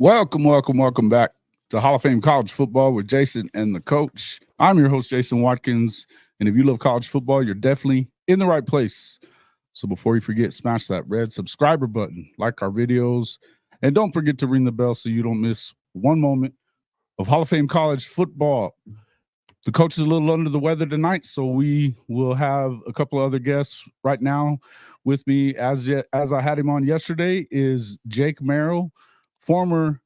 Welcome back to Hall of Fame College Football with Jason and the coach. I'm your host, Jason Watkins, and if you love college football, you're definitely in the right place. So before you forget, smash that red subscriber button, like our videos, and don't forget to ring the bell so you don't miss one moment of Hall of Fame College Football. The coach is a little under the weather tonight, so we will have a couple of other guests right now with me. As I had him on yesterday is Jake Merrill, former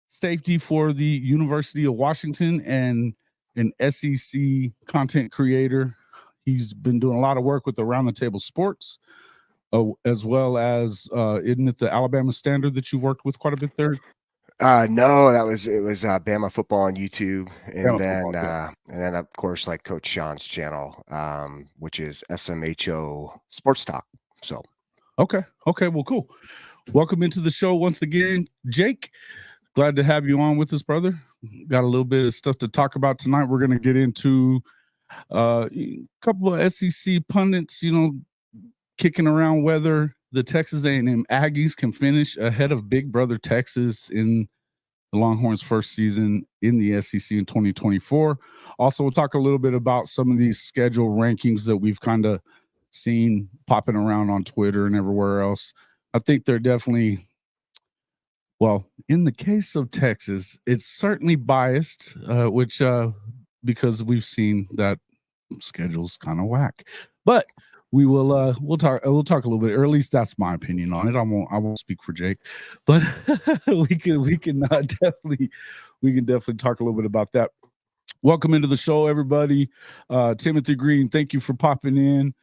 safety for the University of Washington and an SEC content creator. He's been doing a lot of work with Around the Table Sports, as well as isn't it the Alabama Standard that you've worked with quite a bit there? No, it was Bama football on YouTube, and Bama then of course like Coach Sean's channel, which is SMHO Sports Talk. So okay, well, cool. Welcome into the show once again, Jake. Glad to have you on with us, brother. Got a little bit of stuff to talk about tonight. We're going to get into a couple of SEC pundits, kicking around whether the Texas A&M Aggies can finish ahead of Big Brother Texas in the Longhorns' first season in the SEC in 2024. Also, we'll talk a little bit about some of these schedule rankings that we've kind of seen popping around on Twitter and everywhere else. I think they're definitely, well, in the case of Texas, it's certainly biased, because we've seen that schedule's kind of whack. But we'll talk a little bit, or at least that's my opinion on it. I won't speak for Jake, but we can definitely talk a little bit about that. Welcome into the show, everybody. Timothy Green, thank you for popping in.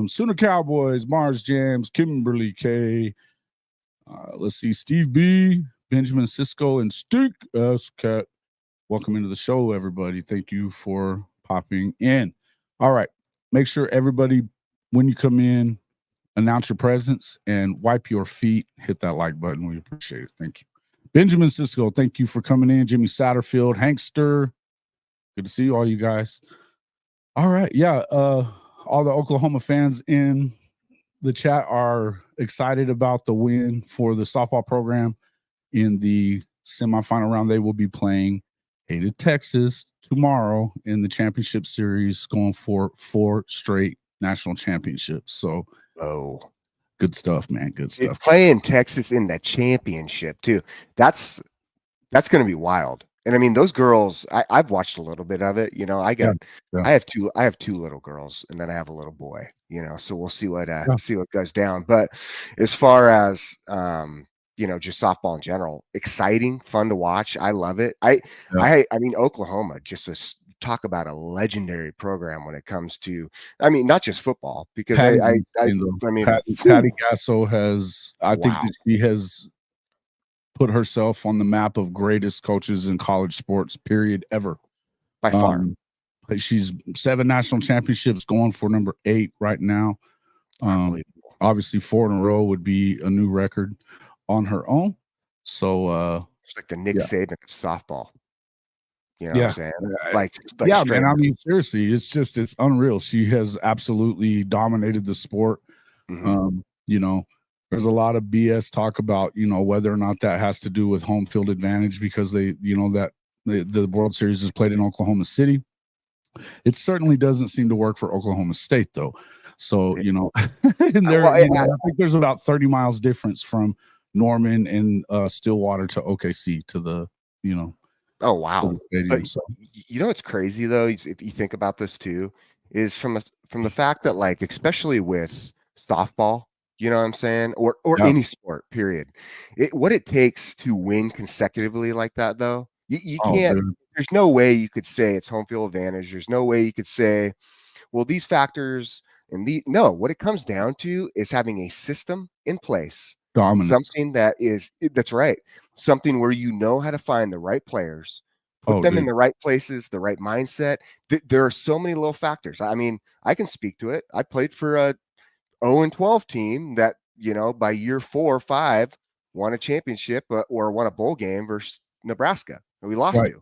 Sooner Cowboys, Mars Jams, Kimberly K. Let's see, Steve B, Benjamin Cisco, and Stick S Cat. Welcome into the show, everybody. Thank you for popping in. All right, make sure everybody, when you come in, announce your presence and wipe your feet. Hit that like button. We appreciate it. Thank you. Benjamin Cisco, thank you for coming in. Jimmy Satterfield, Hankster, good to see all you guys. All right, yeah, all the Oklahoma fans in the chat are excited about the win for the softball program in the semifinal round. They will be playing hated Texas tomorrow in the championship series, going for 4 straight national championships. So, good stuff, man. Good stuff. Playing Texas in the championship too. That's going to be wild. And I mean, those girls, I've watched a little bit of it. I have two little girls, and then I have a little boy. So we'll see what goes down. But as far as just softball in general, exciting, fun to watch. I love it. I mean, Oklahoma, just talk about a legendary program when it comes to, I mean, not just football, because Patty Gasso has, I think that she has put herself on the map of greatest coaches in college sports, period, ever. By far. She's 7 national championships, going for number 8 right now. Obviously 4 in a row would be a new record on her own. So it's like the Nick Saban of softball. What I'm saying? Like man. I mean, seriously, it's unreal. She has absolutely dominated the sport. Mm-hmm. There's a lot of BS talk about, whether or not that has to do with home field advantage, because they, that the World Series is played in Oklahoma City. It certainly doesn't seem to work for Oklahoma State, though. So, and I think there's about 30 miles difference from Norman and Stillwater to OKC to the, Oh, wow. But, what's crazy, though, if you think about this, too, is from the fact that, like, especially with softball, you know what I'm saying? Or any sport, period. What it takes to win consecutively like that, though, you can't. There's no way you could say it's home field advantage. There's no way you could say, well, these factors and no. What it comes down to is having a system in place. Dominance. Something that's right. Something where you know how to find the right players, put them in the right places, the right mindset. There are so many little factors. I mean, I can speak to it. I played for a 0-12 team that, by year 4 or 5 won a championship or won a bowl game versus Nebraska, and we lost to.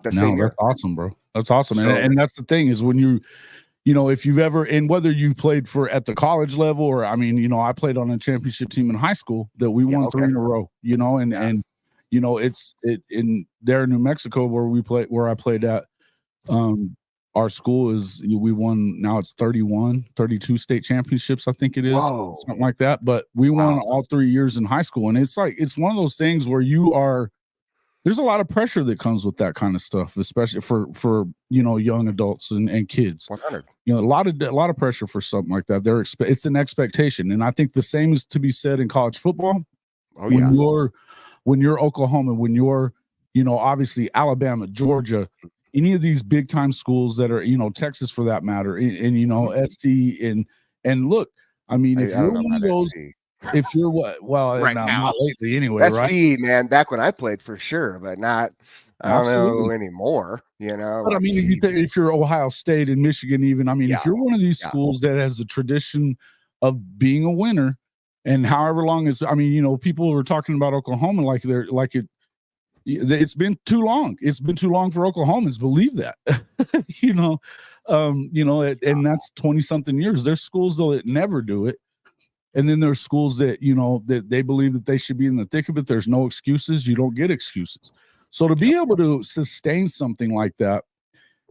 That's awesome, bro. That's awesome. And that's the thing is when you if you've ever, and whether you've played at the college level, or, I mean, I played on a championship team in high school that we won 3 in a row, and it's in there in New Mexico where I played at. Our school we won, now it's 32 state championships, I think it is. Whoa. Something like that. But we won all 3 years in high school. And it's one of those things where there's a lot of pressure that comes with that kind of stuff, especially for young adults and kids. 100. A lot of pressure for something like that. It's an expectation. And I think the same is to be said in college football. Oh, yeah. When you're Oklahoma, when you're, obviously Alabama, Georgia, any of these big time schools that are, Texas for that matter, and SC and look, I mean, if you're one of those, if you're right now, not lately anyway, SC, right? man, back when I played for sure, but not, I don't know anymore, But I mean, if you're Ohio State and Michigan, even, I mean, if you're one of these schools that has the tradition of being a winner, and however long people were talking about Oklahoma it's been too long. It's been too long for Oklahomans. Believe that, and that's 20 something years. There's schools though that never do it. And then there's schools that, that they believe that they should be in the thick of it. There's no excuses. You don't get excuses. So to be able to sustain something like that,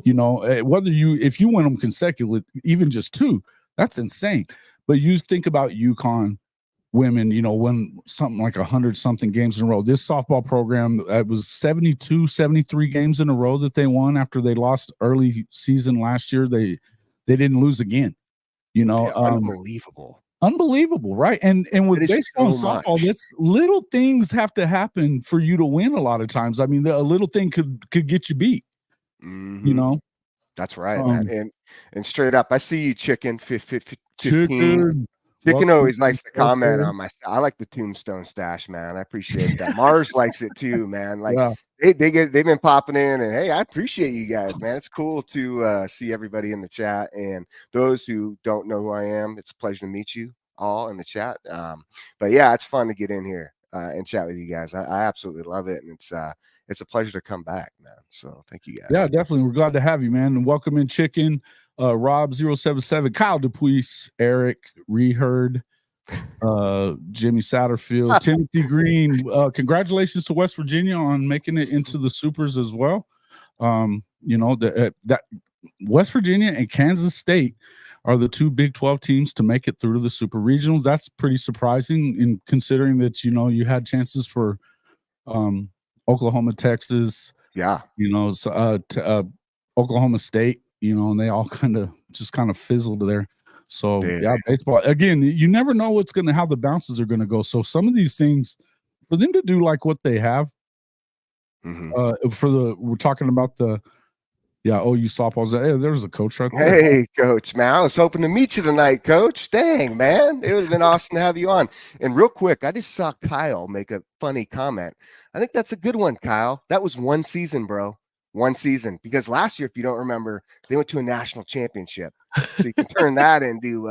if you win them consecutively, even just 2, that's insane. But you think about UConn women, win something like 100 something games in a row. This softball program, it was 72, 73 games in a row that they won after they lost early season last year. They didn't lose again, Unbelievable, right? And with baseball and softball, that's little things have to happen for you to win a lot of times. I mean, a little thing could get you beat, That's right, man. And straight up, I see you, Chicken 15. Chicken always likes to comment on my. I like the tombstone stash, man. I appreciate that. Mars likes it too, man. Like they've been popping in, and hey, I appreciate you guys, man. It's cool to see everybody in the chat, and those who don't know who I am, it's a pleasure to meet you all in the chat. But yeah, it's fun to get in here and chat with you guys. I absolutely love it, and it's a pleasure to come back, man. So thank you guys. Yeah, definitely. We're glad to have you, man. And welcome in, Chicken. Rob077, Kyle Dupuis, Eric Reheard, Jimmy Satterfield, Timothy Green. Congratulations to West Virginia on making it into the supers as well. That West Virginia and Kansas State are the 2 Big 12 teams to make it through to the super regionals. That's pretty surprising in considering that you had chances for Oklahoma, Texas, Oklahoma State, and they all kind of fizzled there. So baseball again, you never know how the bounces are gonna go. So some of these things, for them to do like what they have, we're talking about the OU softballs. Hey, there's a coach right there. Hey, Coach, man, I was hoping to meet you tonight, Coach. Dang, man, it would have been awesome to have you on. And real quick, I just saw Kyle make a funny comment. I think that's a good one, Kyle. That was 1 season, bro. 1 season, because last year, if you don't remember, they went to a national championship. So you can turn that into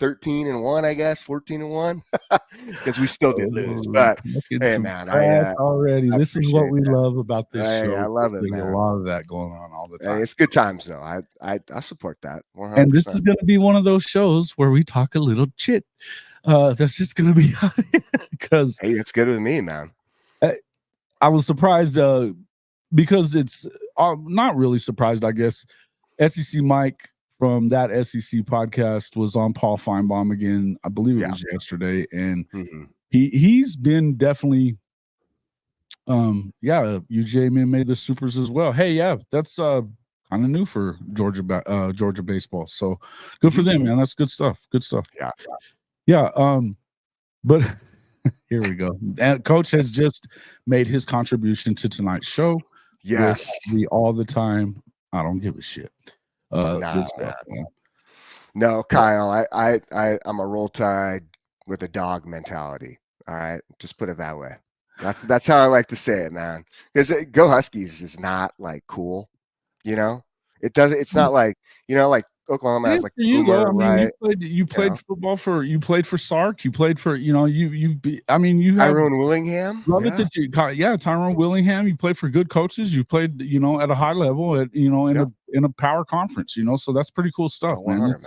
13-1, I guess, 14-1 because we still did lose. But hey, man, this is what we love about this show. I love it, man. A lot of that going on all the time. It's good times, though. I support that 100%. And this is going to be one of those shows where we talk a little chit. That's just going to be because hey, it's good with me, man. I was surprised because it's not really surprised, I guess. SEC Mike from that SEC podcast was on Paul Feinbaum again. I believe it was yesterday, and he's been definitely UGA men made the supers as well. Hey, that's kind of new for Georgia baseball. So good for them, man. That's good stuff. But here we go. And Coach has just made his contribution to tonight's show. Yes, the all the time. I don't give a shit. No, Kyle. I'm a roll tide with a dog mentality. All right, just put it that way. That's how I like to say it, man. Because Go Huskies is not like cool, It doesn't. It's not like like Oklahoma has like Boomer, right? You played football you played for Sark. You played for you have Tyrone Willingham. Love it that Tyrone Willingham. You played for good coaches. You played at a high level in a power conference. So that's pretty cool stuff, man. It's,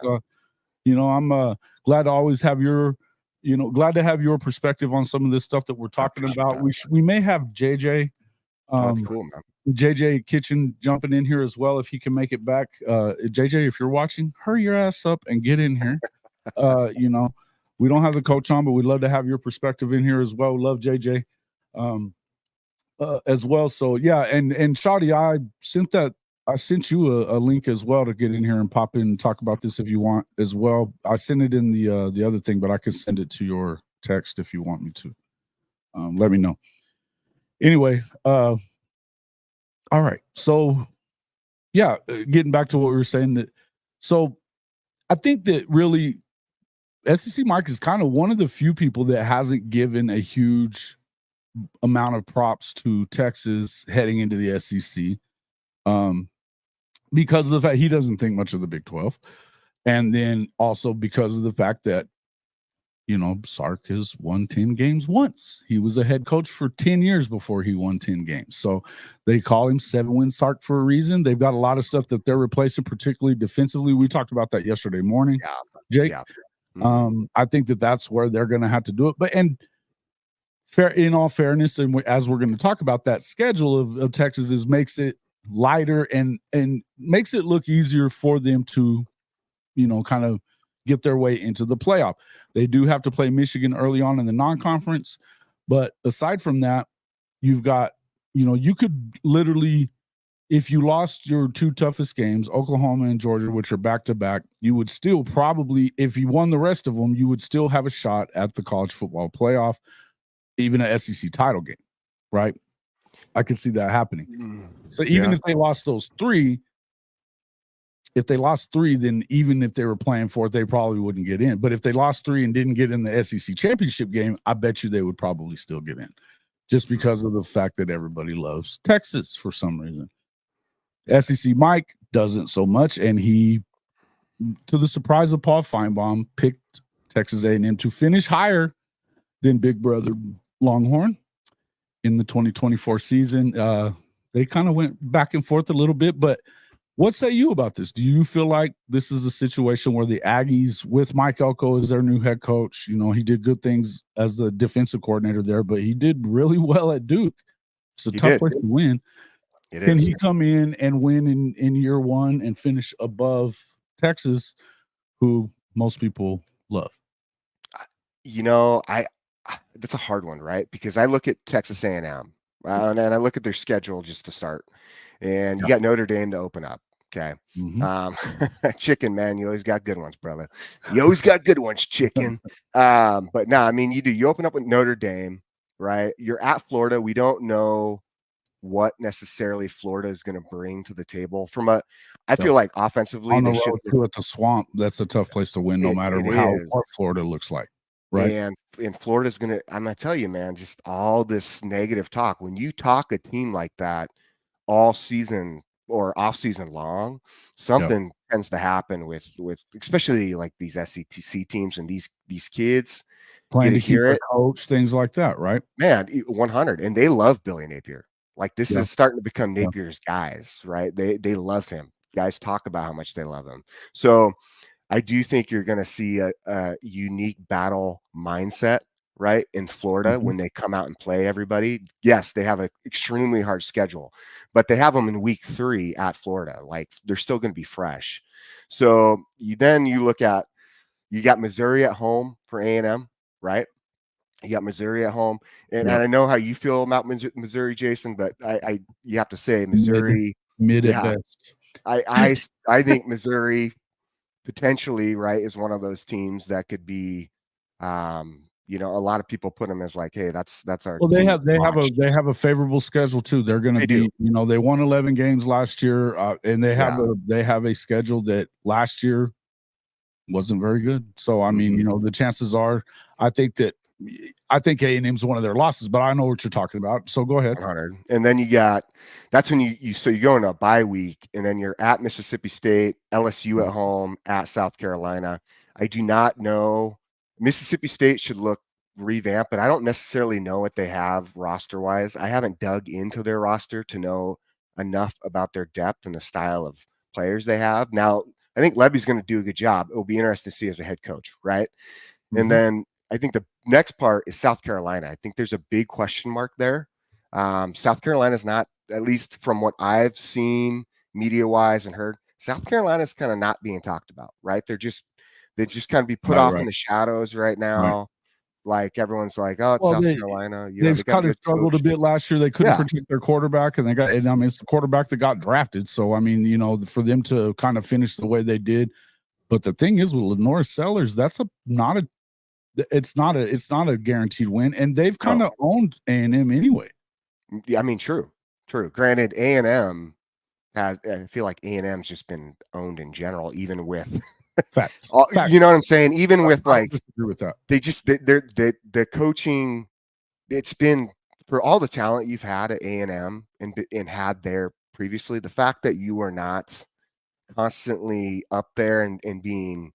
I'm glad to always have your glad to have your perspective on some of this stuff that we're talking about. We may have JJ, cool, man. JJ Kitchen jumping in here as well if he can make it back. JJ, if you're watching, hurry your ass up and get in here. We don't have the coach on, but we'd love to have your perspective in here as well. Love JJ as well. So yeah, and Shadi, I sent you a link as well to get in here and pop in and talk about this if you want as well. I sent it in the other thing, but I can send it to your text if you want me to. Let me know. Anyway, all right. So yeah, getting back to what we were saying, so I think that really SEC Mike is kind of one of the few people that hasn't given a huge amount of props to Texas heading into the SEC. Because of the fact he doesn't think much of the Big 12. And then also because of the fact that, Sark has won 10 games once. He was a head coach for 10 years before he won 10 games. So they call him 7-win Sark for a reason. They've got a lot of stuff that they're replacing, particularly defensively. We talked about that yesterday morning, Jake. Yeah. I think that's where they're going to have to do it. But in all fairness, and as we're going to talk about, that schedule of Texas makes it lighter and makes it look easier for them to, kind of get their way into the playoff. They do have to play Michigan early on in the non-conference, but aside from that, you've got, you could literally, if you lost your two toughest games, Oklahoma and Georgia, which are back-to-back, you would still probably, if you won the rest of them, you would still have a shot at the college football playoff, even an SEC title game, right? I could see that happening. So even if they lost those three, then even if they were playing for it, they probably wouldn't get in. But if they lost three and didn't get in the SEC championship game, I bet you they would probably still get in, just because of the fact that everybody loves Texas for some reason. SEC Mike doesn't so much, and he, to the surprise of Paul Feinbaum, picked Texas A&M to finish higher than Big Brother Longhorn in the 2024 season. They kind of went back and forth a little bit, but what say you about this? Do you feel like this is a situation where the Aggies, with Mike Elko as their new head coach, he did good things as the defensive coordinator there, but he did really well at Duke. It's a tough place to win. Can he come in and win in year one and finish above Texas, who most people love? That's a hard one, right? Because I look at Texas A&M and I look at their schedule just to start, and you got Notre Dame to open up. Okay. Chicken, man, you always got good ones, brother. You always got good ones, chicken. But no, I mean, you open up with Notre Dame, right? You're at Florida. We don't know what necessarily Florida is going to bring to the table I feel like offensively, on the road to at the Swamp. That's a tough place to win, no matter what Florida looks like. Right. And Florida's I'm going to tell you, man, just all this negative talk. When you talk a team like that all season or off season long, something tends to happen with especially like these SEC teams and these kids playing to hear it, coach, things like that, right? Man, 100. And they love Billy Napier. Like this is starting to become Napier's guys, right? They love him. Guys talk about how much they love him. So I do think you're going to see a unique battle mindset, right, in Florida when they come out and play everybody. Yes, they have an extremely hard schedule, but they have them in week 3 at Florida. Like they're still going to be fresh. So you look at, you got Missouri at home for A&M, right? You got Missouri at home, and I know how you feel about Missouri, Jason, but you have to say Missouri mid at best. I think Missouri potentially, right, is one of those teams that could be, a lot of people put them as like, hey, that's our. Well, they have a favorable schedule too. They're going to be, they won 11 games last year, and they have a schedule that last year wasn't very good. So I mean, the chances are, I think A&M's one of their losses, but I know what you're talking about. So go ahead. 100. And then that's when you go into a bye week, and then you're at Mississippi State, LSU at home, at South Carolina. I do not know. Mississippi State should look revamped, but I don't necessarily know what they have roster wise. I haven't dug into their roster to know enough about their depth and the style of players they have. Now, I think Levy's going to do a good job. It will be interesting to see as a head coach, right? And then I think the next part is South Carolina. I think there's a big question mark there. South Carolina's not, at least from what I've seen media wise and heard, South Carolina's kind of not being talked about, right? They just kind of be put off in the shadows right now. Like everyone's like, oh, it's South Carolina. You know, they've kind of struggled a bit last year. They couldn't protect their quarterback, and I mean, it's the quarterback that got drafted. So I mean, you know, for them to kind of finish the way they did. But the thing is with Lenore Sellers, it's not a guaranteed win, and they've kind of owned A&M anyway. Yeah, I mean, true. Granted, A&M I feel like A&M's just been owned in general, even with Facts. You know what I'm saying? Even with like, disagree with that. The coaching, it's been, for all the talent you've had at A&M and had there previously, the fact that you are not constantly up there and being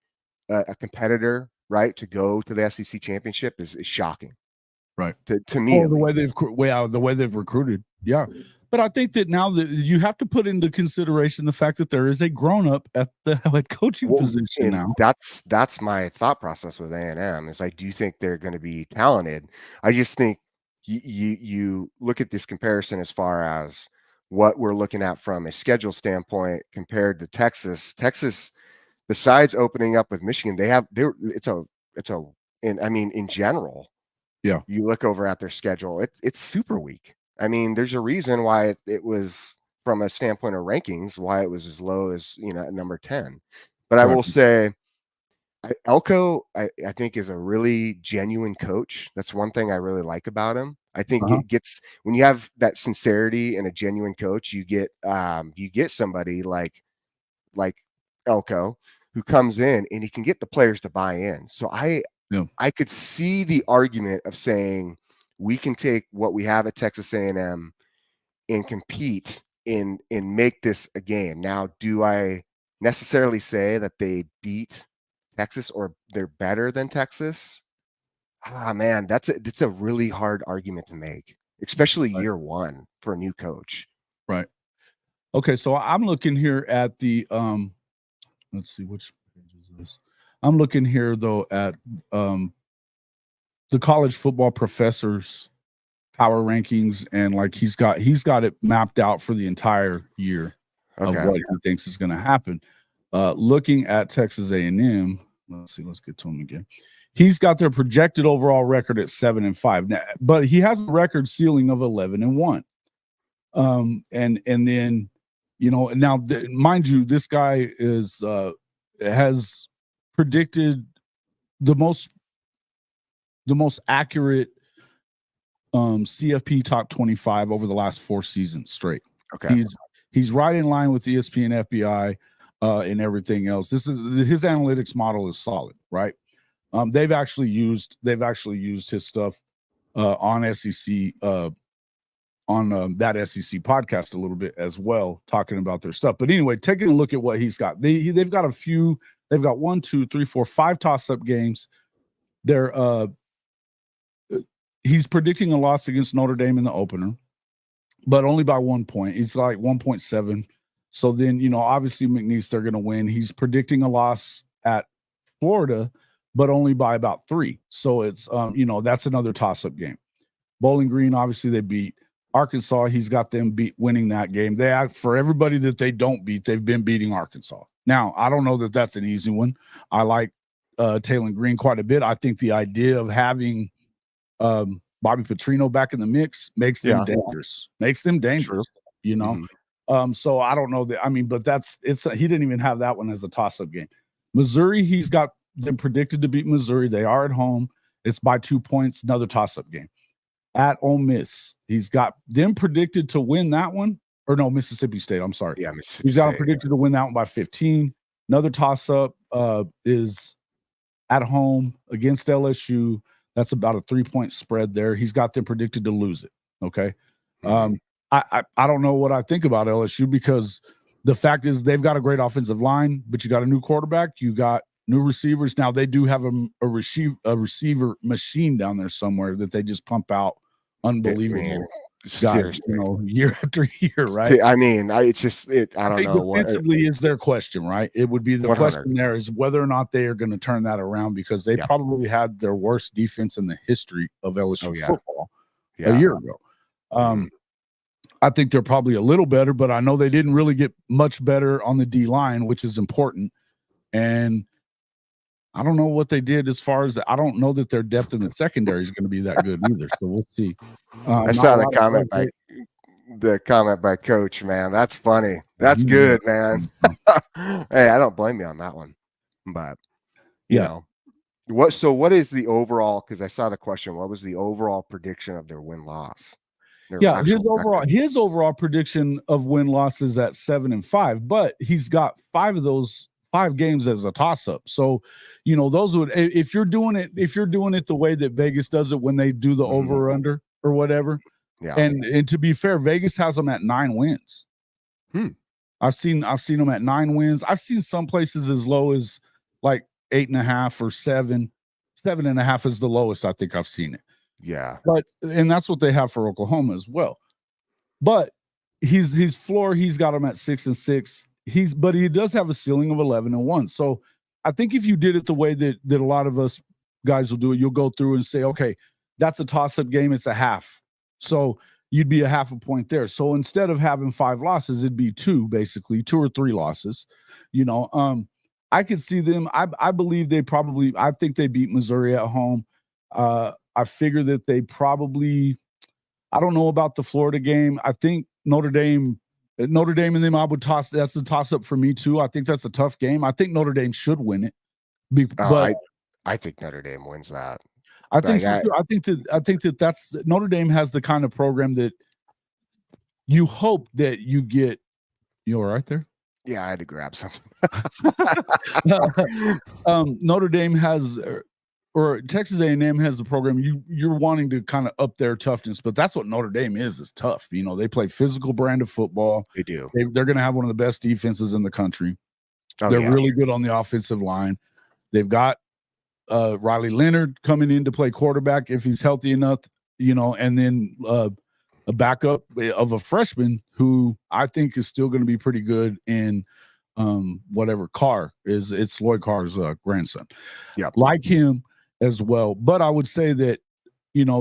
a competitor, right, to go to the SEC championship is shocking, right? To me, the way they've recruited, yeah. But I think that now that you have to put into consideration the fact that there is a grown-up at the head coaching position now. That's my thought process with A&M is I do think they're going to be talented. I just think you look at this comparison as far as what we're looking at from a schedule standpoint compared to Texas. Texas, besides opening up with Michigan, in general, yeah. You look over at their schedule, it's super weak. I mean, there's a reason why it was, from a standpoint of rankings, why it was as low as, you know, at number 10. But I will say, Elko, I think, is a really genuine coach. That's one thing I really like about him. I think it gets, when you have that sincerity and a genuine coach, you get somebody like Elko, who comes in and he can get the players to buy in. So I could see the argument of saying we can take what we have at Texas A&M and compete and make this a game. Now, do I necessarily say that they beat Texas or they're better than Texas? Man, it's a really hard argument to make, especially year one for a new coach. Right. Okay, so I'm looking here at the let's see, which page is this? I'm looking here though at the college football professors power rankings, and like he's got it mapped out for the entire year of what he thinks is going to happen. Looking at Texas A&M, let's get to him again. He's got their projected overall record at 7-5 now, but he has a record ceiling of 11-1. And then, you know, now mind you, this guy has predicted the most accurate CFP top 25 over the last 4 seasons straight. Okay. He's right in line with ESPN, FBI, and everything else. His analytics model is solid, right? They've actually used his stuff on SEC on that SEC podcast a little bit as well, talking about their stuff. But anyway, taking a look at what he's got, they've got 1, 2, 3, 4, 5 toss-up games. He's predicting a loss against Notre Dame in the opener, but only by 1 point. It's like 1.7. So then, you know, obviously McNeese, they're going to win. He's predicting a loss at Florida, but only by about 3. So it's, you know, that's another toss-up game. Bowling Green, obviously they beat Arkansas. He's got them winning that game. For everybody that they don't beat, they've been beating Arkansas. Now, I don't know that that's an easy one. I like Taylor Green quite a bit. I think the idea of having Bobby Petrino back in the mix makes them dangerous. True. You know. So I don't know that. I mean, but he didn't even have that one as a toss-up game. Missouri, he's got them predicted to beat Missouri. They are at home. It's by 2 points. Another toss-up game. At Ole Miss, he's got them predicted to win that one. Or no, Mississippi State. I'm sorry. Yeah, Mississippi He's got State, predicted to win that one by 15. Another toss-up is at home against LSU. That's about a 3-point spread there. He's got them predicted to lose it. Okay. I don't know what I think about LSU, because the fact is they've got a great offensive line, but you got a new quarterback, you got new receivers. Now they do have a receiver machine down there somewhere that they just pump out unbelievable Seriously, year after year, right? I mean, I don't know what defensively is their question, right? It would be the 100. question there is whether or not they are going to turn that around, because they probably had their worst defense in the history of LSU football a year ago. I think they're probably a little better, but I know they didn't really get much better on the D line, which is important. And I don't know what they did as far as I don't know that their depth in the secondary is going to be that good either. So we'll see. I saw the comment by Coach. Man, that's funny. That's good, man. Hey, I don't blame you on that one. But you know what? So what is the overall? Because I saw the question. What was the overall prediction of their win-loss? His overall prediction of win-loss is at 7-5, but he's got 5 of those 5 games as a toss-up. So, those would, if you're doing it the way that Vegas does it when they do the over-under or whatever. Yeah. And to be fair, Vegas has them at 9 wins. I've seen them at 9 wins. I've seen some places as low as like 8.5 or 7. 7.5 is the lowest I think I've seen it. Yeah. And that's what they have for Oklahoma as well. But his floor, he's got him at 6-6. But he does have a ceiling of 11-1. So I think if you did it the way that a lot of us guys will do it, you'll go through and say, okay, that's a toss-up game. It's a half. So you'd be a half a point there. So instead of having 5 losses, it'd be 2, basically 2 or 3 losses. I could see them. I believe I think they beat Missouri at home. I figure that they probably, I don't know about the Florida game. I think Notre Dame and them, I would toss. That's a toss up for me too. I think that's a tough game. I think Notre Dame should win it. But I think Notre Dame wins that. I think so too. I think that's Notre Dame has the kind of program that you hope that you get. You all right there? Yeah, I had to grab something. Notre Dame has, or Texas A&M has the program you're wanting to kind of up their toughness, but that's what Notre Dame is tough. They play physical brand of football. They do. They're going to have one of the best defenses in the country. They're really good on the offensive line. They've got Riley Leonard coming in to play quarterback if he's healthy enough, and then a backup of a freshman who I think is still going to be pretty good in whatever Carr is. It's Lloyd Carr's grandson. Yeah, like him as well. But I would say that,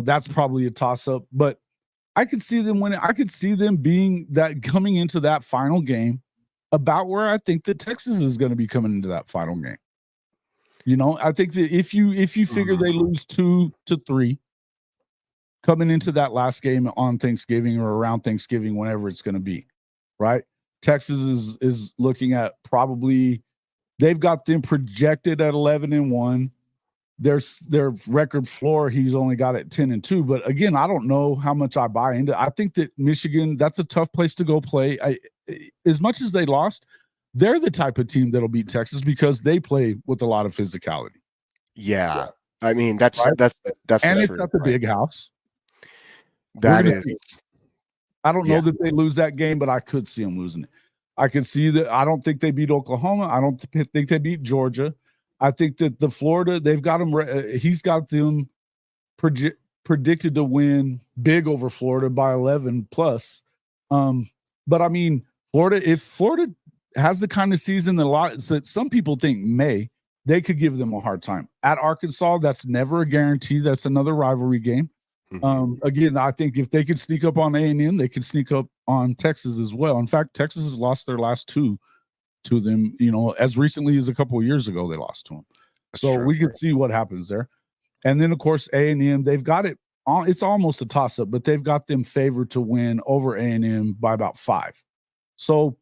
that's probably a toss-up. But I could see them winning. I could see them being that coming into that final game about where I think that Texas is going to be coming into that final game. I think that if you figure they lose 2-3 coming into that last game on Thanksgiving or around Thanksgiving, whenever it's going to be, right? Texas is looking at probably, they've got them projected at 11-1. Their record floor, he's only got it 10-2. But again, I don't know how much I buy into. I think that Michigan, that's a tough place to go play. As much as they lost, they're the type of team that'll beat Texas because they play with a lot of physicality. Yeah. I mean, that's and true, it's at the big house. That is. I don't know that they lose that game, but I could see them losing it. I can see that. I don't think they beat Oklahoma. I don't think they beat Georgia. I think that the Florida, they've got them. He's got them predicted to win big over Florida by 11 plus. But I mean, if Florida has the kind of season that some people think they could give them a hard time. At Arkansas, that's never a guarantee. That's another rivalry game. Again, I think if they could sneak up on A&M, they could sneak up on Texas as well. In fact, Texas has lost their last 2 to them, as recently as a couple of years ago, they lost to them. So we could see what happens there. And then, of course, A&M, they've got it. It's almost a toss-up, but they've got them favored to win over A&M by about 5. So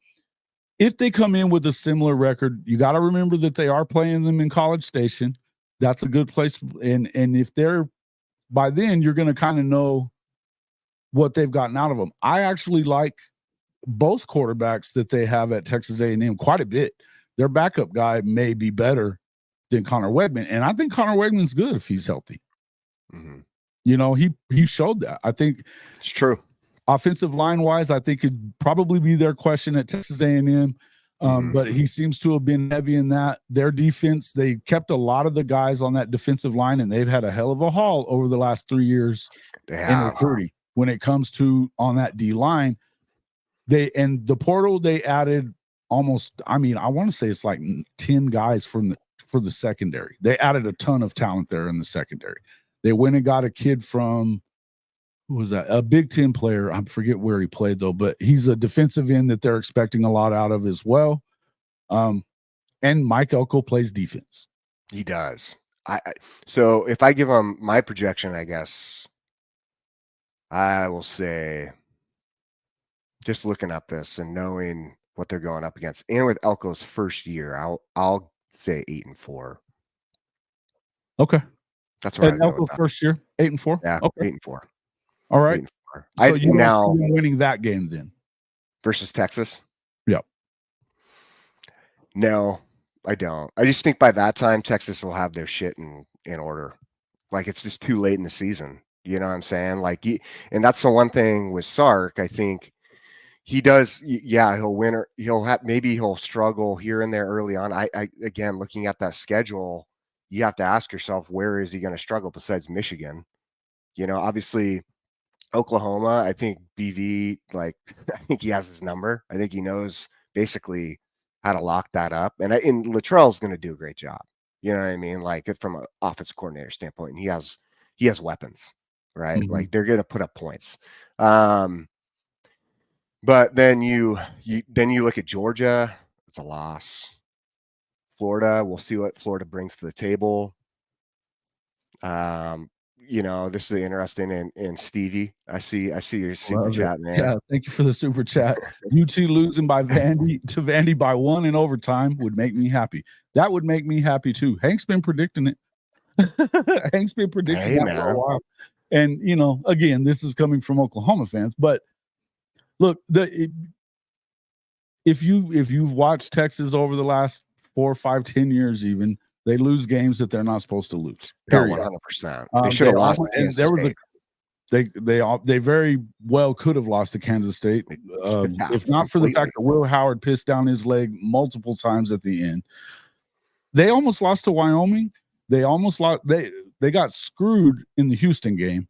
if they come in with a similar record, you got to remember that they are playing them in College Station. That's a good place. And if they're, by then, you're going to kind of know what they've gotten out of them. I actually like both quarterbacks that they have at Texas A&M quite a bit. Their backup guy may be better than Connor Wegman, and I think Connor Wegman's good if he's healthy. He showed that. I think it's true. Offensive line wise, I think it'd probably be their question at Texas A&M. But he seems to have been heavy in that. Their defense, they kept a lot of the guys on that defensive line, and they've had a hell of a haul over the last 3 years in recruiting. when it comes to on that D line. The portal, they added almost, I want to say it's like 10 guys for the secondary. They added a ton of talent there in the secondary. They went and got a kid from, who was that? A Big Ten player. I forget where he played though, but he's a defensive end that they're expecting a lot out of as well. And Mike Elko plays defense. He does. So if I give him my projection, I guess I will say, just looking at this and knowing what they're going up against, and with Elko's first year, I'll say 8-4. Okay, that's right. Elko's first year, 8-4. Yeah, okay. 8-4. All right. 8-4. So you now winning that game then versus Texas? Yeah. No, I don't. I just think by that time Texas will have their shit in order. Like, it's just too late in the season. You know what I'm saying? Like, and that's the one thing with Sark. I think he does. Yeah, he'll win, or maybe he'll struggle here and there early on. I again, looking at that schedule, you have to ask yourself, where is he going to struggle besides Michigan? You know, obviously Oklahoma. I think BV, like, I think he has his number. I think he knows basically how to lock that up. And Luttrell's going to do a great job. You know what I mean? Like, from an offensive coordinator standpoint, and he has weapons, right? Mm-hmm. Like, they're going to put up points. But then you look at Georgia, it's a loss. Florida, we'll see what Florida brings to the table. You know, this is interesting. And Stevie, I see your super chat, man. Yeah, thank you for the super chat. UT losing by Vandy by 1 in overtime would make me happy. That would make me happy too. Hank's been predicting it. Hank's been predicting that for a while. And, you know, again, this is coming from Oklahoma fans, but look, if you've watched Texas over the last 4, 5, 10 years, even, they lose games that they're not supposed to lose. Period. 100%. They should have lost. And there was they very well could have lost to Kansas State, if not for the fact that Will Howard pissed down his leg multiple times at the end. They almost lost to Wyoming. They almost lost. They got screwed in the Houston game.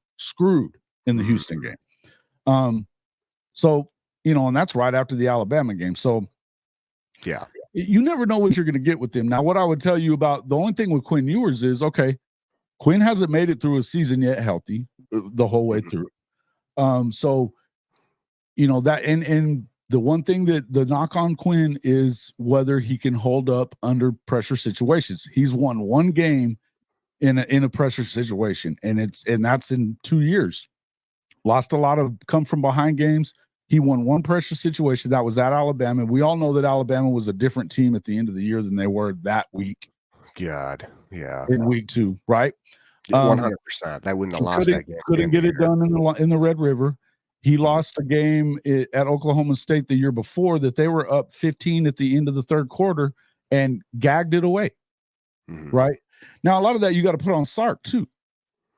So, you know, and that's right after the Alabama game. So, yeah, you never know what you're going to get with them. Now, what I would tell you about the only thing with Quinn Ewers is, okay, Quinn hasn't made it through a season yet healthy the whole way through. So, you know, that and the one thing that the knock on Quinn is whether he can hold up under pressure situations. He's won one game in a pressure situation, and that's in 2 years. Lost a lot of come from behind games. He won one pressure situation. That was at Alabama. We all know that Alabama was a different team at the end of the year than they were that week. God, yeah. In week 2, right? 100%. They wouldn't have lost that game. Couldn't get it done in the Red River. He lost a game at Oklahoma State the year before that they were up 15 at the end of the third quarter and gagged it away. Right? Now, a lot of that you got to put on Sark too.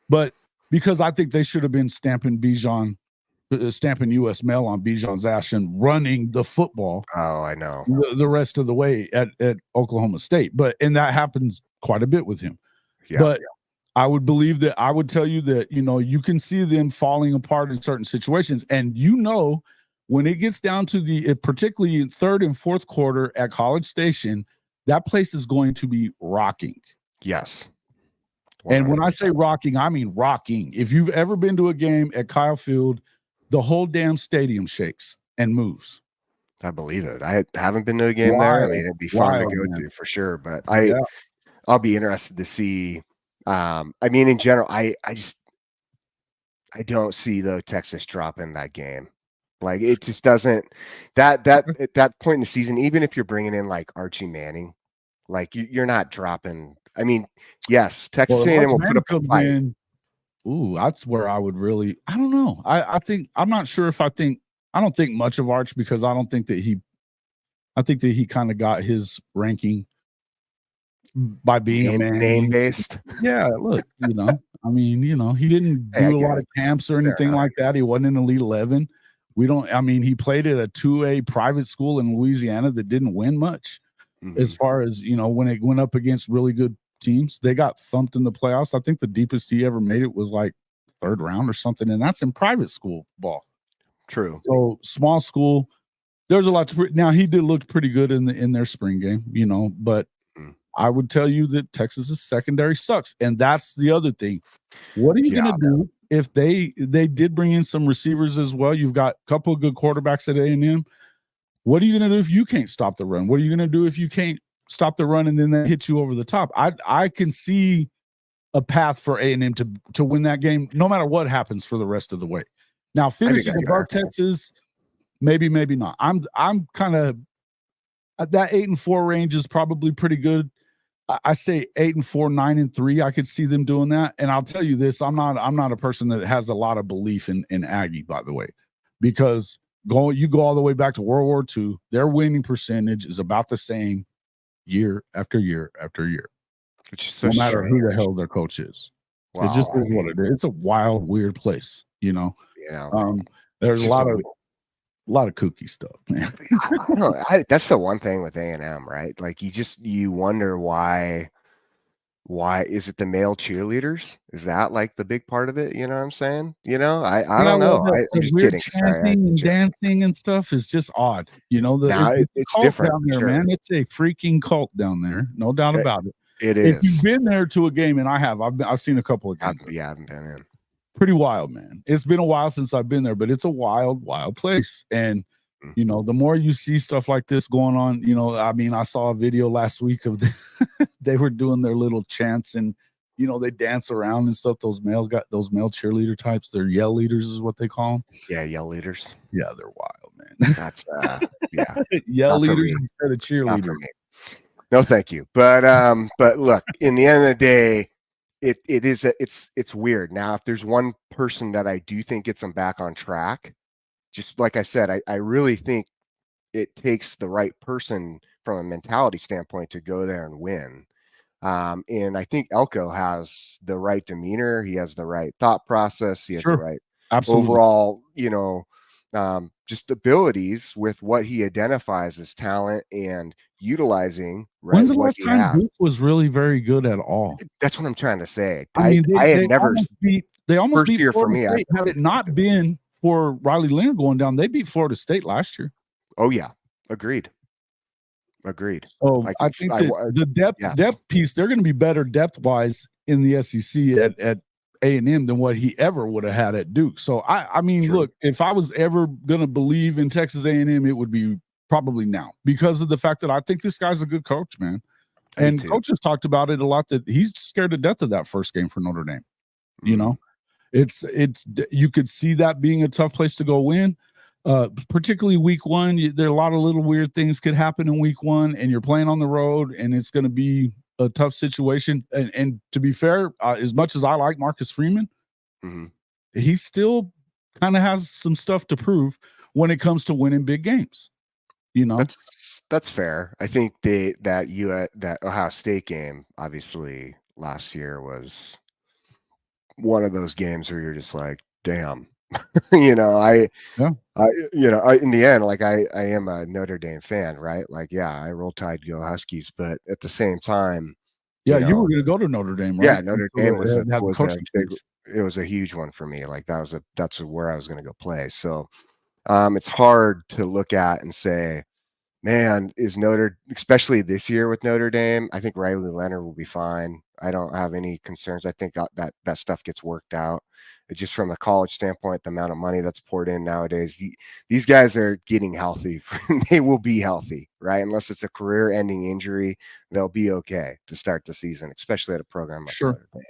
But because I think they should have been stamping U.S. mail on Bijan's ass and running the football. Oh, I know. The rest of the way at Oklahoma State. And that happens quite a bit with him. Yeah, but I would tell you that, you know, you can see them falling apart in certain situations. And, you know, when it gets down to particularly third and fourth quarter at College Station, that place is going to be rocking. Yes. 100%. And when I say rocking, I mean rocking. If you've ever been to a game at Kyle Field, the whole damn stadium shakes and moves. I believe it. I haven't been to a game there. I mean, it'd be fun to go to for sure. But I'll be interested to see. I mean, in general, I don't see Texas dropping that game. Like, it just doesn't. That at that point in the season, even if you're bringing in like Archie Manning, like you're not dropping. I mean, yes, Texas A&M will put up a fight. Ooh, that's where I would really. I don't know. I don't think much of Arch, because I think that he kind of got his ranking by being a man name based. Yeah, look, you know, I mean, you know, he didn't do a lot of camps or anything like that. He wasn't in Elite 11. He played at a 2A private school in Louisiana that didn't win much. As far as, you know, when it went up against really good teams, they got thumped in the playoffs. I think the deepest he ever made it was like third round or something, and that's in private school ball. True. So small school, there's a lot to now. He did look pretty good in their spring game, but I would tell you that Texas's secondary sucks, and that's the other thing. What are you going to do if they did bring in some receivers as well? You've got a couple of good quarterbacks at A&M. What are you going to do if you can't stop the run? What are you going to do if you can't stop the run and then they hit you over the top? I can see a path for A&M to win that game, no matter what happens for the rest of the way. Now, finishing above Texas, maybe not. I'm kind of at that 8-4 range is probably pretty good. I say 8-4, 9-3. I could see them doing that. And I'll tell you this: I'm not a person that has a lot of belief in Aggie, by the way, because you go all the way back to World War II, their winning percentage is about the same year after year after year, no matter who the hell their coach is. Wow, it just is what it is. It's a wild, weird place, There's a lot of kooky stuff, man. I don't know. That's the one thing with A&M, right? Like you wonder why is it the male cheerleaders? Is that like the big part of it? You know what I'm saying? I don't know. I'm just kidding. Chanting and dancing and stuff is just odd. It's different down there, man. It's a freaking cult down there, no doubt about it. It is. If you've been there to a game, and I've seen a couple of games. I haven't been in. Pretty wild, man. It's been a while since I've been there, but it's a wild, wild place. And the more you see stuff like this going on, I saw a video last week of they were doing their little chants and they dance around and stuff. Those male cheerleader types, they're yell leaders is what they call them. Yeah, yell leaders. Yeah, they're wild, man. That's yeah. Yell leaders instead of cheerleaders. No, thank you. But look, in the end of the day, it's weird. Now, if there's one person that I do think gets them back on track, just like I said, I really think it takes the right person from a mentality standpoint to go there and win. And I think Elko has the right demeanor. He has the right thought process. He has the right overall, just abilities with what he identifies as talent and utilizing. Right, when's the last time Duke was really very good at all? That's what I'm trying to say. I mean, I had never they almost beat year Florida for me. State. Had it not been for Riley Leonard going down, they beat Florida State last year. Oh yeah, agreed. So I think that the depth piece, they're going to be better depth wise in the SEC at A&M than what he ever would have had at Duke. So I mean, look, if I was ever going to believe in Texas A&M, it would be probably now, because of the fact that I think this guy's a good coach, man. And coaches talked about it a lot, that he's scared to death of that first game for Notre Dame. It's you could see that being a tough place to go win, particularly week one. There are a lot of little weird things could happen in week one, and you're playing on the road, and it's going to be a tough situation. And to be fair, as much as I like Marcus Freeman, he still kind of has some stuff to prove when it comes to winning big games. That's fair. I think that Ohio State game, obviously last year, was one of those games where you're just like, damn. In the end, like I am a Notre Dame fan, right? Like, yeah, I roll Tide, go Huskies, but at the same time, you were going to go to Notre Dame, right? Yeah, Notre Dame was a huge one for me. Like that's where I was going to go play. So it's hard to look at and say, man, especially this year with Notre Dame, I think Riley Leonard will be fine. I don't have any concerns. I think that stuff gets worked out. Just from a college standpoint, the amount of money that's poured in nowadays, these guys are getting healthy. They will be healthy, right? Unless it's a career-ending injury, they'll be okay to start the season, especially at a program like Notre Dame.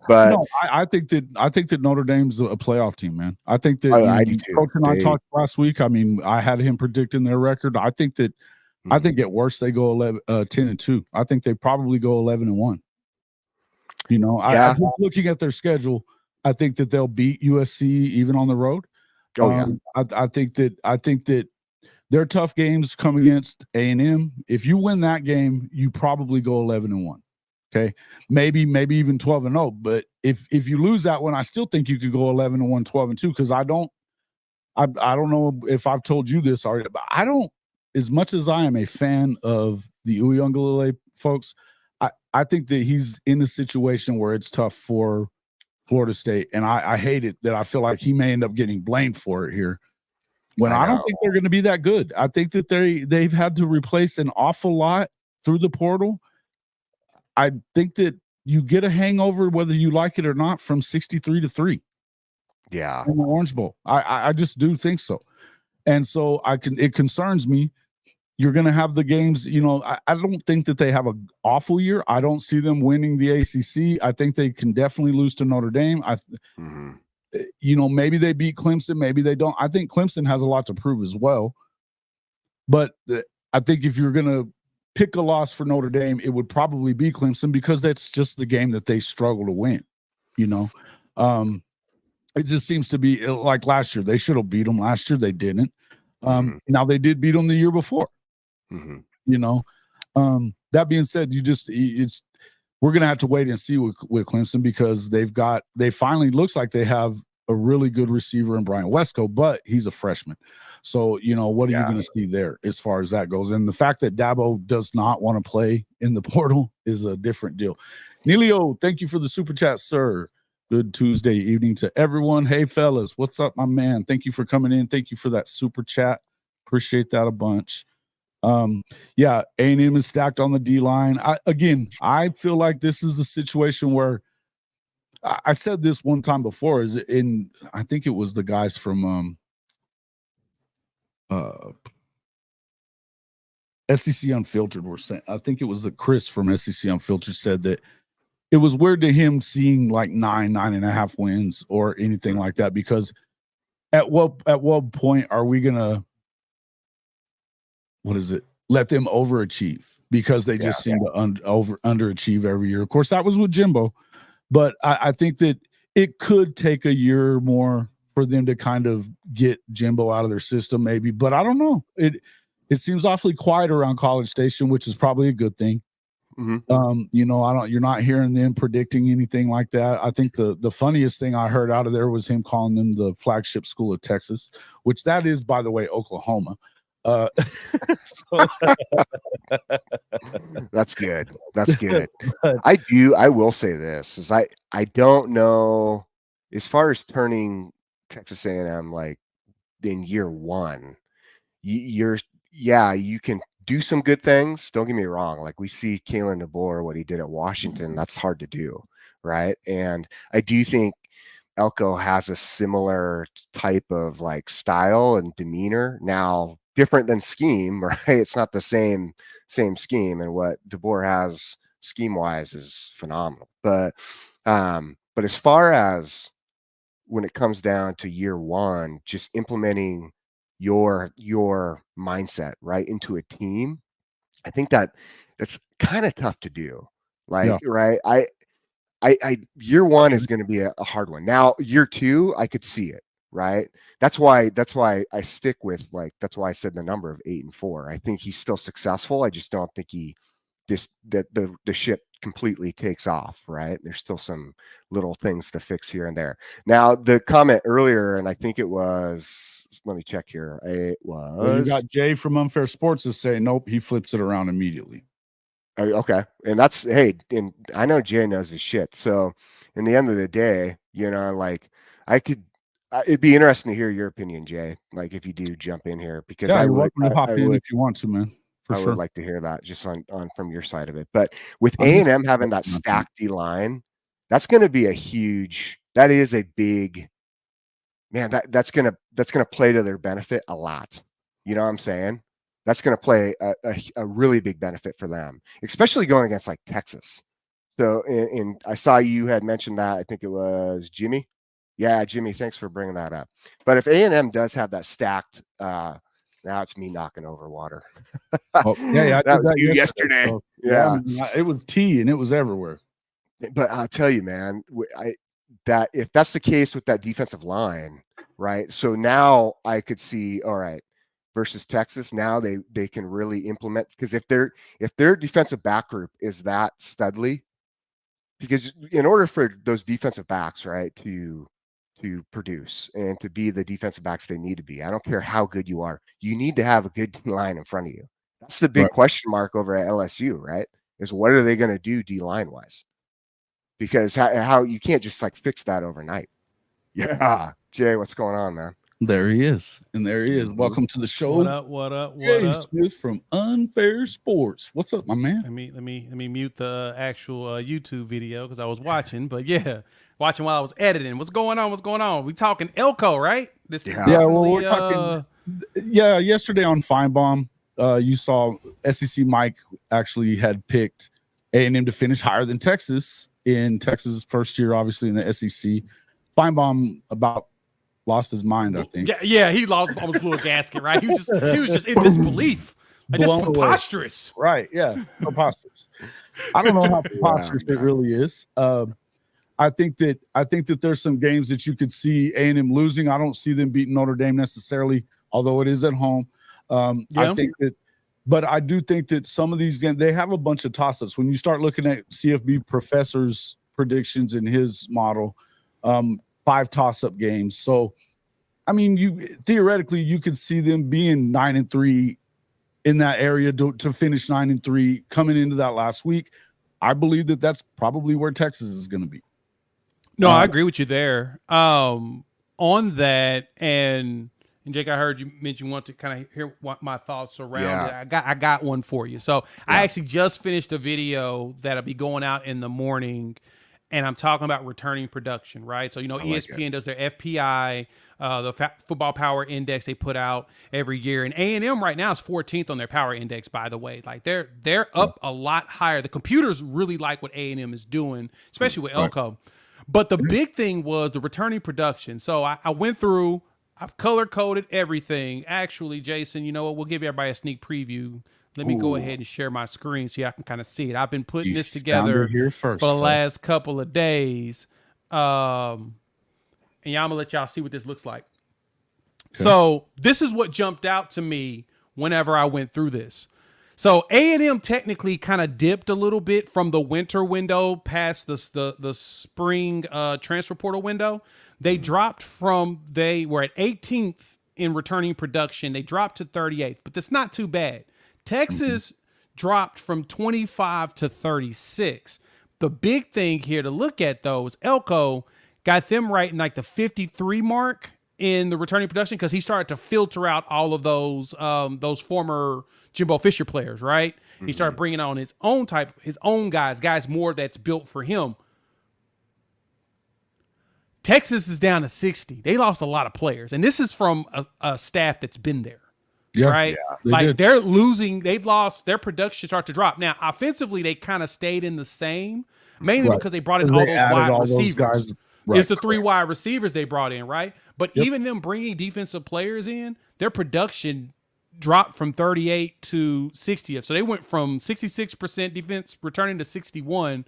But no, I think that Notre Dame's a playoff team, man. I think that I do too. Coach and I talked last week. I mean, I had him predicting their record. I think at worst they go 10-2. I think they probably go 11-1. I just looking at their schedule, I think that they'll beat USC even on the road. I think that their tough games come against A&M. If you win that game, you probably go 11-1. Okay, maybe even 12-0. But if you lose that one, I still think you could go 11-1, 12-2. Because I don't know if I've told you this already, but I don't. As much as I am a fan of the Uiagalelei folks, I think that he's in a situation where it's tough for Florida State, and I hate it that I feel like he may end up getting blamed for it here. When I don't think they're going to be that good. I think that they've had to replace an awful lot through the portal. I think that you get a hangover whether you like it or not from 63-3. Yeah, in the Orange Bowl. I just do think so, and so it concerns me. You're going to have the games. I don't think that they have an awful year. I don't see them winning the ACC. I think they can definitely lose to Notre Dame. Maybe they beat Clemson, maybe they don't. I think Clemson has a lot to prove as well. But I think if you're going to pick a loss for Notre Dame, it would probably be Clemson because that's just the game that they struggle to win. It just seems to be like last year. They should have beat them last year. They didn't. Now they did beat them the year before. That being said, we're going to have to wait and see with Clemson because they finally looks like they have a really good receiver in Brian Wesco, but he's a freshman. So, what are you going to see there as far as that goes? And the fact that Dabo does not want to play in the portal is a different deal. Neilio, thank you for the super chat, sir. Good Tuesday evening to everyone. Hey, fellas, what's up, my man? Thank you for coming in. Thank you for that super chat. Appreciate that a bunch. A&M is stacked on the D-line. I feel like this is a situation where I said this one time before I think it was the guys from SEC Unfiltered were saying, I think it was the Chris from SEC Unfiltered said that it was weird to him seeing like 9.5 wins or anything like that, because at what point are we gonna let them overachieve because they just seem to underachieve every year? Of course, that was with Jimbo, but I think that it could take a year more for them to kind of get Jimbo out of their system, maybe. But I don't know. It seems awfully quiet around College Station, which is probably a good thing. You're not hearing them predicting anything like that. I think the funniest thing I heard out of there was him calling them the flagship school of Texas, which that is, by the way, Oklahoma. That's good. That's good. I will say this is I don't know as far as turning Texas A&M like in year one, you can do some good things. Don't get me wrong. Like we see Kalen DeBoer, what he did at Washington, that's hard to do. Right. And I do think Elko has a similar type of like style and demeanor. Now, different than scheme, right? It's not the same scheme, and what DeBoer has scheme wise is phenomenal. But as far as when it comes down to year one, just implementing your mindset right into a team, I think that's kind of tough to do. Like, right? I year one is going to be a hard one. Now, year two, I could see it. Right. That's why I stick with that's why I said the number of 8-4. I think he's still successful. I just don't think the ship completely takes off. Right. There's still some little things to fix here and there. Now, the comment earlier, and I think it was, let me check here. It was. Well, you got Jay from Unfair Sports is saying, nope, he flips it around immediately. Okay. And that's, hey, and I know Jay knows his shit. So in the end of the day, it'd be interesting to hear your opinion, Jay. Like if you do jump in here, because you're welcome to hop in if you want to, man. I would like to hear that just on from your side of it. But with A&M having that stacked D line, that's going to be that is a big, man, that's going to play to their benefit a lot. You know what I'm saying? That's going to play a really big benefit for them, especially going against like Texas. So, and I saw you had mentioned that. I think it was Jimmy. Yeah, Jimmy, thanks for bringing that up. But if A&M does have that stacked, now it's me knocking over water. I did that you yesterday. So, yeah, it was tea and it was everywhere. But I'll tell you, man, that if that's the case with that defensive line, right? So now I could see, all right, versus Texas, now they can really implement, because if their defensive back group is that studly, because in order for those defensive backs, right, to produce and to be the defensive backs they need to be, I don't care how good you are, you need to have a good line in front of you. That's the big question mark over at LSU, right? Is what are they going to do D line wise? because how you can't just like fix that overnight. Yeah, Jay, what's going on, man? There he is, and there he is. Welcome to the show. What up? What up? What Jay up? Smith from Unfair Sports. What's up, my man? Let me mute the actual YouTube video because I was watching, but yeah, watching while I was editing. What's going on? What's going on? We talking Elko, right? This is yeah. Well, we're talking. Yeah, yesterday on Feinbaum, you saw SEC Mike actually had picked A&M to finish higher than Texas in Texas' first year, obviously in the SEC. Feinbaum about lost his mind, I think. Yeah, he almost blew a gasket, right? He was just in disbelief. Like, that's preposterous. Right, yeah, preposterous. I don't know how preposterous it really is. I think that there's some games that you could see A&M losing. I don't see them beating Notre Dame necessarily, although it is at home. I think that, but I do think that some of these games, they have a bunch of toss-ups. When you start looking at CFB Professor's predictions in his model, 5 toss-up games. So, I mean, you theoretically you could see them being 9-3 in that area to finish 9-3 coming into that last week. I believe that that's probably where Texas is going to be. No, I agree with you there. On that, and Jake, I heard you mention you want to kind of hear what my thoughts around it. I got one for you. So I actually just finished a video that'll be going out in the morning. And I'm talking about returning production, right? So, ESPN does their FPI, the Football Power Index they put out every year. And A&M right now is 14th on their power index, by the way. Like, they're up a lot higher. The computers really like what A&M is doing, especially with Elko. But the big thing was the returning production. So I went through, I've color-coded everything. Actually, Jason, you know what? We'll give everybody a sneak preview. Let me go ahead and share my screen so y'all can kind of see it. I've been putting this together here first, for the last couple of days. And I'm going to let y'all see what this looks like. Okay. So this is what jumped out to me whenever I went through this. So A&M technically kind of dipped a little bit from the winter window past the spring transfer portal window. They dropped they were at 18th in returning production. They dropped to 38th, but that's not too bad. Texas dropped from 25 to 36. The big thing here to look at, though, is Elko got them right in like the 53 mark in the returning production because he started to filter out all of those former Jimbo Fisher players, right? He started bringing on his own guys more that's built for him. Texas is down to 60. They lost a lot of players, and this is from a staff that's been there. Yeah, right. Yeah, they're losing. They've lost their production. Start to drop now. Offensively, they kind of stayed in the same, mainly because they brought in all those wide receivers. It's the 3 wide receivers they brought in, right? But even them bringing defensive players in, their production dropped from 38 to 60th. So they went from 66% defense returning to 61,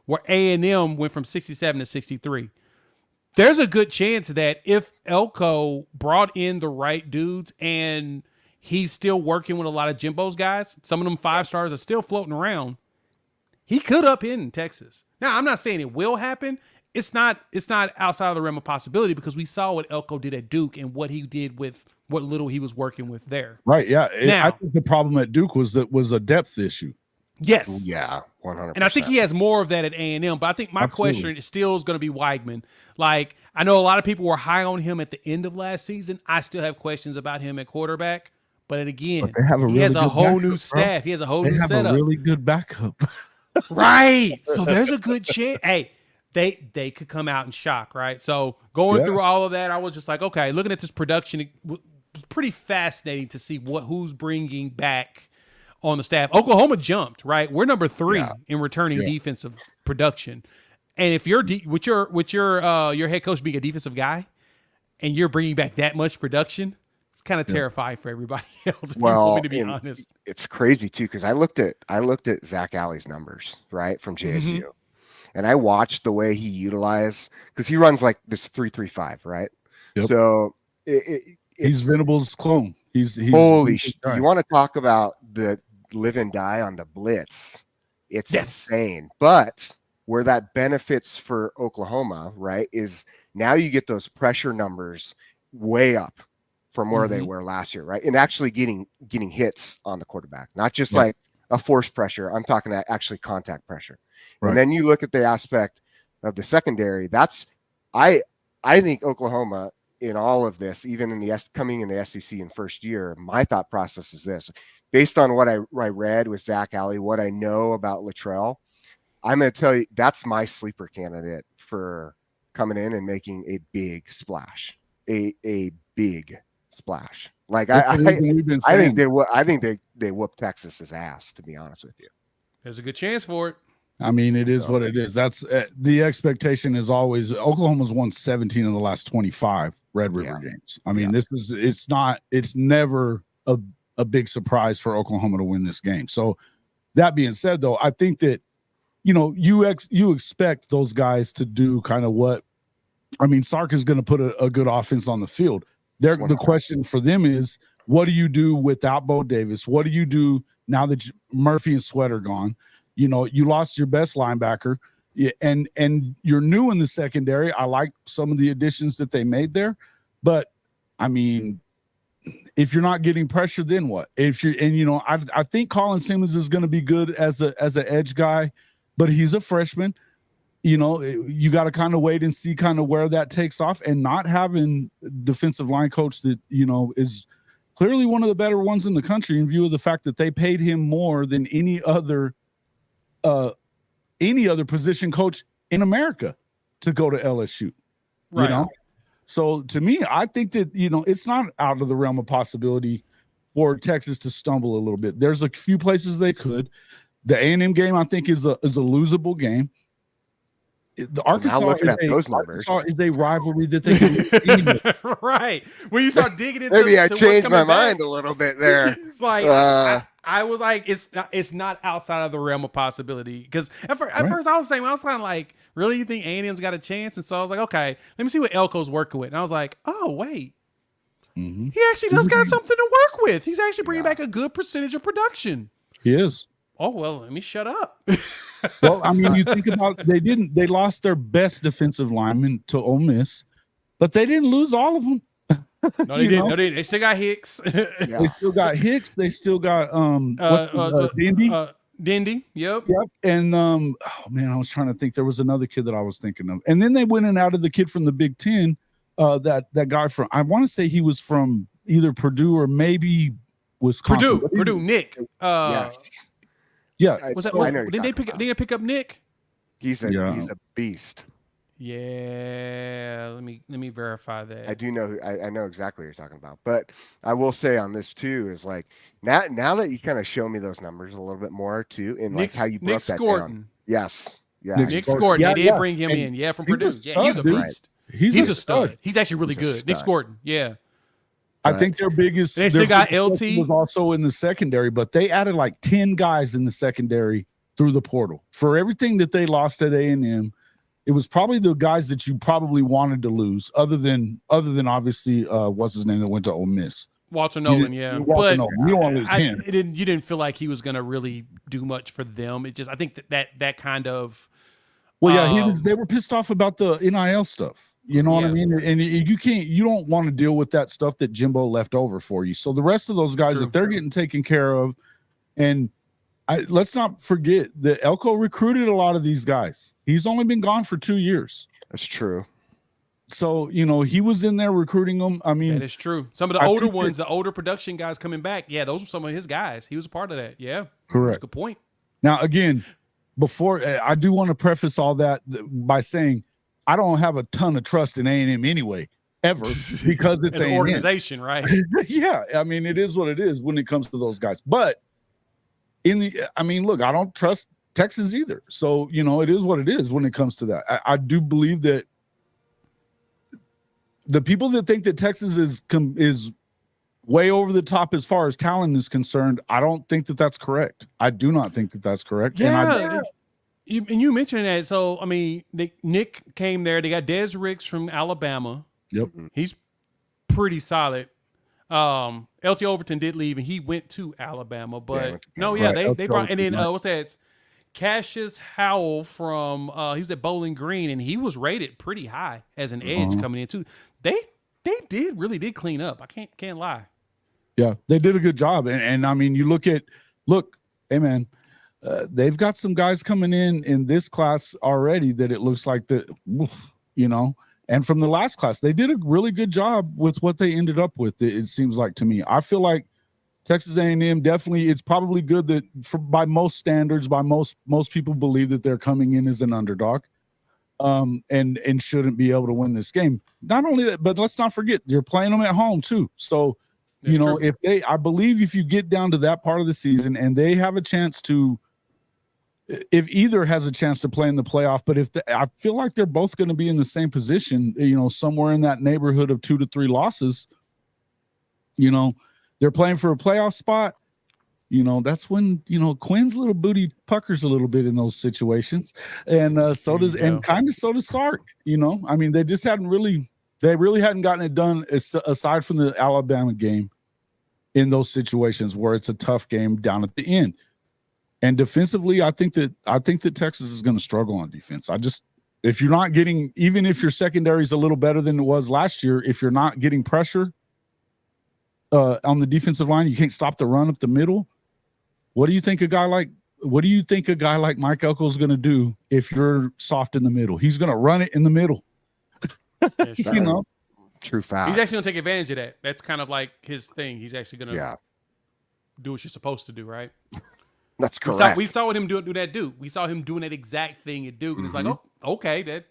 where A&M went from 67 to 63. There's a good chance that if Elko brought in the right dudes and he's still working with a lot of Jimbo's guys, some of them 5 stars are still floating around, he could up in Texas. Now, I'm not saying it will happen. It's not outside of the realm of possibility because we saw what Elko did at Duke and what he did with what little he was working with there. Right, yeah. I think the problem at Duke was a depth issue. Yes. Yeah, 100%. And I think he has more of that at A&M, but I think my question still is going to be Weigman. Like, I know a lot of people were high on him at the end of last season. I still have questions about him at quarterback. But again, he has a whole new staff. He has a whole new setup. They have a really good backup. Right. So there's a good chance. Hey, they could come out and shock, right? So going through all of that, I was just like, okay, looking at this production, it was pretty fascinating to see who's bringing back on the staff. Oklahoma jumped, right? We're number 3 in returning defensive production. And if you're with your head coach being a defensive guy and you're bringing back that much production, it's kind of terrifying for everybody else. Well, to be honest, it's crazy too because I looked at Zach Alley's numbers right from JSU, and I watched the way he utilized because he runs like this 3-3-5, right? Yep. So he's Venable's clone. He's holy shit. You want to talk about the live and die on the blitz? It's insane. But where that benefits for Oklahoma, right, is now you get those pressure numbers way up from where they were last year, right? And actually getting hits on the quarterback, not just like a forced pressure. I'm talking actually contact pressure. Right. And then you look at the aspect of the secondary. I think Oklahoma in all of this, even in the coming in the SEC in first year, my thought process is this: based on what I read with Zach Alley, what I know about Luttrell, I'm going to tell you that's my sleeper candidate for coming in and making a big splash, a big splash. Like I think they whoop Texas's ass, to be honest with you. There's a good chance for it. I mean, it is what it is. That's the expectation is always Oklahoma's won 17 of the last 25 Red River games. I mean, it's never a big surprise for Oklahoma to win this game. So that being said, though, I think that, you expect those guys to do kind of what, I mean, Sark is going to put a good offense on the field. The question for them is, what do you do without Bo Davis? What do you do now that Murphy and Sweat are gone? You lost your best linebacker, and you're new in the secondary. I like some of the additions that they made there, but I mean, if you're not getting pressure, then what? I think Colin Simmons is going to be good as an edge guy, but he's a freshman. You got to kind of wait and see kind of where that takes off, and not having defensive line coach that is clearly one of the better ones in the country in view of the fact that they paid him more than any other position coach in America to go to LSU, right? So to me, I think that, it's not out of the realm of possibility for Texas to stumble a little bit. There's a few places they could. The A&M game, I think, is a losable game. The Arkansas is a rivalry that they can right. When you start digging into maybe I changed my mind a little bit there. It's like I was like, it's not outside of the realm of possibility. Because at first I was kind of like, really, you think A&M's got a chance? And so I was like, okay, let me see what Elko's working with. And I was like, oh wait, he actually does got something to work with. He's actually bringing back a good percentage of production. He is. Oh, well, let me shut up. Well, I mean, you think about they lost their best defensive lineman to Ole Miss, but they didn't lose all of them. No, they didn't. No, they still got Hicks. They still got Hicks. They still got Dindy. Dindy. Yep. And oh man, I was trying to think. There was another kid that I was thinking of, and then they went and added the kid from the Big Ten. That guy from, I want to say he was from either Purdue or maybe Wisconsin. Purdue. Nick. Yes. Yeah. Did they pick up Nick? He's a beast. Yeah, let me verify that. I do know. I know exactly what you're talking about. But I will say on this too is like now that you kind of show me those numbers a little bit more too, in like how you broke that down. Yes. Yeah. Nick Scorton. They did bring him in. Yeah, from Purdue. Yeah, he's a beast. He's a stud. He's actually really good. Nick Scorton. Yeah. I think their biggest. They still got LT. Was also in the secondary, but they added like 10 guys in the secondary through the portal. For everything that they lost at A&M, it was probably the guys that you probably wanted to lose, other than obviously what's his name that went to Ole Miss. Walter Nolan, yeah. Walter Nolan. You don't want to lose him. You didn't feel like he was going to really do much for them. It just, I think that kind of. Well, yeah, they were pissed off about the NIL stuff. You know what I mean? And you don't want to deal with that stuff that Jimbo left over for you. So the rest of those guys, if they're getting taken care of, and let's not forget that Elko recruited a lot of these guys. He's only been gone for 2 years. That's true. So, he was in there recruiting them. I mean, that is true. Some of the older ones, the older production guys coming back. Yeah, those were some of his guys. He was a part of that. Yeah. Correct. That's a good point. Now, again, before I do want to preface all that by saying, I don't have a ton of trust in A&M anyway, ever, because it's an organization, right? Yeah, I mean, it is what it is when it comes to those guys. But look, I don't trust Texas either. So, it is what it is when it comes to that. I do believe that the people that think that Texas is way over the top as far as talent is concerned, I don't think that that's correct. I do not think that that's correct. Yeah. You mentioned that. So, I mean, Nick came there. They got Des Ricks from Alabama. Yep. He's pretty solid. LT Overton did leave, and he went to Alabama. But, they brought – and then what's that? Cassius Howell from he was at Bowling Green, and he was rated pretty high as an edge coming in, too. They really did clean up. I can't lie. Yeah, they did a good job. And I mean, look, hey, man, they've got some guys coming in this class already that it looks like and from the last class, they did a really good job with what they ended up with. It seems like to me. I feel like Texas A&M definitely, it's probably good that by most standards, by most people believe that they're coming in as an underdog, and shouldn't be able to win this game. Not only that, but let's not forget you're playing them at home too. So, That's true. I believe if you get down to that part of the season and they have a chance to, if either has a chance to play in the playoff, but I feel like they're both going to be in the same position, somewhere in that neighborhood of 2 to 3 losses, they're playing for a playoff spot. That's when, Quinn's little booty puckers a little bit in those situations. And so does Sark, I mean, they just really hadn't gotten it done aside from the Alabama game in those situations where it's a tough game down at the end. And defensively, I think that Texas is going to struggle on defense. If you're not getting, even if your secondary is a little better than it was last year, if you're not getting pressure on the defensive line, you can't stop the run up the middle. What do you think a guy like Mike Elko is going to do if you're soft in the middle? He's going to run it in the middle. True fact. He's actually going to take advantage of that. That's kind of like his thing. He's actually going to do what you're supposed to do, right? That's correct. We saw him do that Duke. We saw him doing that exact thing at Duke. And it's like, oh, okay, that.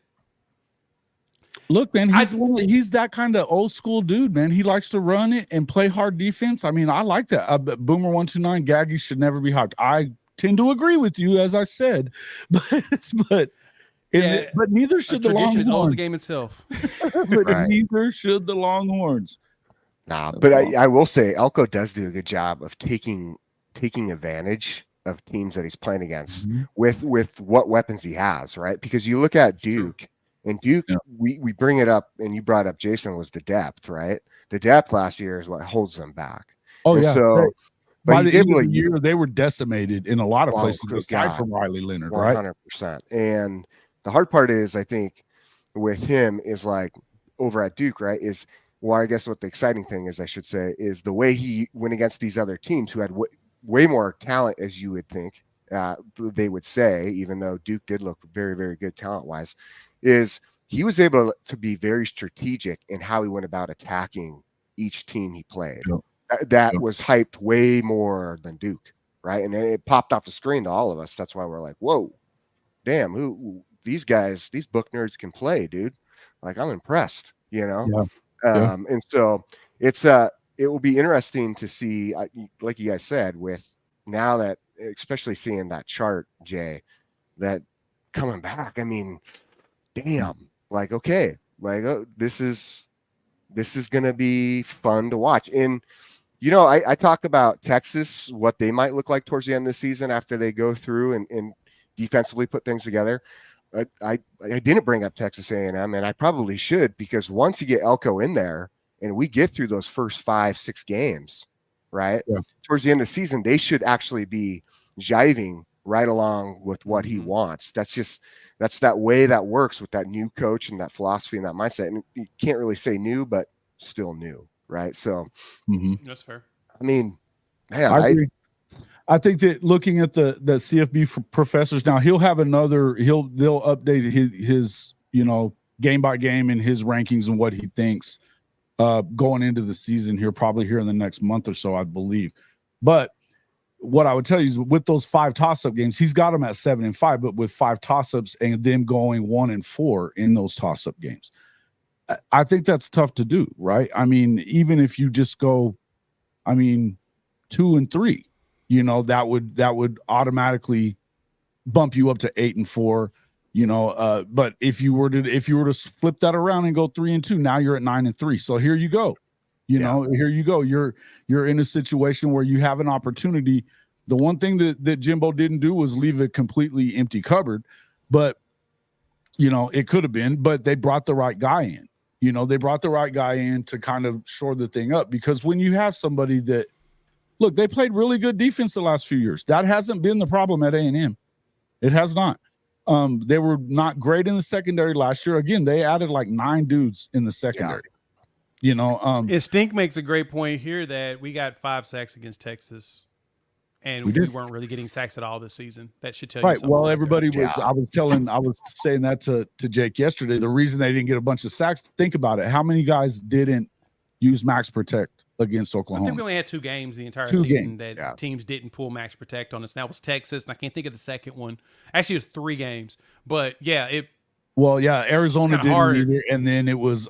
Look, man, he's that kind of old school dude, man. He likes to run it and play hard defense. I mean, I like that. Boomer 129, Gaggy should never be hyped. I tend to agree with you, as I said, but neither should the Longhorns. Is always the game itself. But neither should the Longhorns. Nah, but I will say Elko does do a good job of taking advantage of teams that he's playing against with what weapons he has, right? Because you look at Duke. And Duke, we bring it up, and you brought up, Jason, was the depth, right? The depth last year is what holds them back. Oh, and yeah. So, by the end of the year, they were decimated in a lot of places, aside from Riley Leonard, 100%. Right? And the hard part is, I think, with him is like over at Duke, right? I guess what the exciting thing is, I should say, is the way he went against these other teams who had way more talent, as you would think. They would say, even though Duke did look very, very good talent-wise, is he was able to be very strategic in how he went about attacking each team he played. That was hyped way more than Duke, right? And it popped off the screen to all of us. That's why we're like, whoa, damn, who these guys, these book nerds can play, dude. Like, I'm impressed, And so it will be interesting to see, like you guys said, with now that, especially seeing that chart, Jay, that coming back, I mean, damn, like, okay, like, this is going to be fun to watch. And, I talk about Texas, what they might look like towards the end of the season after they go through and defensively put things together. I didn't bring up Texas A&M, and I probably should, because once you get Elko in there and we get through those first 5-6 games, right? Yeah. Towards the end of the season, they should actually be jiving right along with what he wants. That's that way that works with that new coach and that philosophy and that mindset. And you can't really say new, but still new, right? So that's fair. I mean, man, I agree. I think that looking at the CFB professors now, they'll update his game by game and his rankings and what he thinks going into the season here, probably here in the next month or so, I believe. But what I would tell you is with those 5 toss-up games, he's got them at 7-5, but with 5 toss-ups and them going 1-4 in those toss-up games. I think that's tough to do, right? I mean, even if you just go, 2-3, that would automatically bump you up to 8-4, but if you were to flip that around and go 3-2, now you're at 9-3. So here you go. Here you go. You're in a situation where you have an opportunity. The one thing that Jimbo didn't do was leave a completely empty cupboard, but it could have been, but they brought the right guy in. They brought the right guy in to kind of shore the thing up, because when you have somebody that, look, they played really good defense the last few years. That hasn't been the problem at A&M. It has not. They were not great in the secondary last year. Again, they added like 9 dudes in the secondary. And Stink makes a great point here that we got 5 sacks against Texas And we weren't really getting sacks at all this season. That should tell you something. Well, everybody was. I was saying that to Jake yesterday. The reason they didn't get a bunch of sacks. Think about it. How many guys didn't use max protect against Oklahoma? I think we only had 2 games the entire season that teams didn't pull max protect on us. And that was Texas, and I can't think of the second one. Actually, it was 3 games. But yeah, Arizona didn't either, and then it was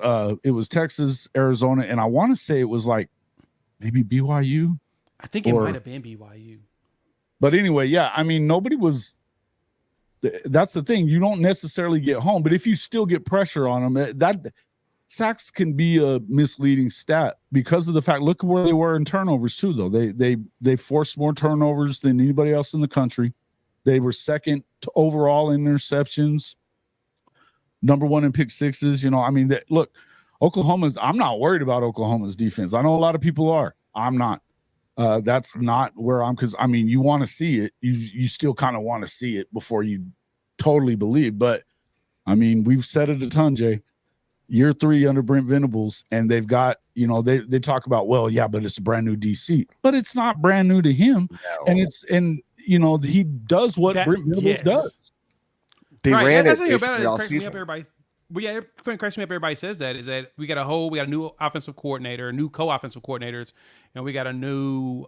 Texas, Arizona, and I want to say it was like maybe BYU. I think it might have been BYU. But anyway, I mean, nobody was. That's the thing. You don't necessarily get home, but if you still get pressure on them, that sacks can be a misleading stat because of the fact. Look at where they were in turnovers too, though. They forced more turnovers than anybody else in the country. They were second to overall in interceptions, number 1 in pick sixes. I mean, look, Oklahoma's. I'm not worried about Oklahoma's defense. I know a lot of people are. I'm not. That's not where I'm, because I mean, you want to see it. You still kind of want to see it before you totally believe. But I mean, we've said it a ton, Jay. Year 3 under Brent Venables, and they've got, they talk about, well, yeah, but it's a brand new DC, but it's not brand new to him. No. And he does what Brent Venables does. They ran it all season. But yeah, it cracks me up. Everybody says that is that we got a new offensive coordinator, new co-offensive coordinators, and we got a new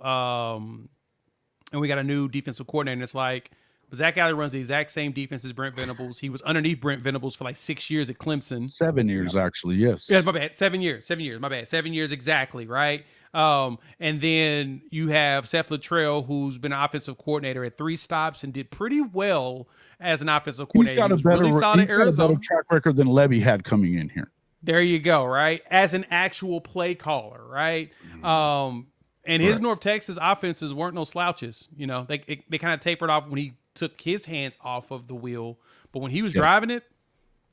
defensive coordinator. And it's like Zach Alley runs the exact same defense as Brent Venables. He was underneath Brent Venables for like 6 years at Clemson. 7 years, actually. Yes. Yeah, my bad. 7 years. 7 years. My bad. 7 years exactly. Right. And then you have Seth Luttrell, who's been an offensive coordinator at 3 stops and did pretty well as an offensive coordinator. He's got a better track record than Levy had coming in here. There you go, right? As an actual play caller, right? And his North Texas offenses weren't no slouches. They kind of tapered off when he took his hands off of the wheel, but when he was driving it,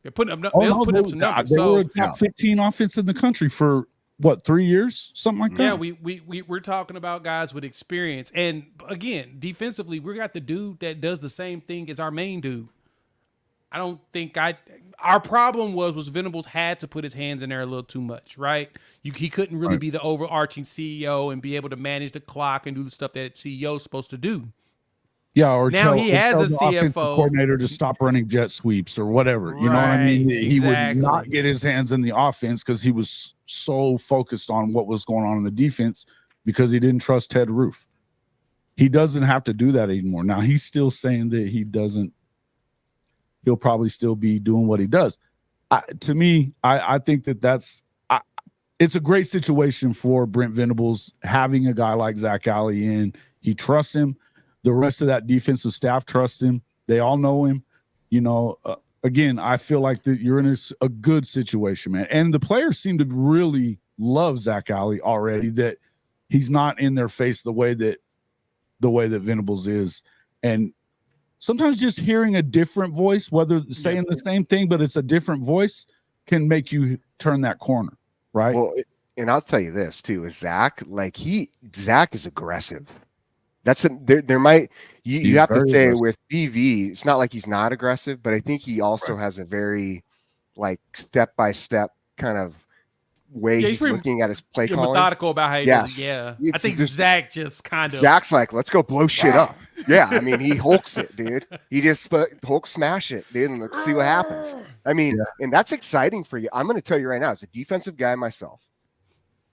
they're putting up some numbers. They were a top 15 offense in the country for what, 3 years, something like that. Yeah, we're talking about guys with experience, and again, defensively, we got the dude that does the same thing as our main dude. I don't think our problem was Venables had to put his hands in there a little too much, right? He couldn't really be the overarching CEO and be able to manage the clock and do the stuff that CEO is supposed to do. Yeah, or now he has a CFO coordinator to stop running jet sweeps or whatever. You know what I mean? He would not get his hands in the offense because he was so focused on what was going on in the defense because he didn't trust Ted Roof. He doesn't have to do that anymore. Now he's still saying that he doesn't. He'll probably still be doing what he does. To me, I think that's it's a great situation for Brent Venables having a guy like Zach Alley in. He trusts him. The rest of that defensive staff trusts him. They all know him. Again, I feel like that you're in a good situation, man. And the players seem to really love Zach Alley already, that he's not in their face the way that Venables is. And sometimes just hearing a different voice, whether saying the same thing, but it's a different voice, can make you turn that corner, right? Well, and I'll tell you this too, is Zach is aggressive. There might you have to say aggressive. With BV, it's not like he's not aggressive, but I think he also has a very like step-by-step kind of way he's looking at his play calling. Methodical about how he does it. Yeah. I think Zach just kind of Zach's like, let's go blow shit up. Yeah, I mean, he hulks it, dude. He just Hulk smash it, dude, and let's see what happens. I mean, and that's exciting for you. I'm going to tell you right now, as a defensive guy myself,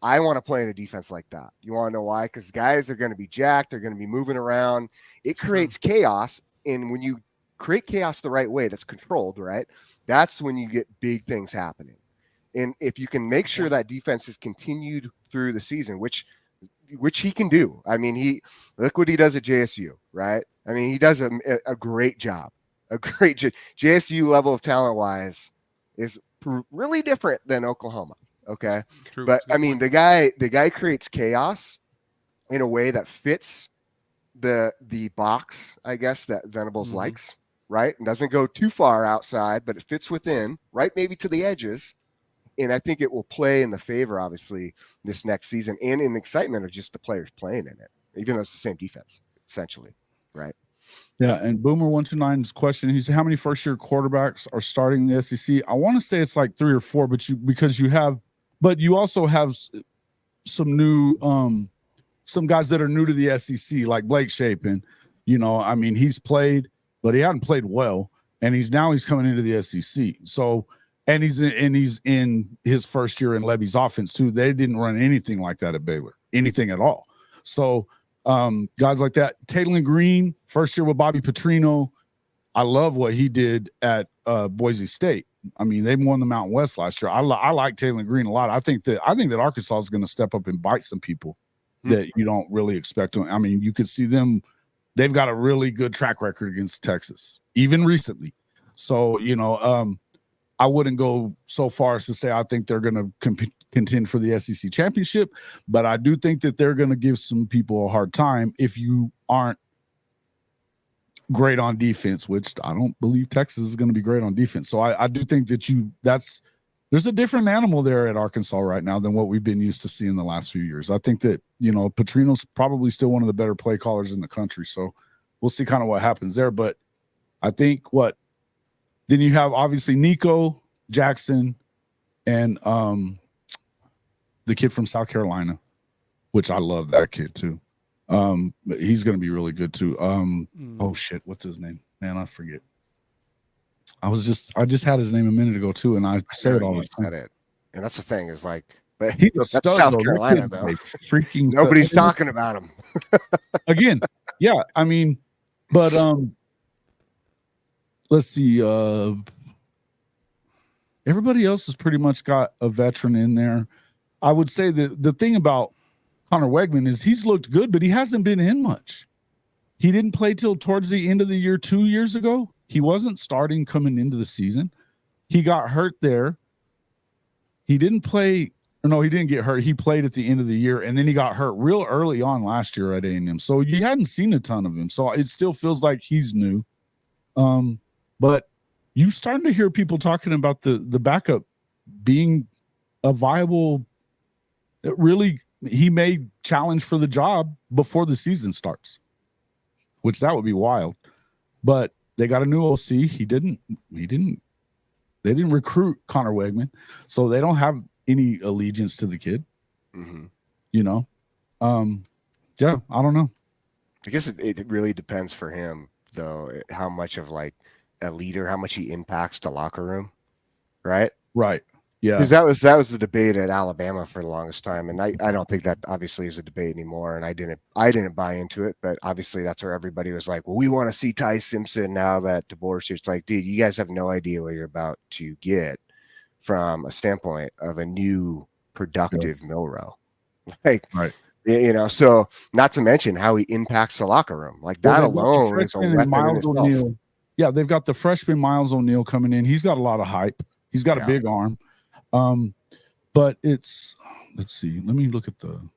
I want to play in a defense like that. You want to know why? Because guys are going to be jacked. They're going to be moving around. It creates chaos. And when you create chaos the right way, that's controlled, right? That's when you get big things happening. And if you can make sure that defense is continued through the season, which he can do. I mean, look what he does at JSU, right? I mean, he does a great job. JSU level of talent wise is really different than Oklahoma. Okay. True. But I mean, the guy creates chaos in a way that fits the box, I guess, that Venables likes, right? And doesn't go too far outside, but it fits within, right? Maybe to the edges. And I think it will play in the favor, obviously, this next season and in the excitement of just the players playing in it, even though it's the same defense, essentially, right? Yeah, and Boomer129's question, he said, how many first-year quarterbacks are starting in the SEC? I want to say it's like 3 or 4, but you also have some new some guys that are new to the SEC, like Blake Shapen. You know, I mean, he's played, but he hadn't played well, and he's coming into the SEC. So, and he's in his first year in Levy's offense too. They didn't run anything like that at Baylor, anything at all. So, guys like that, Taylor Green, first year with Bobby Petrino. I love what he did at Boise State. I mean, they won the Mountain West last year. I like Taylor Green a lot. I think that Arkansas is going to step up and bite some people that you don't really expect to. I mean, you could see them. They've got a really good track record against Texas, even recently. So, you know, I wouldn't go so far as to say I think they're going to contend for the SEC championship, but I do think that they're going to give some people a hard time if you aren't great on defense, which I don't believe Texas is going to be great on defense. So I do think that there's a different animal there at Arkansas right now than what we've been used to seeing the last few years. I think that, you know, Petrino's probably still one of the better play callers in the country. So we'll see kind of what happens there. But I think then you have obviously Nico Jackson and the kid from South Carolina, which I love that kid too. He's going to be really good too. Oh shit, what's his name? Man, I forget. I just had his name a minute ago too, and I say it all the time. And that's the thing is like, but he's a stud, South Carolina though. Freaking nobody's talking about him. Again, yeah. I mean, but let's see. Everybody else has pretty much got a veteran in there. I would say that the thing about Connor Wegman is he's looked good, but he hasn't been in much. He didn't play till towards the end of the year 2 years ago. He wasn't starting coming into the season. He got hurt there. He didn't play, or no, he didn't get hurt. He played at the end of the year, and then he got hurt real early on last year at A&M. So you hadn't seen a ton of him. So it still feels like he's new. But you starting to hear people talking about the backup being a viable, he may challenge for the job before the season starts, which that would be wild. But they got a new OC. They didn't recruit Connor Wegman, so they don't have any allegiance to the kid. Mm-hmm. You know? Yeah, I don't know. I guess it really depends for him, though, how much of like a leader, how much he impacts the locker room, right? Right. Yeah. Because that was the debate at Alabama for the longest time, and I don't think that obviously is a debate anymore, and I didn't buy into it, but obviously that's where everybody was like, well, we want to see Ty Simpson now that DeBoer's here. It's like, dude, you guys have no idea what you're about to get from a standpoint of a new productive Milroe. Like, right. You know, so not to mention how he impacts the locker room. Like that alone is a weapon in itself. Yeah, they've got the freshman Miles O'Neal coming in. He's got a lot of hype. He's got a big arm. But let's see. Let me look at dang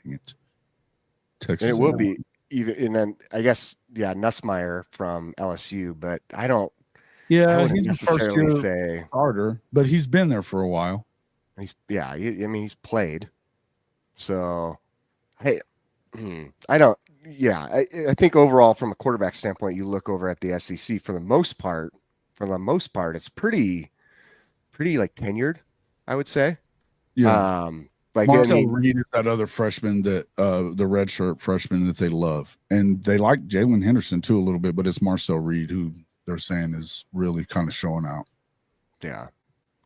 it. Texas. And it will be even, and then I guess, Nussmeier from LSU, but I wouldn't necessarily say starter, but he's been there for a while. He's played. So I think overall from a quarterback standpoint, you look over at the SEC for the most part, it's pretty like tenured, I would say. Yeah. Like Marcel Reed is that other freshman that the redshirt freshman that they love. And they like Jalen Henderson too a little bit, but it's Marcel Reed who they're saying is really kind of showing out. Yeah.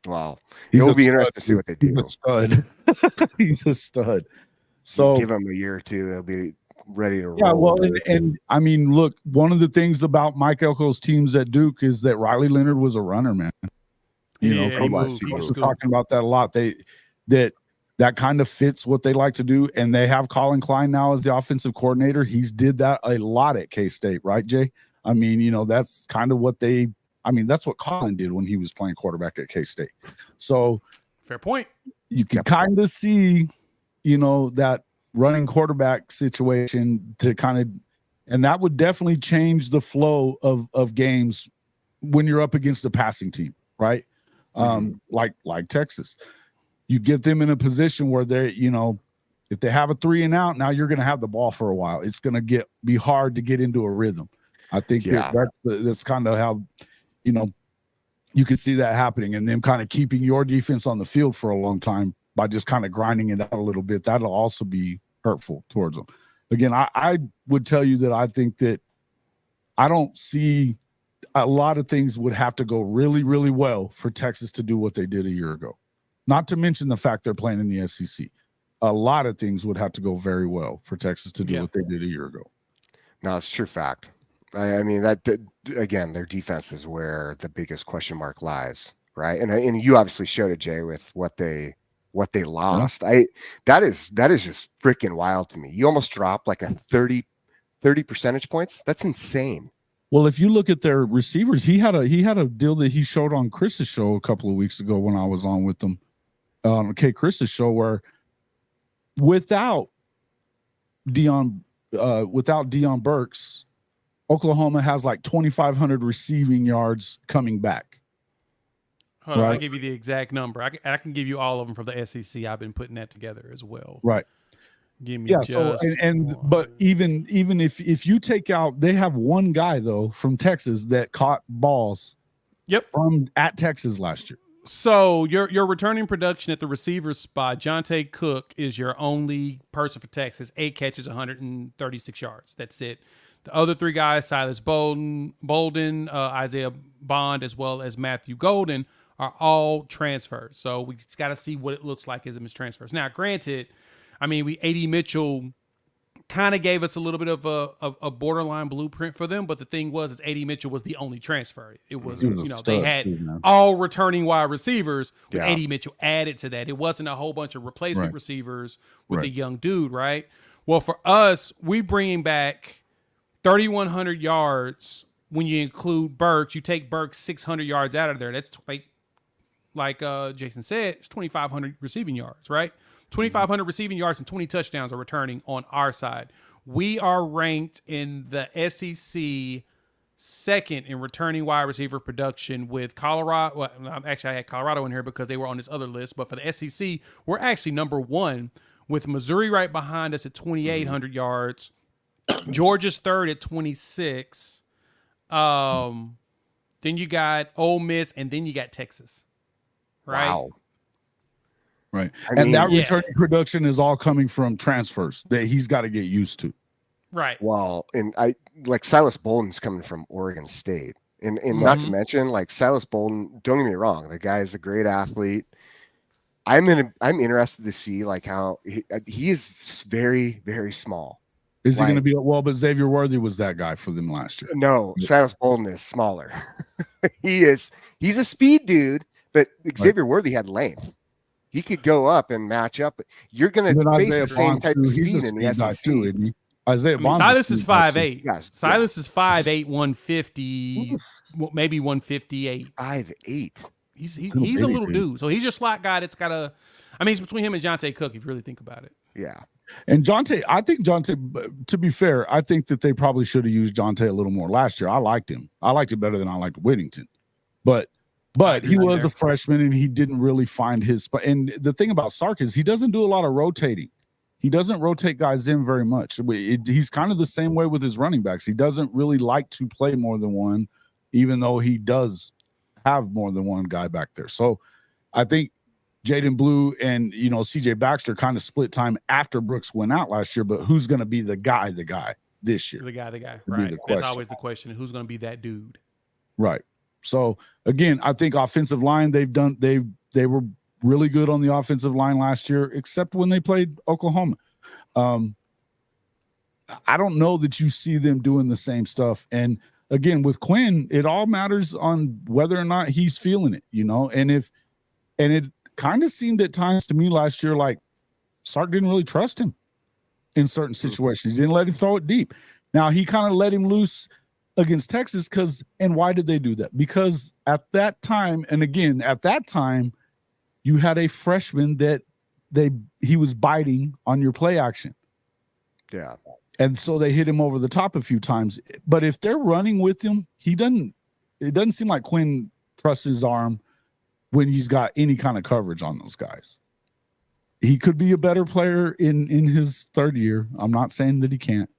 Well, it'll be interesting to see what they do. He's a stud. He's a stud. So you give him a year or two, he'll be ready to roll. Yeah, well, and I mean, look, one of the things about Mike Elko's teams at Duke is that Riley Leonard was a runner, man. You know, he was talking about that a lot. That kind of fits what they like to do, and they have Colin Klein now as the offensive coordinator. He's did that a lot at K-State, right, Jay? I mean, you know, that's kind of what that's what Colin did when he was playing quarterback at K-State. So fair point. You can kind of see, you know, that running quarterback situation to kind of, and that would definitely change the flow of games when you're up against a passing team, right? Like Texas. You get them in a position where they, you know, if they have a 3 and out, now you're going to have the ball for a while. It's going to be hard to get into a rhythm. I think that's kind of how, you know, you can see that happening and them kind of keeping your defense on the field for a long time by just kind of grinding it out a little bit, that'll also be hurtful towards them. Again, I would tell you that I think that I don't see a lot of things would have to go really, really well for Texas to do what they did a year ago. Not to mention the fact they're playing in the SEC. A lot of things would have to go very well for Texas to do what they did a year ago. No, it's true fact. I mean, that again, their defense is where the biggest question mark lies, right? And you obviously showed it, Jay, with what they lost. Yeah. That is just freaking wild to me. You almost dropped like a 30 percentage points. That's insane. Well, if you look at their receivers, he had a deal that he showed on Chris's show a couple of weeks ago when I was on with them. Chris's show, where without Deion Burks, Oklahoma has like 2,500 receiving yards coming back. Hold on, I'll give you the exact number. I can give you all of them from the SEC. I've been putting that together as well. Right. Give me but even if you take out, they have one guy though from Texas that caught balls from at Texas last year. So your returning production at the receiver spot, Jonte Cook is your only person for Texas. 8 catches, 136 yards. That's it. The other 3 guys, Silas Bolden, Isaiah Bond, as well as Matthew Golden, are all transfers. So we just got to see what it looks like as his transfers. Now, granted, I mean, A.D. Mitchell kind of gave us a little bit of a borderline blueprint for them, but the thing was, A.D. Mitchell was the only transfer. It was they had all returning wide receivers with A.D. Mitchell added to that. It wasn't a whole bunch of replacement receivers with the young dude, right? Well, for us, we bringing back 3,100 yards when you include Burks. You take Burks 600 yards out of there. That's like Jason said, it's 2,500 receiving yards, right? 2,500 receiving yards and 20 touchdowns are returning on our side. We are ranked in the SEC second in returning wide receiver production with Colorado. Well, actually, I had Colorado in here because they were on this other list. But for the SEC, we're actually number 1 with Missouri right behind us at 2,800 yards. Georgia's third at 26. Then you got Ole Miss, and then you got Texas. Right? Wow. Right. And that returning production is all coming from transfers that he's got to get used to. Right. Well, and like Silas Bolden's coming from Oregon State. And not to mention, like, Silas Bolden, don't get me wrong, the guy is a great athlete. I'm interested to see like how he is very, very small. Is he going to be but Xavier Worthy was that guy for them last year. No, Silas Bolden is smaller. He's a speed dude, but Xavier Worthy had length. He could go up and match up. You're going to face the same type of speed in the SEC. Too, isn't he? Isaiah Bond. Silas is 5'8". Yes, Silas is 5'8", 150, maybe 158. 5'8". He's a little dude. So he's your slot guy that's got a. I mean, it's between him and Jonte Cook if you really think about it. Yeah. And Jonte, to be fair, I think that they probably should have used Jonte a little more last year. I liked him. I liked it better than I liked Whittington. But he was a freshman and he didn't really find his spot. And the thing about Sark is he doesn't do a lot of rotating. He doesn't rotate guys in very much. He's kind of the same way with his running backs. He doesn't really like to play more than one, even though he does have more than one guy back there. So I think Jaden Blue and, CJ Baxter kind of split time after Brooks went out last year, but who's going to be the guy this year? The guy. Right. That's always the question. Who's going to be that dude? Right. So again, I think offensive line, they were really good on the offensive line last year, except when they played Oklahoma. I don't know that you see them doing the same stuff. And again, with Quinn, it all matters on whether or not he's feeling it, and it kind of seemed at times to me last year like Sark didn't really trust him in certain situations. He didn't let him throw it deep. Now he kind of let him loose against Texas and why did they do that? Because at that time, you had a freshman that he was biting on your play action. Yeah. And so they hit him over the top a few times. But if they're running with him, it doesn't seem like Quinn trusts his arm when he's got any kind of coverage on those guys. He could be a better player in his third year. I'm not saying that he can't.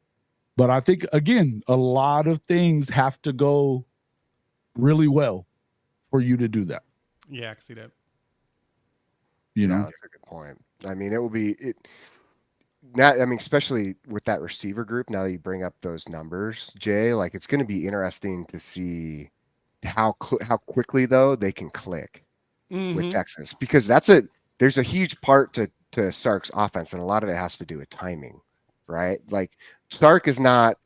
But I think, again, a lot of things have to go really well for you to do that. Yeah, I can see that. You know, that's a good point. I mean, it will be now. I mean, especially with that receiver group. Now that you bring up those numbers, Jay, like it's going to be interesting to see how quickly though they can click with Texas, because there's a huge part to Sark's offense, and a lot of it has to do with timing, right? Like Sark is not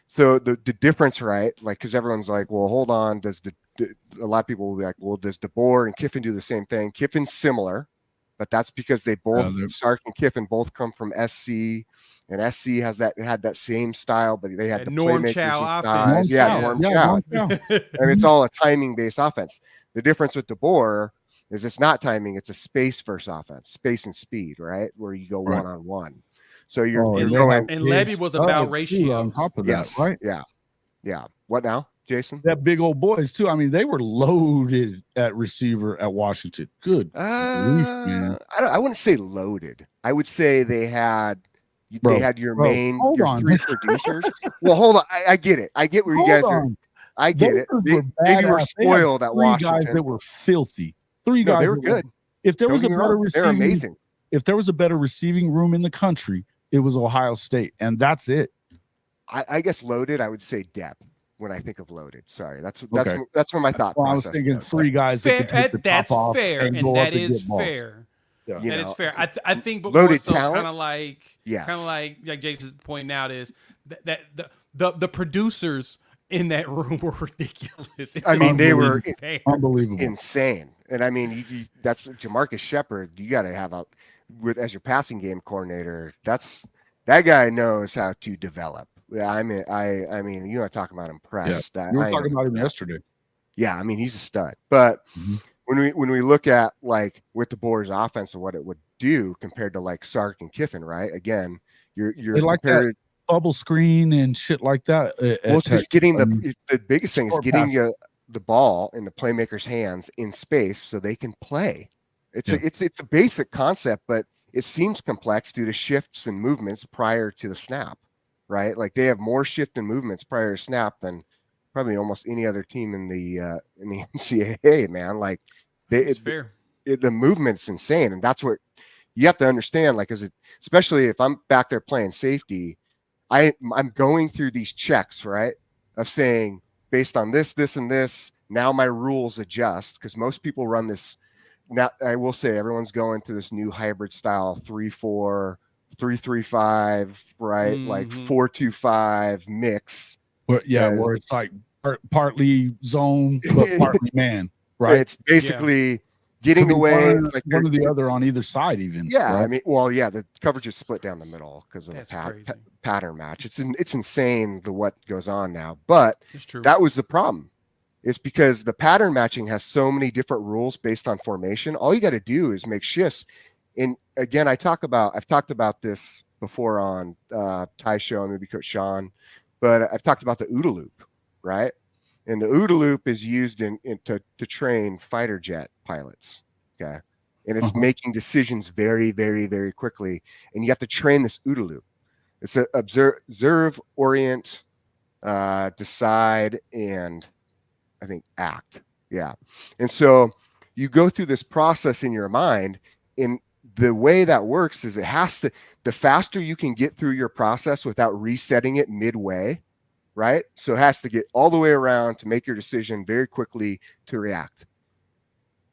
so the difference, right? Like, because everyone's like, well, hold on, a lot of people will be like, well, does DeBoer and Kiffin do the same thing? Kiffin's similar, but that's because they both Sark and Kiffin both come from SC, and SC had that same style, but they had the Norm playmakers Chow and styles. Norm Chow. And it's all a timing based offense. The difference with DeBoer is it's not timing; it's a space first offense, space and speed, right? Where you go one on one. So you're going. And Levy was about ratio on top of that, right? Yeah. What now, Jason? That big old boys too. I mean, they were loaded at receiver at Washington. Good grief, man. I wouldn't say loaded. I would say they had your three producers. Well, hold on. I get it. I get where you guys are. I get it. Maybe we're spoiled at Washington. Three guys that were filthy. Three guys. They were good. If there was a better they're amazing. If there was a better receiving room in the country, it was Ohio State, and that's it. I guess loaded. I would say depth when I think of loaded. Sorry, that's where my thought. Well, I was thinking three guys. That's fair, and that is fair. Yeah. That is fair. I think, but loaded more so kind of like Jason's pointing out is that the producers in that room were ridiculous. I mean, they were unbelievable, insane. And I mean, that's Jamarcus Shepard. You got to have as your passing game coordinator. That guy knows how to develop. Yeah, I mean, you want to talk about impressed. Yeah. We were talking about him yesterday. Yeah, I mean, he's a stud. But when we look at like with DeBoer's offense and what it would do compared to like Sark and Kiffin, right? Again, you're like that bubble screen and shit like that. Well, it's just getting the biggest thing is getting the ball in the playmaker's hands in space so they can play. It's a basic concept, but it seems complex due to shifts and movements prior to the snap, right? Like they have more shift and movements prior to snap than probably almost any other team in the NCAA, man. Like the movement's insane, and that's what you have to understand. Like, especially if I'm back there playing safety, I'm going through these checks, right? Of saying based on this, and this, now my rules adjust because most people run this. Now I will say everyone's going to this new hybrid style 3-4, 3-3-5, right? Like 4-2-5 mix. But where it's like partly zone but partly man, right? It's basically getting away like one or the other on either side, even. Yeah, right? I mean, the coverage is split down the middle because of the pattern match. It's insane what goes on now, but that was the problem. It's because the pattern matching has so many different rules based on formation. All you got to do is make shifts. And again, I've talked about this before on Ty's show and maybe Coach Sean, but I've talked about the OODA loop, right? And the OODA loop is used to train fighter jet pilots. Okay. And it's making decisions very, very, very quickly. And you have to train this OODA loop. It's a observe, orient, decide, and I think act. Yeah. And so you go through this process in your mind, and the way that works is the faster you can get through your process without resetting it midway, right? So it has to get all the way around to make your decision very quickly to react.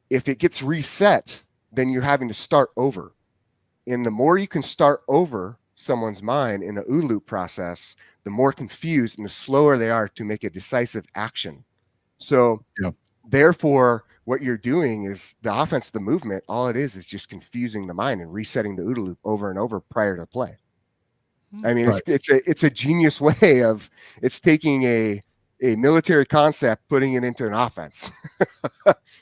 If it gets reset, then you're having to start over. And the more you can start over someone's mind in the OODA loop process, the more confused and the slower they are to make a decisive action. So therefore, what you're doing is the offense, the movement, all it is just confusing the mind and resetting the OODA loop over and over prior to play. I mean, it's a genius way of taking a military concept, putting it into an offense.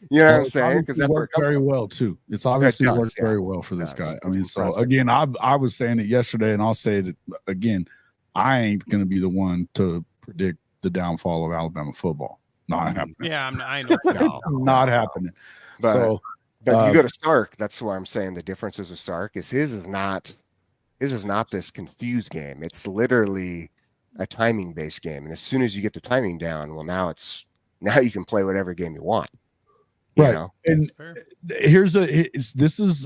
You know what I'm saying? Because that's worked very well too. It's obviously worked very well for this guy. I mean, so again, I was saying it yesterday, and I'll say it again. I ain't going to be the one to predict the downfall of Alabama football. Not happening. Yeah, I know. Not happening. But you go to Sark. That's why I'm saying the differences with Sark is his is not this confused game. It's literally a timing based game. And as soon as you get the timing down, well, now you can play whatever game you want. Right. know? And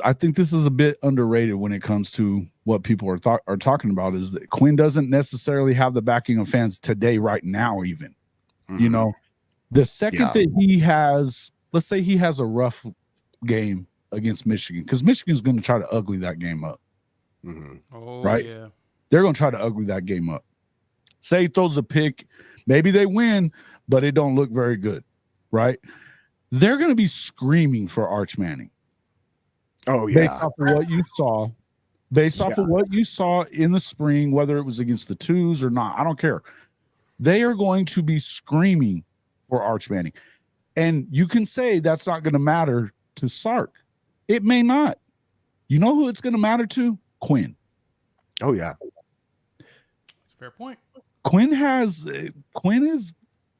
I think this is a bit underrated when it comes to what people are talking about, is that Quinn doesn't necessarily have the backing of fans today, right now, even. You know, the second that he has, let's say he has a rough game against Michigan, because Michigan's going to try to ugly that game up. Right? Yeah. They're going to try to ugly that game up. Say he throws a pick, maybe they win, but it don't look very good, right? They're going to be screaming for Arch Manning. Oh, yeah. Based off of what you saw. Based off of what you saw in the spring, whether it was against the twos or not, I don't care. They are going to be screaming for Arch Manning. And you can say that's not going to matter to Sark. It may not. You know who it's going to matter to? Quinn. Oh, yeah. That's a fair point. Quinn is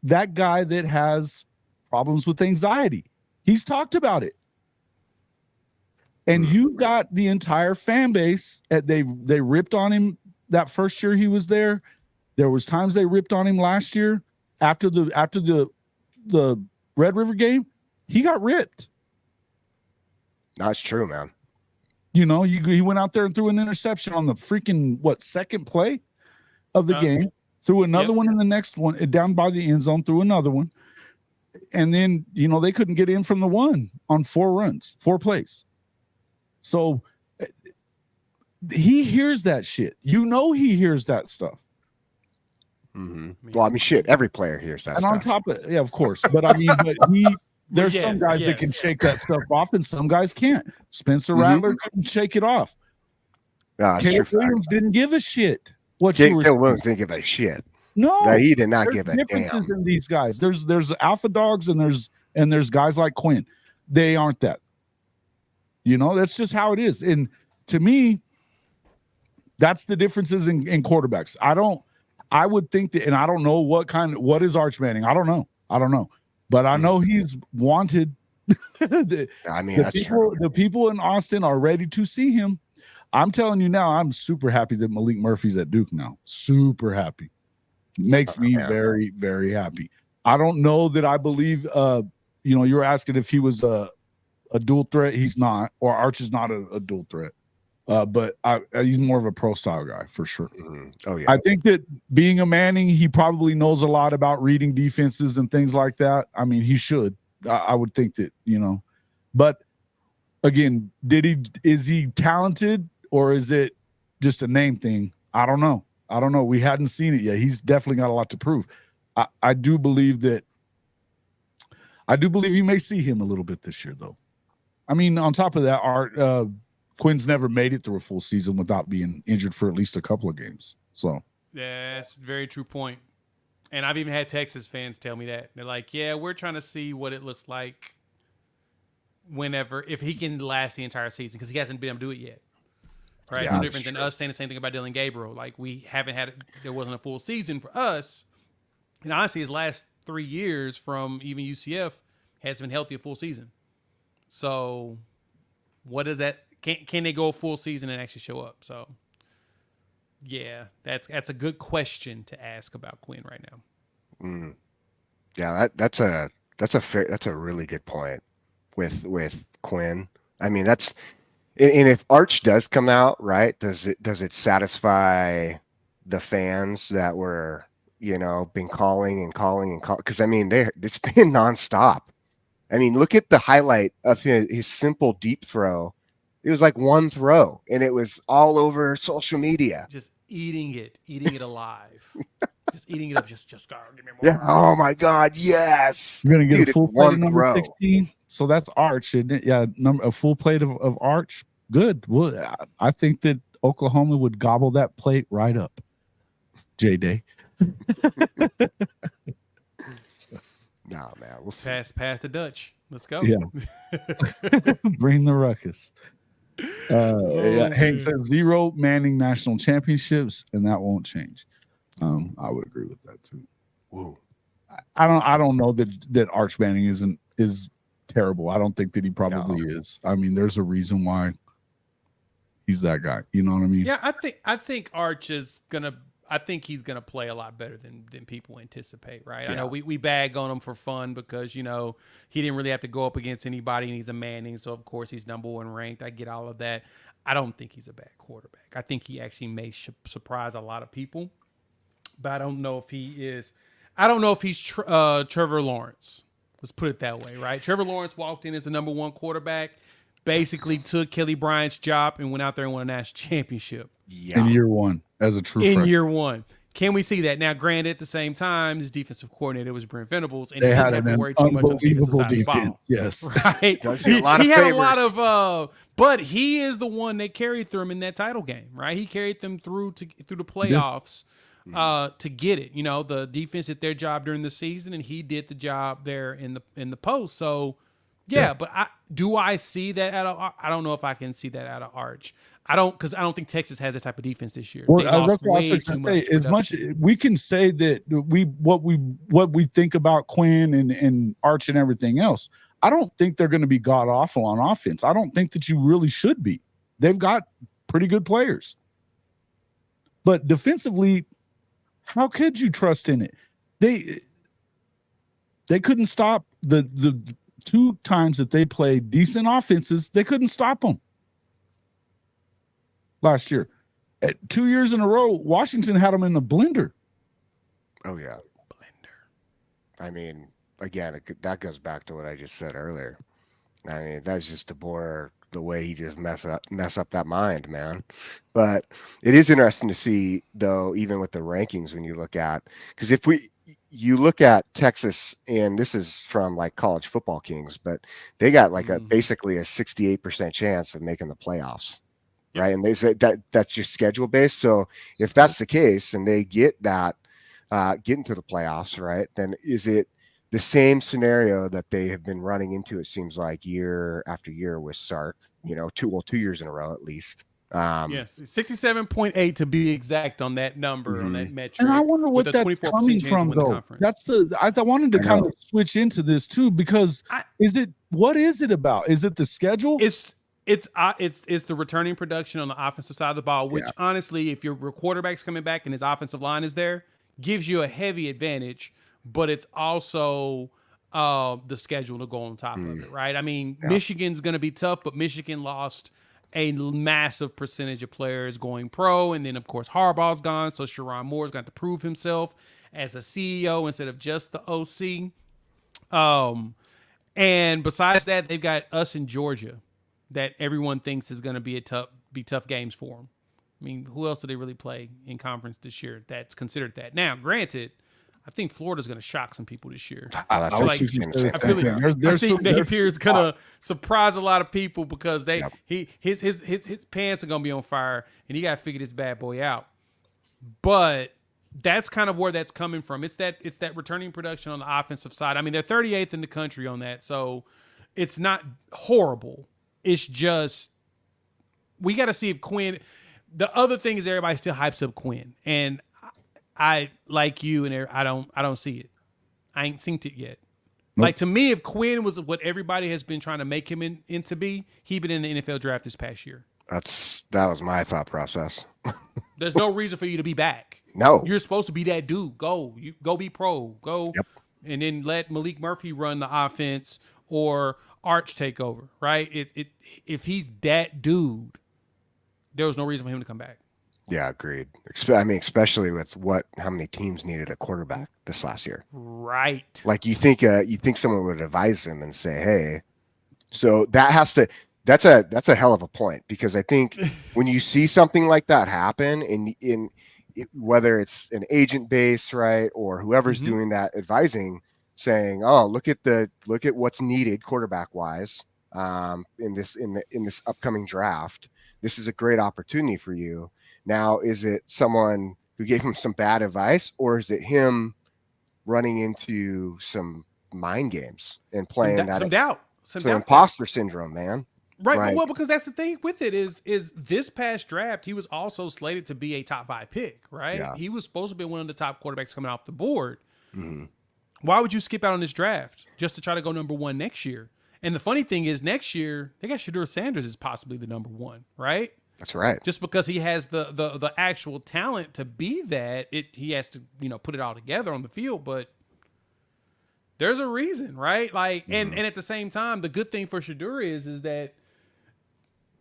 that guy that has problems with anxiety. He's talked about it. And you've got the entire fan base. They ripped on him that first year he was there. There was times they ripped on him last year after the Red River game. He got ripped. That's true, man. You know, he went out there and threw an interception on the freaking second play of the game. Threw another one in the next one, down by the end zone. Threw another one, and then they couldn't get in from the one on 4 plays. So he hears that shit. He hears that stuff. Well, I mean, shit, every player hears that and stuff. On top of of course, but I mean, there's some guys that can shake that stuff off, and some guys can't. Spencer Rattler couldn't shake it off. Caleb Williams didn't give a shit. Caleb Williams didn't give a shit. No, he did not give a damn. In these guys, there's alpha dogs, and there's guys like Quinn. They aren't that. That's just how it is. And to me, that's the differences in quarterbacks. I would think that, and I don't know what is Arch Manning. I don't know. But I know he's wanted. The people in Austin are ready to see him. I'm telling you now, I'm super happy that Malik Murphy's at Duke now. Super happy. Makes me very, very happy. I don't know that I believe, you were asking if he was a dual threat. He's not, or Arch is not a dual threat. But he's more of a pro style guy for sure. Oh yeah. I think that being a Manning, he probably knows a lot about reading defenses and things like that. I mean, he should. I would think that, but again, is he talented, or is it just a name thing? I don't know. We hadn't seen it yet. He's definitely got a lot to prove. I do believe you may see him a little bit this year, though. I mean, on top of that, Quinn's never made it through a full season without being injured for at least a couple of games. So yeah, that's a very true point. And I've even had Texas fans tell me that. They're like, yeah, we're trying to see what it looks like if he can last the entire season, because he hasn't been able to do it yet. Right? Yeah, it's no different than us saying the same thing about Dylan Gabriel. Like, we haven't had there wasn't a full season for us. And honestly, his last 3 years from even UCF hasn't been healthy a full season. So what is that? Can they go a full season and actually show up? So yeah, that's a good question to ask about Quinn right now. Yeah, that's a really good point with Quinn. I mean, and if Arch does come out, right, does it satisfy the fans that were, been calling? Because I mean, it's been nonstop. I mean, look at the highlight of his simple deep throw. It was like one throw, and it was all over social media. Just eating it alive. Just eating it up. Just give me more. Yeah. Oh my God. Yes. You're gonna get a full plate of number throw. 16. So that's Arch, isn't it? Yeah, a full plate of Arch. Good. Well, I think that Oklahoma would gobble that plate right up. J-Day. No, man. We'll see. Pass the Dutch. Let's go. Yeah. Bring the ruckus. Hank says 0 Manning national championships, and that won't change. I would agree with that too. Whoa. I don't know that Arch Manning is terrible. I don't think that he probably is. I mean, there's a reason why he's that guy. You know what I mean? Yeah, I think Arch is gonna I think he's going to play a lot better than people anticipate, right? Yeah. I know we bag on him for fun because, he didn't really have to go up against anybody, and he's a Manning, so of course he's number 1 ranked. I get all of that. I don't think he's a bad quarterback. I think he actually may surprise a lot of people, but I don't know if he is. I don't know if he's Trevor Lawrence. Let's put it that way, right? Trevor Lawrence walked in as the number 1 quarterback, basically took Kelly Bryant's job and went out there and won a national championship. Yeah. In year 1 as a true freshman. Year 1. Can we see that? Now, granted, at the same time, his defensive coordinator was Brent Venables, and they he had didn't have to worry too much on the defensive side of the ball. Yes. Right? He had a lot of but he is the one that carried through him in that title game, right? He carried them through the playoffs to get it. The defense did their job during the season, and he did the job there in the post. So, yeah. But I see that I don't know if I can see that out of Arch. Because I don't think Texas has that type of defense this year. Well, that's what I was going to say. As much we can say that what we think about Quinn and Arch and everything else, I don't think they're going to be god awful on offense. I don't think that you really should be. They've got pretty good players, but defensively, how could you trust in it? They couldn't stop the 2 times that they played decent offenses. They couldn't stop them. Last year, 2 years in a row, Washington had them in the blender. Oh yeah, blender. I mean, again, that goes back to what I just said earlier. I mean, that's just the way he just mess up that mind, man. But it is interesting to see, though, even with the rankings, when you look at, because you look at Texas, and this is from like College Football Kings, but they got like basically a 68% chance of making the playoffs. Right. And they say that's just schedule based. So if that's the case and they get that, get into the playoffs, right, then is it the same scenario that they have been running into, it seems like, year after year with Sark, 2 years in a row at least. Yes, 67.8 to be exact on that number, on that metric. And I wonder what that's coming from, though. I wanted to kind of switch into this too, because what is it about? Is it the schedule? It's the returning production on the offensive side of the ball, which honestly, if your quarterback's coming back and his offensive line is there, gives you a heavy advantage. But it's also the schedule to go on top of it, right? I mean, Michigan's going to be tough, but Michigan lost a massive percentage of players going pro, and then of course Harbaugh's gone, so Sherrone Moore's got to prove himself as a CEO instead of just the OC. And besides that, they've got us in Georgia that everyone thinks is going to be tough games for them. I mean, who else do they really play in conference this year that's considered that? Now, granted, I think Florida's going to shock some people this year. I think Napier's going to surprise a lot of people because his pants are going to be on fire, and he got to figure this bad boy out. But that's kind of where that's coming from. It's that returning production on the offensive side. I mean, they're 38th in the country on that, so it's not horrible. It's just we got to see if Quinn. The other thing is everybody still hypes up Quinn, and I like you, and I don't see it. I ain't synced it yet. Nope. Like, to me, if Quinn was what everybody has been trying to make him into be, he'd been in the NFL draft this past year. That was my thought process. There's no reason for you to be back. No, you're supposed to be that dude. Go be pro. Go, and then let Malik Murphy run the offense or Arch take over. Right? If he's that dude, there was no reason for him to come back. Yeah, agreed. I mean, especially with how many teams needed a quarterback this last year. Right. Like, you think someone would advise him and say, "Hey," so that's a hell of a point, because I think when you see something like that happen in whether it's an agent base, right, or whoever's doing that advising, saying, "Oh, look at what's needed quarterback wise in this upcoming draft. This is a great opportunity for you." Now, is it someone who gave him some bad advice, or is it him running into some mind games and playing some doubt, some imposter syndrome, man? Right. Well, because that's the thing with it is this past draft, he was also slated to be a top 5 pick, right? Yeah. He was supposed to be one of the top quarterbacks coming off the board. Mm-hmm. Why would you skip out on this draft just to try to go number 1 next year? And the funny thing is, next year they got Shedeur Sanders as possibly the number 1, right? That's right. Just because he has the actual talent to be that, he has to, put it all together on the field. But there's a reason, right? Like, and at the same time, the good thing for Shedeur is that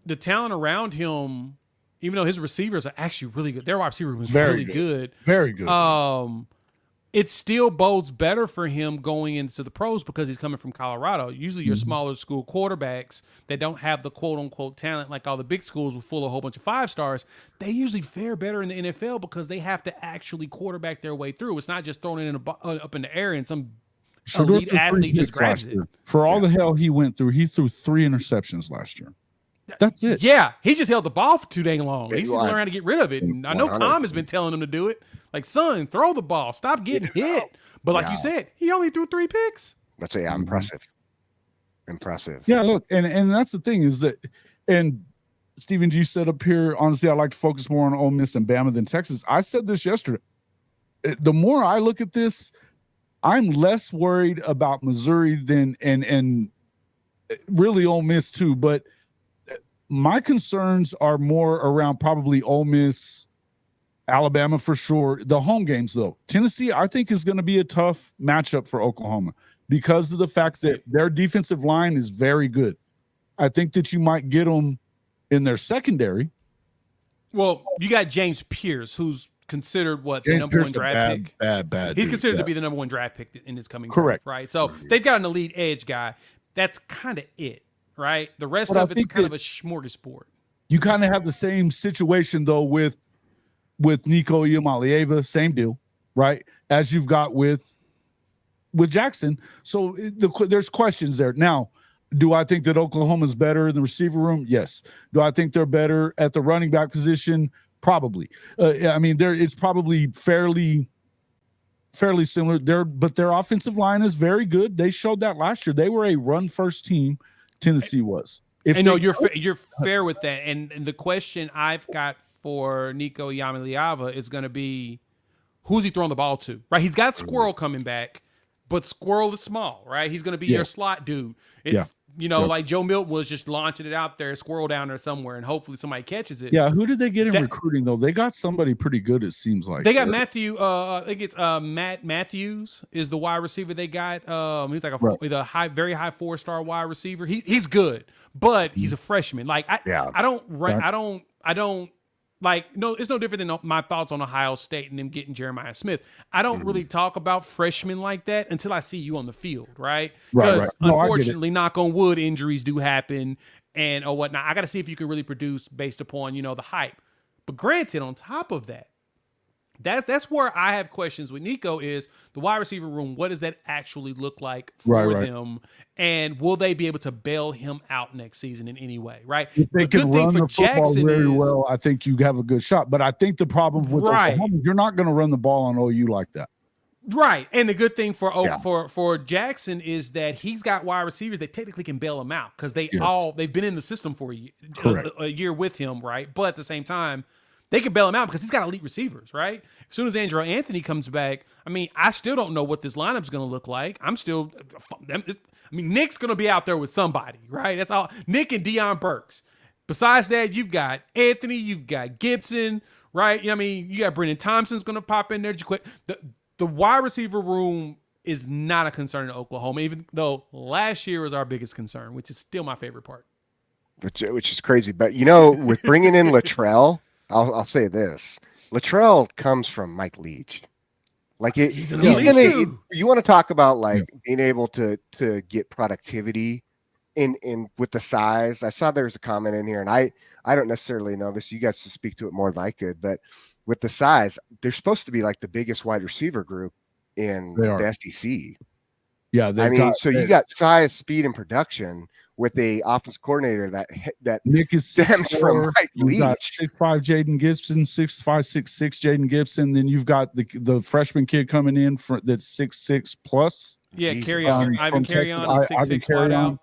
the talent around him, even though his receivers are actually really good, their wide receiver was really good. Very good. It still bodes better for him going into the pros because he's coming from Colorado. Usually your smaller school quarterbacks that don't have the quote unquote talent like all the big schools with full of a whole bunch of 5-stars, they usually fare better in the NFL because they have to actually quarterback their way through. It's not just throwing it up in the air and some elite athlete just grabs it. For all the hell he went through, he threw 3 interceptions last year. That's it. Yeah, he just held the ball for too dang long. He needs to learn how to get rid of it. And I know 100%. Tom has been telling him to do it. Like, son, throw the ball. Stop getting hit. But like you said, he only threw 3 picks. That's impressive. Impressive. Yeah, look, and that's the thing is that, and Stephen G said up here, honestly, I like to focus more on Ole Miss and Bama than Texas. I said this yesterday. The more I look at this, I'm less worried about Missouri than and really Ole Miss too, but my concerns are more around probably Ole Miss, Alabama for sure. The home games, though. Tennessee, I think, is going to be a tough matchup for Oklahoma because of the fact that their defensive line is very good. I think that you might get them in their secondary. Well, you got James Pierce, who's considered the number one draft pick. Bad. He's considered to be the number one draft pick in his coming Correct. draft, right? So they've got an elite edge guy. That's kind of it. Right, the rest of it's kind of a smorgasbord. You kind of have the same situation though with Nico Iamaleava, same deal, right? As you've got with Jackson. So there's questions there. Now, do I think that Oklahoma's better in the receiver room? Yes. Do I think they're better at the running back position? Probably. I mean, it's probably fairly similar. But their offensive line is very good. They showed that last year. They were a run-first team. Tennessee was. You're fair with that. And the question I've got for Nico Iamaleava is going to be, who's he throwing the ball to? Right, he's got Squirrel coming back, but Squirrel is small. Right, he's going to be your slot dude. It's like Joe Milton was just launching it out there, Squirrel down there somewhere, and hopefully somebody catches it. Yeah, who did they get in recruiting though? They got somebody pretty good. It seems like they got Matthew. I think it's Matt Matthews is the wide receiver they got. He's like a very high 4-star wide receiver. He's good, but he's a freshman. Like I don't. Like, no, it's no different than my thoughts on Ohio State and them getting Jeremiah Smith. I don't really talk about freshmen like that until I see you on the field, right? Because unfortunately, knock on wood, injuries do happen and whatnot. I got to see if you can really produce based upon, the hype. But granted, on top of that, that's where I have questions with Nico is the wide receiver room. What does that actually look like for them? And will they be able to bail him out next season in any way? Right. If they can run the football very well, I think you have a good shot. But I think the problem with Oklahoma, you're not going to run the ball on OU like that. Right. And the good thing for Jackson is that he's got wide receivers that technically can bail him out because they've been in the system for a year with him. Right. But at the same time, they can bail him out because he's got elite receivers, right? As soon as Andrew Anthony comes back, I still don't know what this lineup's going to look like. Nick's going to be out there with somebody, right? That's all. Nick and Deion Burks. Besides that, you've got Anthony, you've got Gibson, right? You got Brendan Thompson's going to pop in there. The wide receiver room is not a concern in Oklahoma, even though last year was our biggest concern, which is still my favorite part. Which is crazy. But, with bringing in Latrell, I'll say this. Latrell comes from Mike Leach. Like he's gonna. You want to talk about being able to get productivity in with the size. I saw there was a comment in here, and I don't necessarily know this. You guys to speak to it more than I could, but with the size, they're supposed to be like the biggest wide receiver group in the SEC. Yeah, you got size, speed, and production with a offensive coordinator that Nick is stems from Mike Leach. 6'5" Jaden Gibson, 6'5", 6'6" Jaden Gibson. Then you've got the freshman kid coming in that's 6'6" plus. Yeah, carry on. Ivan carry on. 6'6" wide out.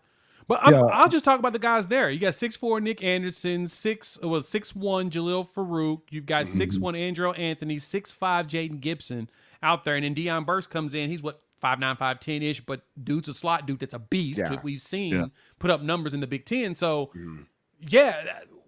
But I'll just talk about the guys there. You got 6'4" Nick Anderson, 6'1" Jalil Farouk. You've got 6'1" Andrew Anthony, 6'5" Jaden Gibson out there, and then Deion Burks comes in. He's 5'9", 5'10" but dude's a slot dude that's a beast that we've seen put up numbers in the Big Ten. So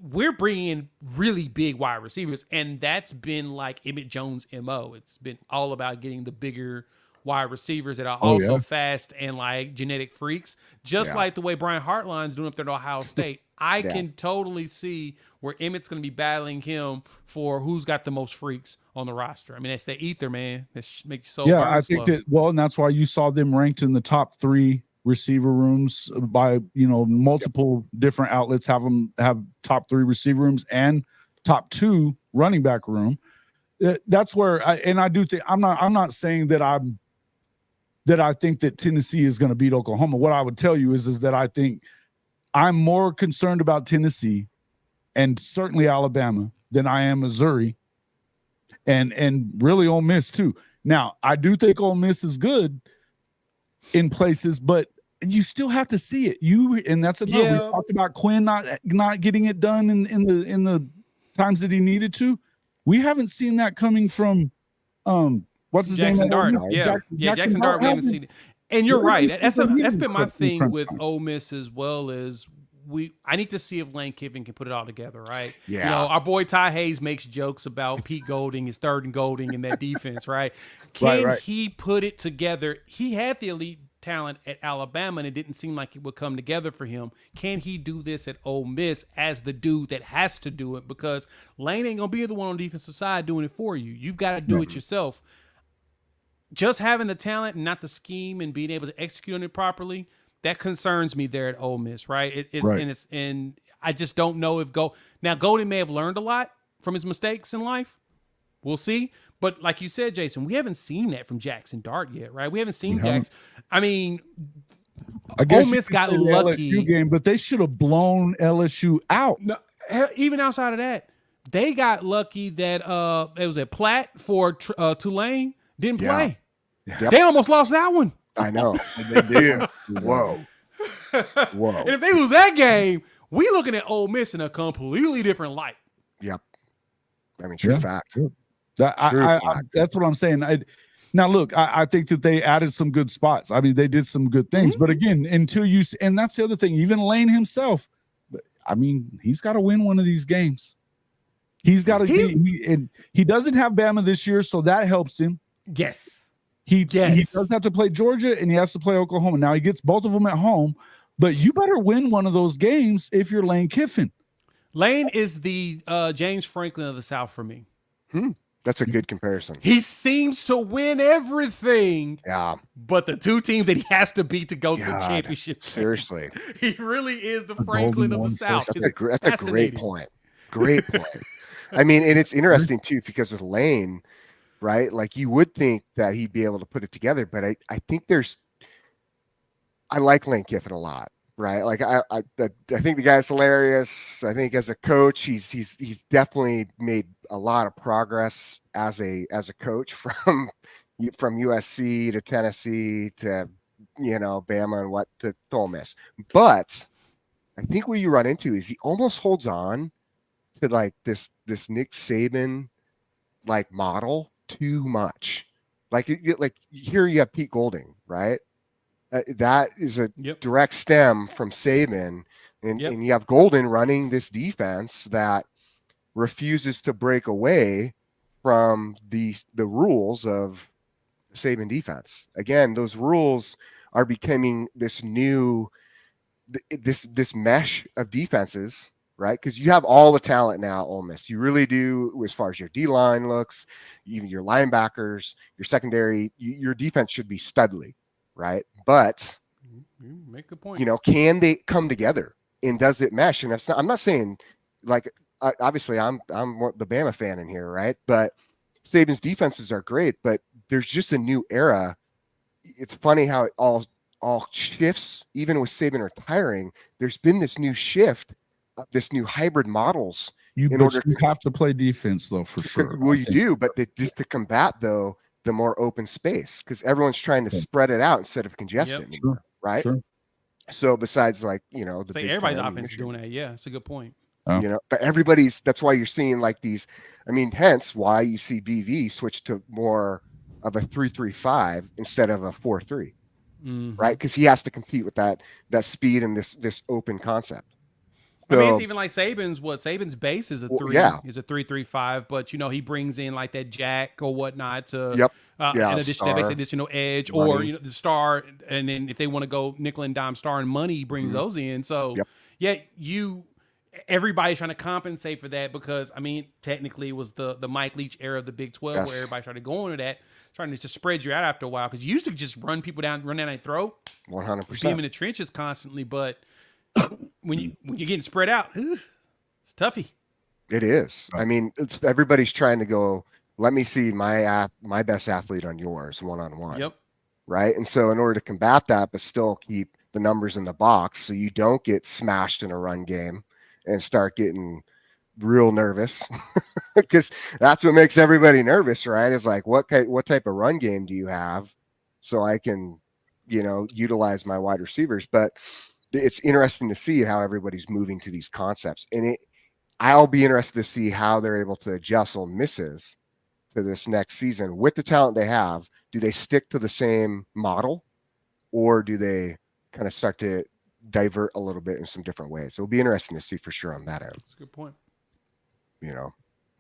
we're bringing in really big wide receivers, and that's been like Emmett Jones' MO. It's been all about getting the bigger wide receivers that are also fast and like genetic freaks, just like the way Brian Hartline's doing up there at Ohio State. I can totally see where Emmett's going to be battling him for who's got the most freaks on the roster. I mean, that's the ether, man. That makes you so I think that, and that's why you saw them ranked in the top 3 receiver rooms by, multiple different outlets have top 3 receiver rooms and top 2 running back room. That's where I do think I'm not saying that I think that Tennessee is going to beat Oklahoma. What I would tell you is that I think I'm more concerned about Tennessee and certainly Alabama than I am Missouri and really Ole Miss too. Now, I do think Ole Miss is good in places, but you still have to see it. And that's another. We talked about Quinn not getting it done in the times that he needed to. We haven't seen that coming from what's his Jackson name? Dart. Jackson Dart. We haven't seen it. And you're right. That's been my thing with Ole Miss as well. Is I need to see if Lane Kiffin can put it all together, right? Yeah. Our boy Ty Hayes makes jokes about Pete Golding, his 3rd and Golding in that defense, right? Can he put it together? He had the elite talent at Alabama, and it didn't seem like it would come together for him. Can he do this at Ole Miss as the dude that has to do it? Because Lane ain't gonna be the one on the defensive side doing it for you. You've got to do it yourself. Just having the talent and not the scheme and being able to execute on it properly, that concerns me there at Ole Miss, right? And I just don't know if Golden may have learned a lot from his mistakes in life. We'll see. But like you said, Jason, we haven't seen that from Jackson Dart yet, right? We haven't seen Jackson. I mean, Ole Miss got lucky. LSU game, but they should have blown LSU out. No, even outside of that, they got lucky that it was a Platt for Tulane didn't play. Yep. They almost lost that one. I know. They did. Whoa. And if they lose that game, we looking at Ole Miss in a completely different light. Yep. I mean, true fact. That's what I'm saying. Now, look, I think that they added some good spots. I mean, they did some good things. But again, and that's the other thing, even Lane himself, I mean, he's got to win one of these games. He's got to and he doesn't have Bama this year, so that helps him. Yes. He does have to play Georgia and he has to play Oklahoma. Now he gets both of them at home, but you better win one of those games if you're Lane Kiffin. Lane is the James Franklin of the South for me. That's a good comparison. He seems to win everything. Yeah. But the 2 teams that he has to beat to go to the championship. Seriously. He really is the Franklin of the South. That's a great point. Great point. I mean, and it's interesting too, because with Lane, right? Like you would think that he'd be able to put it together, but I think I like Lane Kiffin a lot, right? Like I think the guy's hilarious. I think as a coach, he's definitely made a lot of progress as a coach from USC to Tennessee to Bama and to Ole Miss. But I think what you run into is he almost holds on to like this Nick Saban like model too much. Like here you have Pete Golding, right? That is a direct stem from Saban, and you have Golden running this defense that refuses to break away from the rules of the Saban defense. Again, those rules are becoming this new this mesh of defenses, right? Because you have all the talent now, Ole Miss. You really do, as far as your D-line looks, even your linebackers, your secondary, your defense should be studly, right? But you make a point. Can they come together and does it mesh? And I'm not saying like obviously I'm the Bama fan in here, right? But Saban's defenses are great, but there's just a new era. It's funny how it all shifts. Even with Saban retiring, there's been this new shift, this new hybrid models. You have to play defense though, for sure. Well, you do, but just to combat though the more open space, because everyone's trying to spread it out instead of congest it anymore, right? Sure. So besides like everybody's offense is doing that. Yeah, it's a good point. But that's why you're seeing like these. I mean, hence why you see BV switch to more of a 3-3-5 instead of a 4-3, right? Because he has to compete with that speed and this open concept. I mean, it's even like Saban's base is a 3-3-5, but he brings in like that jack or whatnot to in addition to that additional edge money. Or the star, and then if they want to go nickel and dime star and money, he brings those in. So everybody's trying to compensate for that because I mean, technically it was the Mike Leach era of the Big 12 where everybody started going to that, starting to just spread you out after a while because you used to just run people down, run down their throat, 100%, be them in the trenches constantly, but when you're getting spread out, it's toughy. It is. I mean, everybody's trying to go, let me see my best athlete on yours one-on-one. Yep. Right. And so in order to combat that, but still keep the numbers in the box so you don't get smashed in a run game and start getting real nervous because that's what makes everybody nervous, right? Is like, what type of run game do you have so I can, utilize my wide receivers? But it's interesting to see how everybody's moving to these concepts, and I'll be interested to see how they're able to adjust Ole Misses to this next season with the talent they have. Do they stick to the same model, or do they kind of start to divert a little bit in some different ways? So it'll be interesting to see for sure on that end. That's a good point.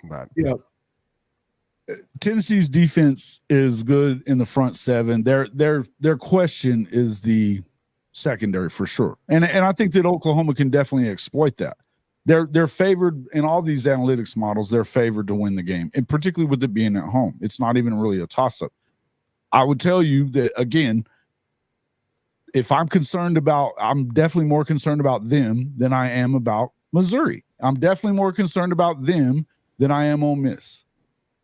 But Tennessee's defense is good in the front seven. Their question is the secondary for sure, and I think that Oklahoma can definitely exploit that. They're favored in all these analytics models. They're favored to win the game, and particularly with it being at home, it's not even really a toss-up. I would tell you that again. If I'm definitely more concerned about them than I am about Missouri. I'm definitely more concerned about them than I am Ole Miss.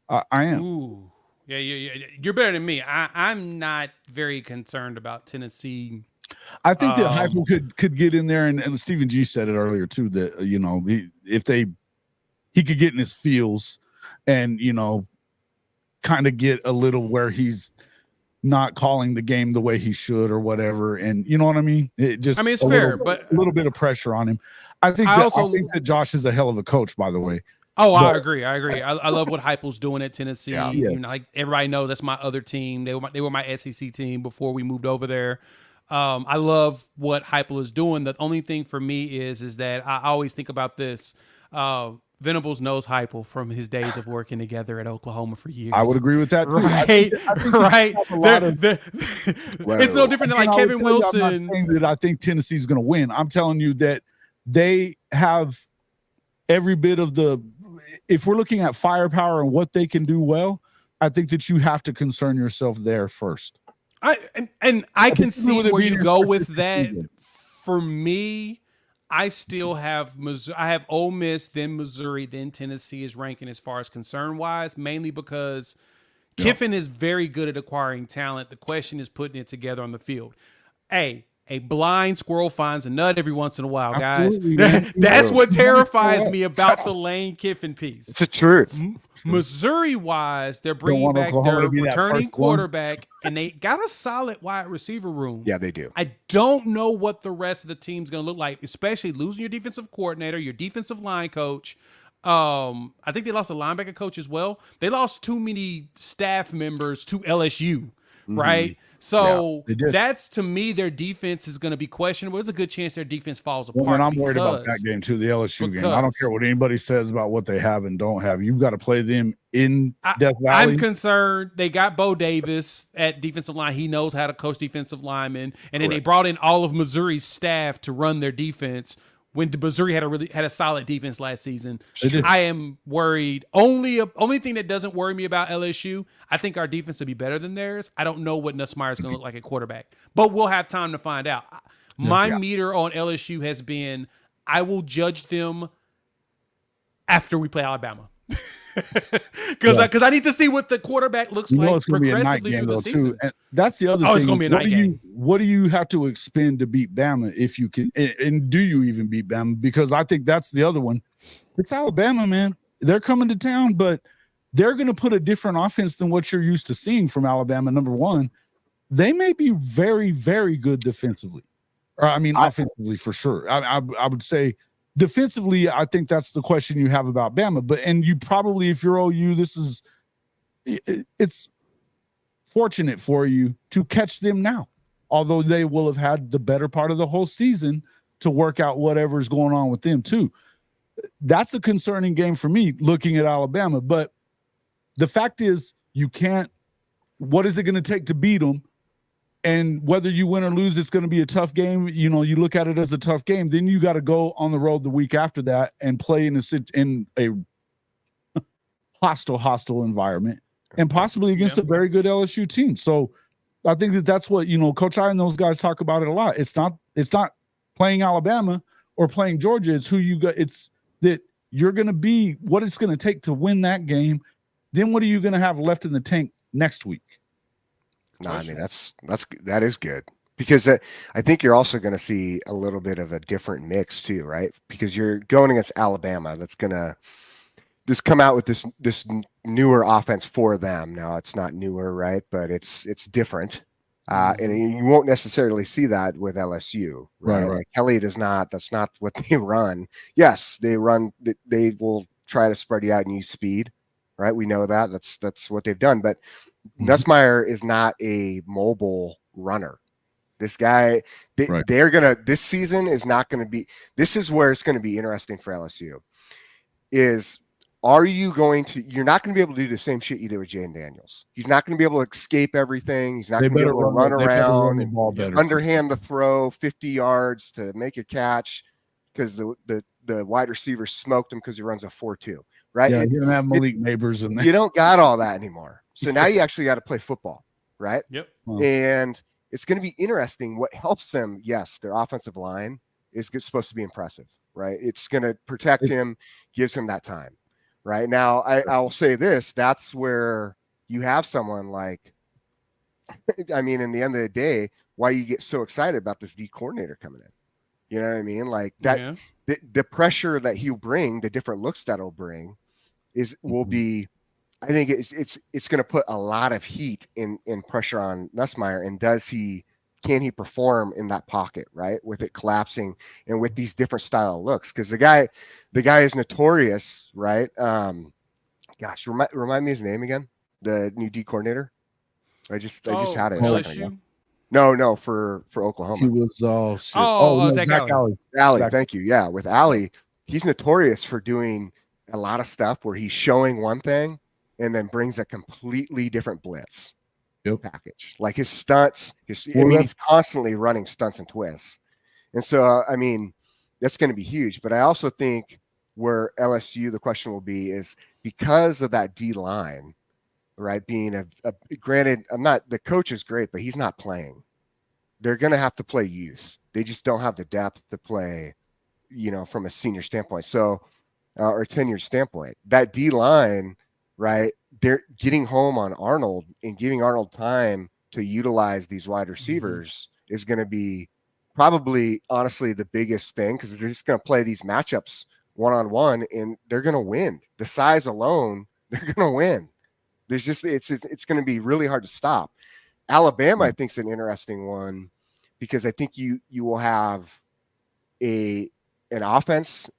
I am. Ooh. Yeah. You're better than me. I'm not very concerned about Tennessee. I think that Heupel could get in there, and Stephen G said it earlier too, that he could get in his feels and kind of get a little where he's not calling the game the way he should or whatever, and you know what I mean. It's fair, but a little bit of pressure on him. I think that Josh is a hell of a coach, by the way. Oh, I agree. I love what Heupel's doing at Tennessee. Yeah. Yes. Like everybody knows, that's my other team. They were my SEC team before we moved over there. I love what Heupel is doing. The only thing for me is that I always think about this. Venables knows Heupel from his days of working together at Oklahoma for years. I would agree with that too. Right, right. It's no different than like Kevin Wilson. I'm not saying that I think Tennessee's going to win. I'm telling you that they have every bit of if we're looking at firepower and what they can do well, I think that you have to concern yourself there first. I can see where you go with that. For me, I still have I have Ole Miss, then Missouri, then Tennessee is ranking as far as concern wise, mainly because Kiffin is very good at acquiring talent. The question is putting it together on the field. A blind squirrel finds a nut every once in a while, guys. That's what terrifies me about the Lane Kiffin piece. It's the truth. Missouri-wise, they're bringing back their returning quarterback, and they got a solid wide receiver room. Yeah, they do. I don't know what the rest of the team's going to look like, especially losing your defensive coordinator, your defensive line coach. I think they lost a linebacker coach as well. They lost too many staff members to LSU, right? So that's, to me, their defense is going to be questionable. There's a good chance their defense falls apart. And I'm worried about that game too, the LSU game. I don't care what anybody says about what they have and don't have. You've got to play them in Death Valley. I'm concerned. They got Bo Davis at defensive line. He knows how to coach defensive linemen. And then they brought in all of Missouri's staff to run their defense when Missouri had a solid defense last season. I am worried. Only thing that doesn't worry me about LSU, I think our defense will be better than theirs. I don't know what Nussmeier is going to look like at quarterback, but we'll have time to find out. My meter on LSU has been, I will judge them after we play Alabama. Because I need to see what the quarterback looks like it's going to be a night game, though, too. And that's the other thing. It's going to be a night game. What do you have to expend to beat Bama if you can? And do you even beat Bama? Because I think that's the other one. It's Alabama, man. They're coming to town, but they're going to put a different offense than what you're used to seeing from Alabama, number one. They may be very, very good defensively. Or, offensively for sure. I would say defensively, I think that's the question you have about Bama. And you probably, if you're OU, it's fortunate for you to catch them now. Although they will have had the better part of the whole season to work out whatever's going on with them too. That's a concerning game for me looking at Alabama. But the fact is, you can't. What is it going to take to beat them? And whether you win or lose, it's going to be a tough game. You know, you look at it as a tough game. Then you got to go on the road the week after that and play in a hostile environment, and possibly against a very good LSU team. So I think that's what, you know, Coach I and those guys talk about it a lot. It's not playing Alabama or playing Georgia. It's who you got. It's that you're going to be what it's going to take to win that game. Then what are you going to have left in the tank next week? No, I mean, that is good, because I think you're also going to see a little bit of a different mix too, right? Because you're going against Alabama, that's going to just come out with this newer offense for them. Now it's not newer, right? But it's different. And you won't necessarily see that with LSU, right? Like Kelly does not. That's not what they run. Yes, they run. They will try to spread you out and use speed, right? We know that. That's what they've done. But Nussmeier is not a mobile runner. This guy, they're gonna. This season is not going to be. This is where it's going to be interesting for LSU. You're not going to be able to do the same shit you did with Jaden Daniels. He's not going to be able to escape everything. He's not going to be able to run around and underhand the throw 50 yards to make a catch, because the wide receiver smoked him because he runs a 4.2, right? Yeah, you don't have Malik Neighbors in there. You don't got all that anymore. So now you actually got to play football, right? Yep. And it's going to be interesting. What helps them, yes, their offensive line is supposed to be impressive, right? It's going to protect him, gives him that time. Right now, I will say this: that's where you have someone like, I mean, in the end of the day, why you get so excited about this D coordinator coming in? You know what I mean? Like that, the pressure that he'll bring, the different looks that he'll bring, will be. I think it's going to put a lot of heat in pressure on Nussmeier. And can he perform in that pocket, right? With it collapsing and with these different style looks. Because the guy is notorious, right? Gosh, remind me his name again. The new D coordinator. I just had it a second ago. No, for Oklahoma. He was Zach Alley. Alley, thank you. Yeah, with Alley, he's notorious for doing a lot of stuff where he's showing one thing and then brings a completely different blitz package. Like his stunts, he's constantly running stunts and twists. And so, I mean, that's going to be huge. But I also think where LSU, the question will be, is because of that D line, right? Being granted, the coach is great, but he's not playing. They're going to have to play youth. They just don't have the depth to play, from a senior standpoint. So, or tenured standpoint, that D line, right? They're getting home on Arnold and giving Arnold time to utilize these wide receivers is going to be probably, honestly, the biggest thing, because they're just going to play these matchups one-on-one and they're going to win. The size alone, they're going to win. There's just, it's going to be really hard to stop. Alabama, I think, is an interesting one, because I think you will have an offense.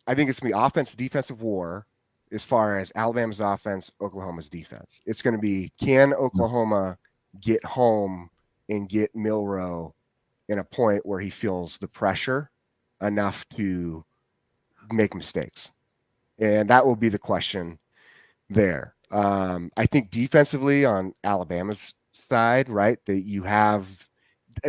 I think it's going to be offense, defensive war. As far as Alabama's offense, Oklahoma's defense, it's going to be, can Oklahoma get home and get Milroe in a point where he feels the pressure enough to make mistakes? And that will be the question there. I think defensively on Alabama's side, right, that you have,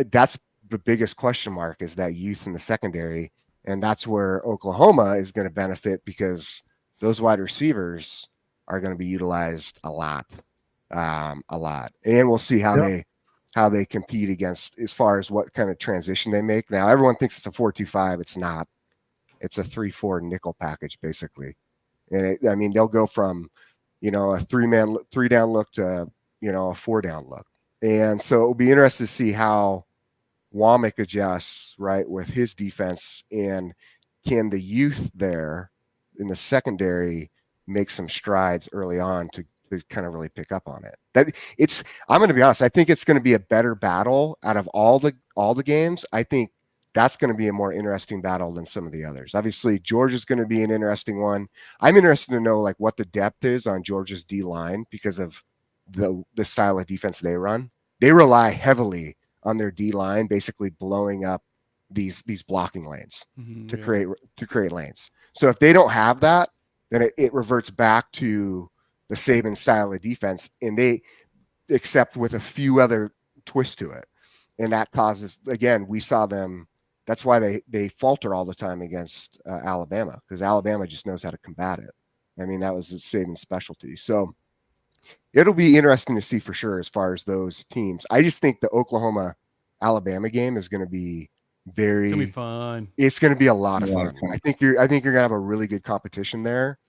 that's the biggest question mark, is that youth in the secondary. And that's where Oklahoma is going to benefit, because those wide receivers are going to be utilized a lot. And we'll see how they compete against, as far as what kind of transition they make. Now, everyone thinks it's a 4-2-5. It's not. It's a 3-4 nickel package, basically. And they'll go from, a three down look to, a 4 down look. And so it'll be interesting to see how Womack adjusts, right, with his defense, and can the youth there in the secondary make some strides early on to kind of really pick up on it. I'm going to be honest. I think it's going to be a better battle out of all the games. I think that's going to be a more interesting battle than some of the others. Obviously, Georgia's going to be an interesting one. I'm interested to know like what the depth is on Georgia's D line, because of the style of defense they run. They rely heavily on their D line, basically blowing up these blocking lanes to create lanes. So if they don't have that, then it reverts back to the Saban style of defense, and they except with a few other twists to it. And that causes, again, we saw them. That's why they falter all the time against Alabama, because Alabama just knows how to combat it. I mean, that was Saban's specialty. So it'll be interesting to see for sure as far as those teams. I just think the Oklahoma-Alabama game is going to be it's gonna be fun. It's going to be a lot of fun. I think you're going to have a really good competition there.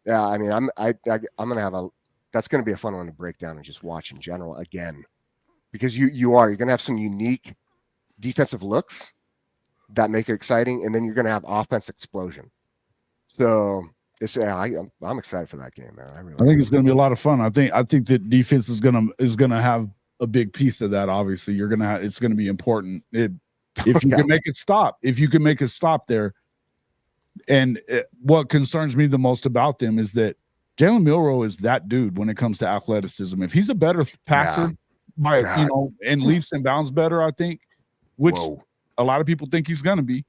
Yeah, I mean, I'm going to have that's going to be a fun one to break down and just watch in general again, because you're going to have some unique defensive looks that make it exciting, and then you're going to have offense explosion. So I'm excited for that game, man. I think it's going to be a lot of fun. I think that defense is going to have a big piece of that. Obviously, it's going to be important. If you can make it stop there. And what concerns me the most about them is that Jalen Milroe is that dude when it comes to athleticism. If he's a better passer and leaps and bounds better, I think, which a lot of people think he's going to be,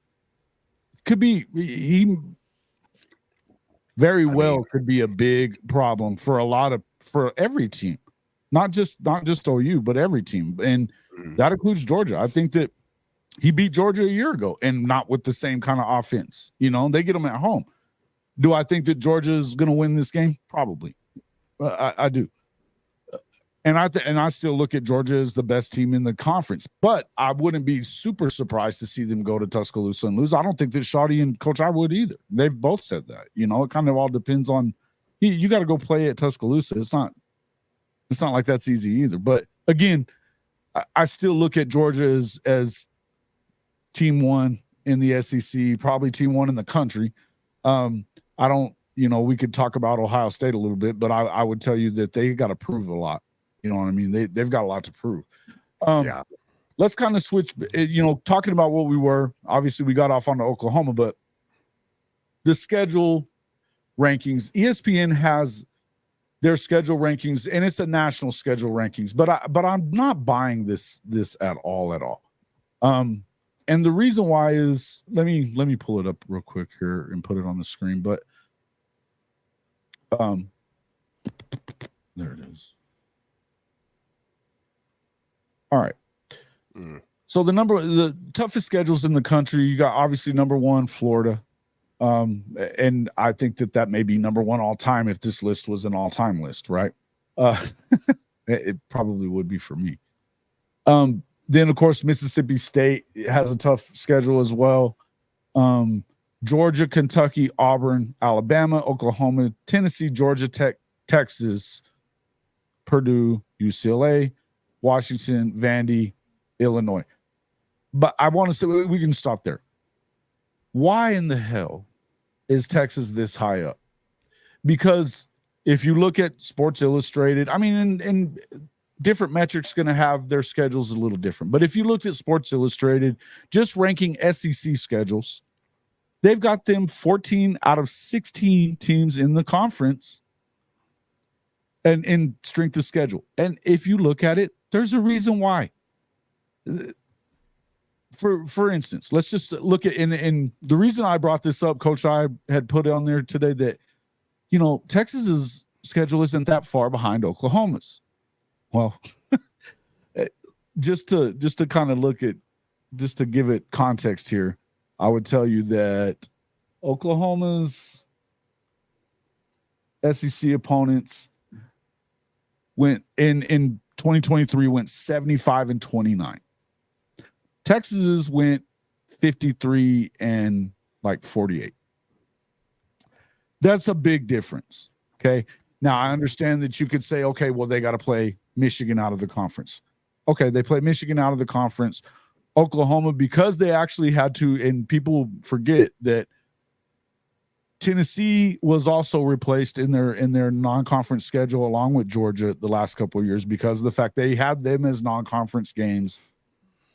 could be could be a big problem for every team, not just OU, but every team, and that includes Georgia. I think that he beat Georgia a year ago, and not with the same kind of offense. They get them at home. Do I think that Georgia is going to win this game? Probably. I do. And I still look at Georgia as the best team in the conference, but I wouldn't be super surprised to see them go to Tuscaloosa and lose. I don't think that Shawty and Coach I would either. They've both said that. It kind of all depends on you got to go play at Tuscaloosa. It's not like that's easy either. But again, I still look at Georgia as team one in the SEC, probably team one in the country. I don't, we could talk about Ohio State a little bit, but I would tell you that they got to prove a lot. You know what I mean? They've got a lot to prove. Let's kind of switch, talking about what we were. Obviously, we got off on Oklahoma, but the schedule rankings, ESPN has their schedule rankings, and it's a national schedule rankings, but I'm not buying this at all. And the reason why is, let me pull it up real quick here and put it on the screen. But there it is. All right. So the toughest schedules in the country, you got obviously number one, Florida. And I think that may be number one all time if this list was an all-time list, right? It probably would be for me. Then, of course, Mississippi State has a tough schedule as well. Georgia, Kentucky, Auburn, Alabama, Oklahoma, Tennessee, Georgia Tech, Texas, Purdue, UCLA, Washington, Vandy, Illinois. But I want to say we can stop there. Why in the hell is Texas this high up? Because if you look at Sports Illustrated, I mean, and different metrics going to have their schedules a little different. But if you looked at Sports Illustrated, just ranking SEC schedules, they've got them 14 out of 16 teams in the conference and in strength of schedule. And if you look at it, there's a reason why. For instance, let's just look at, and the reason I brought this up, Coach, I had put on there today that, Texas's schedule isn't that far behind Oklahoma's. Well, just to kind of look at, just to give it context here, I would tell you that Oklahoma's SEC opponents went in 2023 went 75-29. Texas's went 53 and 48. That's a big difference. Okay. Now I understand that you could say, okay, well, they got to play Michigan out of the conference. Okay. They play Michigan out of the conference. Oklahoma, because they actually had to, and people forget that Tennessee was also replaced in their non-conference schedule along with Georgia the last couple of years because of the fact they had them as non-conference games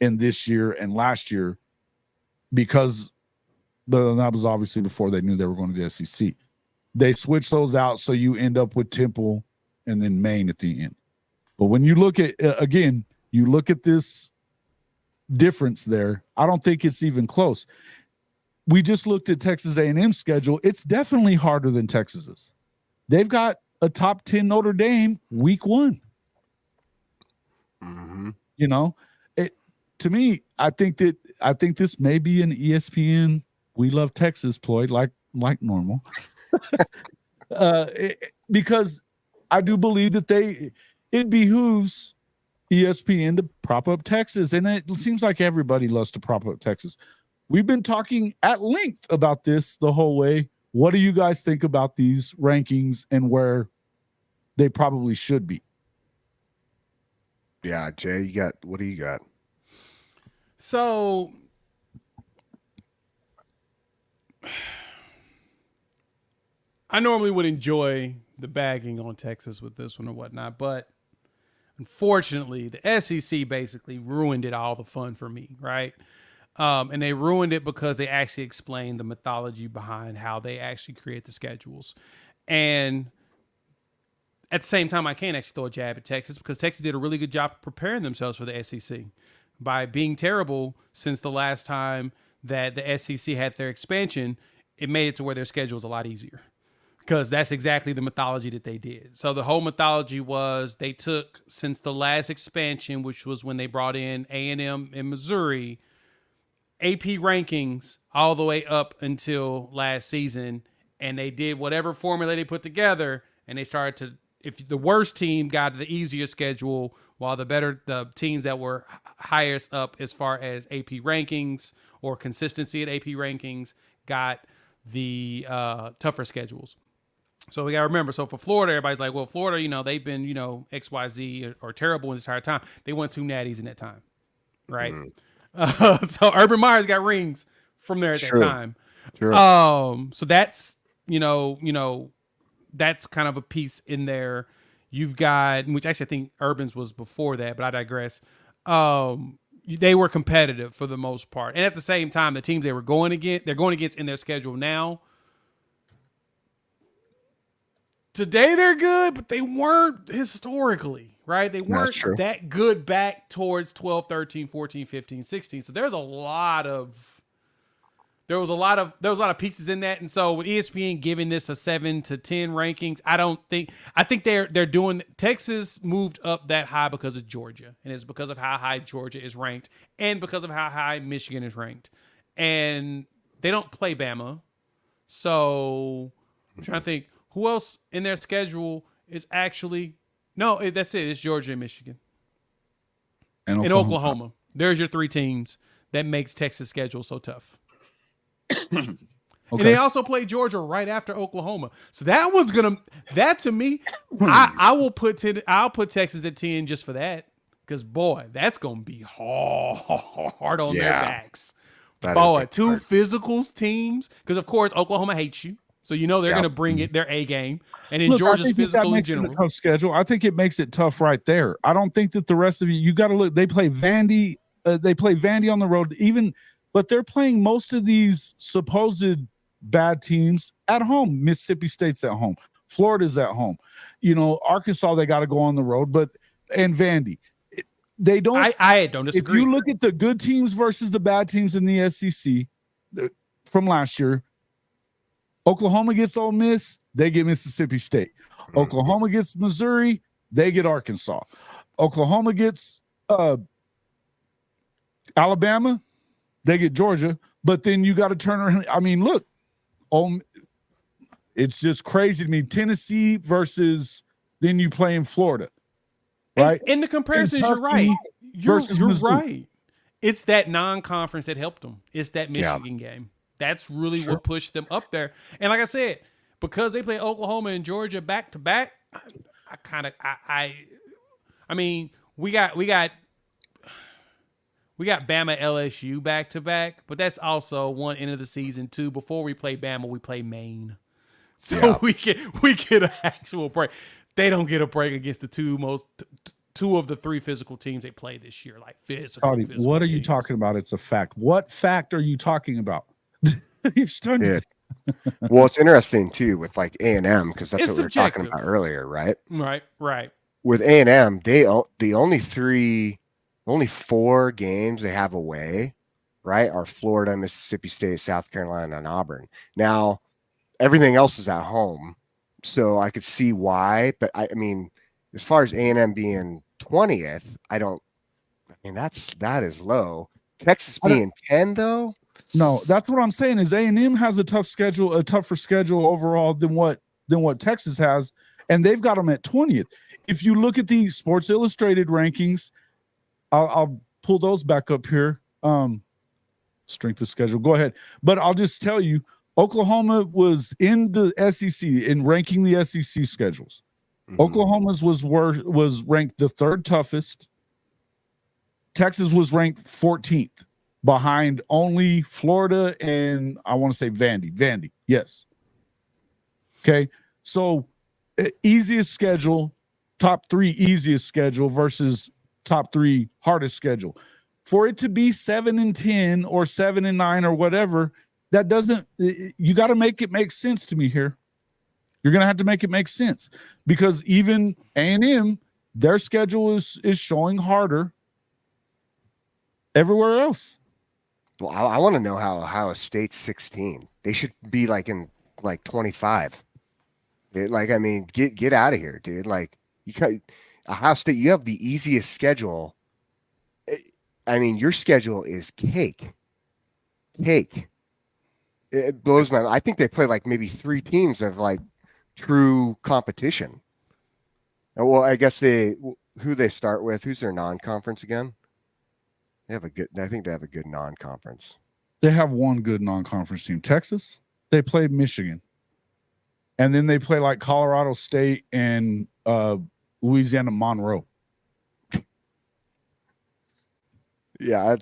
in this year and last year because that was obviously before they knew they were going to the SEC. They switched those out, so you end up with Temple and then Maine at the end. But when you look at, again, you look at this difference there. I don't think it's even close. We just looked at Texas A&M's schedule. It's definitely harder than Texas's. They've got a top 10 Notre Dame week 1. Mm-hmm. You know, to me, I think this may be an ESPN "We Love Texas" ploy, like normal, because I do believe that it behooves ESPN to prop up Texas, and it seems like everybody loves to prop up Texas. We've been talking at length about this the whole way. What do you guys think about these rankings and where they probably should be? Yeah, Jay, what do you got? So I normally would enjoy the bagging on Texas with this one or whatnot, but unfortunately, the SEC basically ruined it all the fun for me, right? And they ruined it because they actually explained the mythology behind how they actually create the schedules. And at the same time, I can't actually throw a jab at Texas because Texas did a really good job of preparing themselves for the SEC by being terrible since the last time that the SEC had their expansion. It made it to where their schedule was a lot easier because that's exactly the mythology that they did. So the whole mythology was they took, since the last expansion, which was when they brought in A&M and Missouri, AP rankings all the way up until last season, and they did whatever formula they put together, and they started to, if the worst team got the easier schedule, while the teams that were highest up as far as AP rankings or consistency at AP rankings got the tougher schedules. So we got to remember, so for Florida, everybody's like, well, Florida, they've been, XYZ or terrible in this entire time. They won 2 natties in that time, right? So Urban Meyer's got rings from there at that time. Sure. So that's, that's kind of a piece in there. You've got, which actually I think Urban's was before that, but I digress. They were competitive for the most part. And at the same time, the teams they're going against in their schedule now, today they're good, but they weren't historically, right? They weren't that good back towards 12, 13, 14, 15, 16. So there was a lot of pieces in that. And so with ESPN giving this a 7 to 10 rankings, I think they're doing, Texas moved up that high because of Georgia. And it's because of how high Georgia is ranked and because of how high Michigan is ranked. And they don't play Bama. So I'm trying to think who else in their schedule is actually, that's it. It's Georgia and Michigan. And Oklahoma. There's your 3 teams that makes Texas' schedule so tough. Okay. And they also play Georgia right after Oklahoma. So that one's that to me, I'll put Texas at 10 just for that. Because, boy, that's going to be hard on their backs. Boy, 2 physicals teams. Because, of course, Oklahoma hates you. So, they're going to bring it their A game. And in Georgia's physical in general. It a tough schedule. I think it makes it tough right there. I don't think that the rest of you got to look. They play Vandy. They play Vandy on the road. But they're playing most of these supposed bad teams at home. Mississippi State's at home. Florida's at home. Arkansas, they got to go on the road. And Vandy. They don't. I don't disagree. If you look at the good teams versus the bad teams in the SEC from last year, Oklahoma gets Ole Miss, they get Mississippi State. Oklahoma gets Missouri, they get Arkansas. Oklahoma gets Alabama, they get Georgia. But then you got to turn around. I mean, look, it's just crazy to me. Tennessee versus then you play in Florida. Right. In the comparisons, you're right. You're right. It's that non-conference that helped them. It's that Michigan game. That's really what pushed them up there. And like I said, because they play Oklahoma and Georgia back to back, I mean, we got Bama LSU back to back, but that's also one end of the season too. Before we play Bama, we play Maine, so we get an actual break. They don't get a break against the two of the 3 physical teams they play this year. Like physical. What are you talking about? It's a fact. What fact are you talking about? You're starting to. Well, it's interesting too with like A&M because that's It's what we were talking about earlier, right? Right. With A&M, the only 3 only 4 games they have away, right, are Florida, Mississippi State, South Carolina, and Auburn. Now, everything else is at home, so I could see why. But I mean, as far as A&M being 20th, that is low. Texas being 10 though. No, that's what I'm saying. Is A&M has a tougher schedule overall than what Texas has, and they've got them at 20th. If you look at the Sports Illustrated rankings, I'll pull those back up here. Strength of schedule. Go ahead, but I'll just tell you, Oklahoma was in the SEC in ranking the SEC schedules. Oklahoma's was ranked the 3rd toughest. Texas was ranked 14th, behind only Florida and I want to say Vandy. Yes. Okay. So easiest schedule, top 3 easiest schedule versus top 3 hardest schedule. For it to be 7-10 or 7-9 or whatever, that doesn't, you got to make it make sense to me here. You're going to have to make it make sense, because even A&M, their schedule is showing harder everywhere else. Well, I want to know how Ohio State's 16. They should be like in like 25. Like, I mean, get out of here, dude. Like, you got Ohio State. You have the easiest schedule. I mean, your schedule is cake. It blows my. I think they play like maybe 3 teams of like true competition. Well, I guess who they start with. Who's their non-conference again? I think they have a good non-conference. They have one good non-conference team. Texas, they play Michigan. And then they play like Colorado State and Louisiana Monroe. Yeah,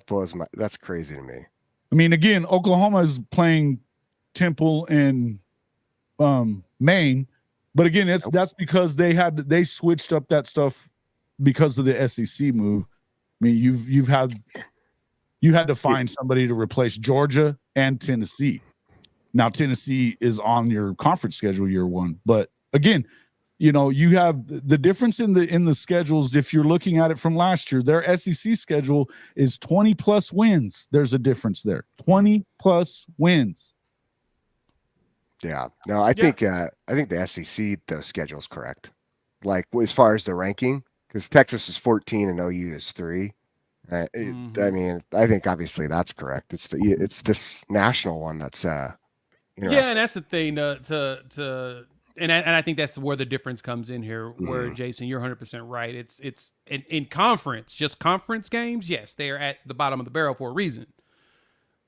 that's crazy to me. I mean, again, Oklahoma is playing Temple and Maine, but again, that's because they switched up that stuff because of the SEC move. I mean, you had to find somebody to replace Georgia and Tennessee. Now Tennessee is on your conference schedule year 1, but again, you have the difference in the schedules. If you're looking at it from last year, their SEC schedule is 20 plus wins. There's a difference there. 20 plus wins. Yeah. No, I think the SEC schedule is correct. Like, as far as the ranking, because Texas is 14 and OU is 3. I mean, I think obviously that's correct. It's this national one that's interesting. Yeah, and that's the thing and I think that's where the difference comes in here. Where Jason, you're 100% right. It's in conference, just conference games. Yes, they are at the bottom of the barrel for a reason.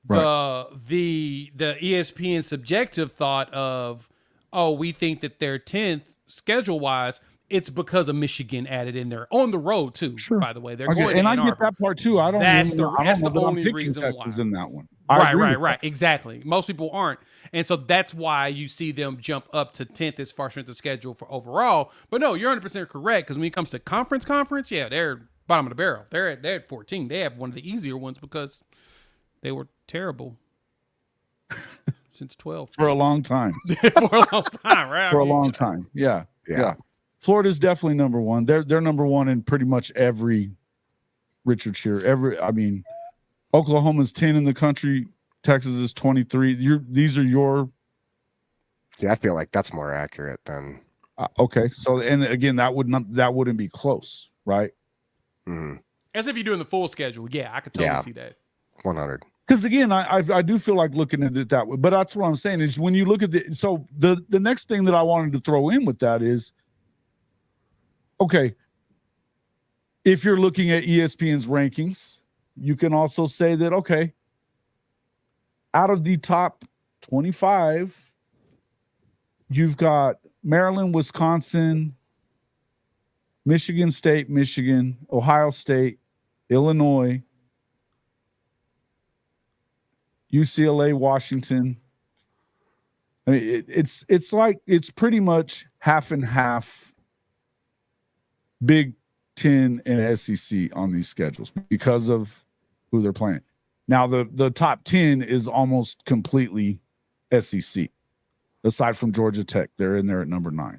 Right. The ESPN subjective thought of, we think that they're 10th schedule wise. It's because of Michigan added in there on the road too. Sure. By the way, they're going. And I get that part too. I don't. That's the only reason Texas why. In that one. Right. Exactly. Most people aren't, and so that's why you see them jump up to 10th as far as strength of schedule for overall. But no, you're 100% correct, because when it comes to conference, yeah, they're bottom of the barrel. They're at 14. They have one of the easier ones because they were terrible since 12 for a long time. For a long time, right? For a long time. Yeah. Florida's definitely number 1. They're number 1 in pretty much every Richard Shear. Oklahoma's 10 in the country. Texas is 23. These are your. Yeah, I feel like that's more accurate than. Okay, so and again, that wouldn't be close, right? Mm-hmm. As if you're doing the full schedule, yeah, I could totally see that. 100. Because again, I do feel like looking at it that way, but that's what I'm saying is when you look at the next thing that I wanted to throw in with that is, okay, if you're looking at ESPN's rankings, you can also say that, okay, out of the top 25, you've got Maryland, Wisconsin, Michigan State, Michigan, Ohio State, Illinois, UCLA, Washington. I mean, it's like it's pretty much half and half Big Ten and SEC on these schedules because of who they're playing. Now, the top 10 is almost completely SEC, aside from Georgia Tech. They're in there at number 9.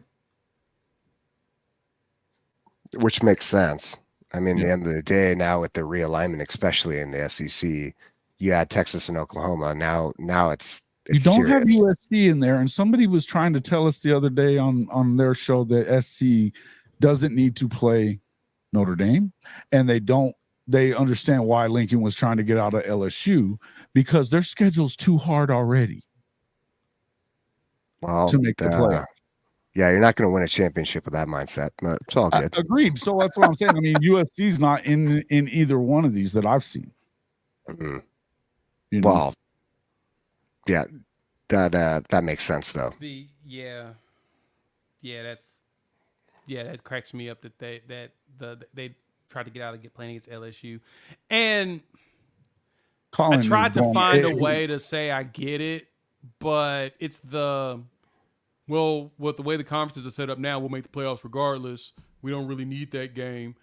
Which makes sense. I mean, at the end of the day, now with the realignment, especially in the SEC, you add Texas and Oklahoma. Now it's you don't serious. have USC in there, and somebody was trying to tell us the other day on their show that SC doesn't need to play Notre Dame, and they understand why Lincoln was trying to get out of LSU because their schedule's too hard already. Well, to make the play. Yeah, you're not going to win a championship with that mindset. But it's all good. Agreed. So that's what I'm saying. I mean, USC's not in either one of these that I've seen. Mm-hmm. You know? Well, yeah, that makes sense though. That cracks me up that they tried to get out and get playing against LSU, and Colin I tried to find a way to say I get it, but it's with the way the conferences are set up now, we'll make the playoffs regardless. We don't really need that game.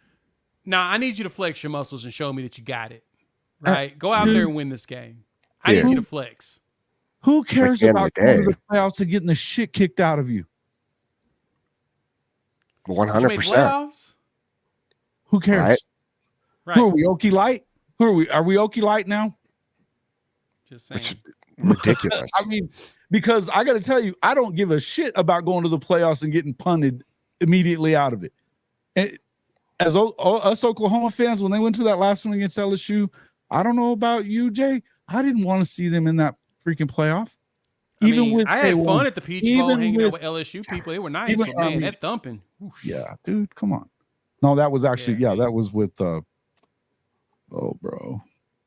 Now, I need you to flex your muscles and show me that you got it. Right? Go out there and win this game. I need you to flex. Who cares about going to the playoffs and getting the shit kicked out of you? 100%. Who cares? Right. Who are we, Okie Light? Are we Okie Light now? Just saying. Ridiculous. I mean, because I got to tell you, I don't give a shit about going to the playoffs and getting punted immediately out of it. And as us Oklahoma fans, when they went to that last one against LSU, I don't know about you, Jay. I didn't want to see them in that freaking playoff. I had fun at the Peach Bowl hanging out with LSU people. They were nice, but man, that thumping. Whoosh. Yeah, dude, come on. No, that was actually, that was with, oh, bro.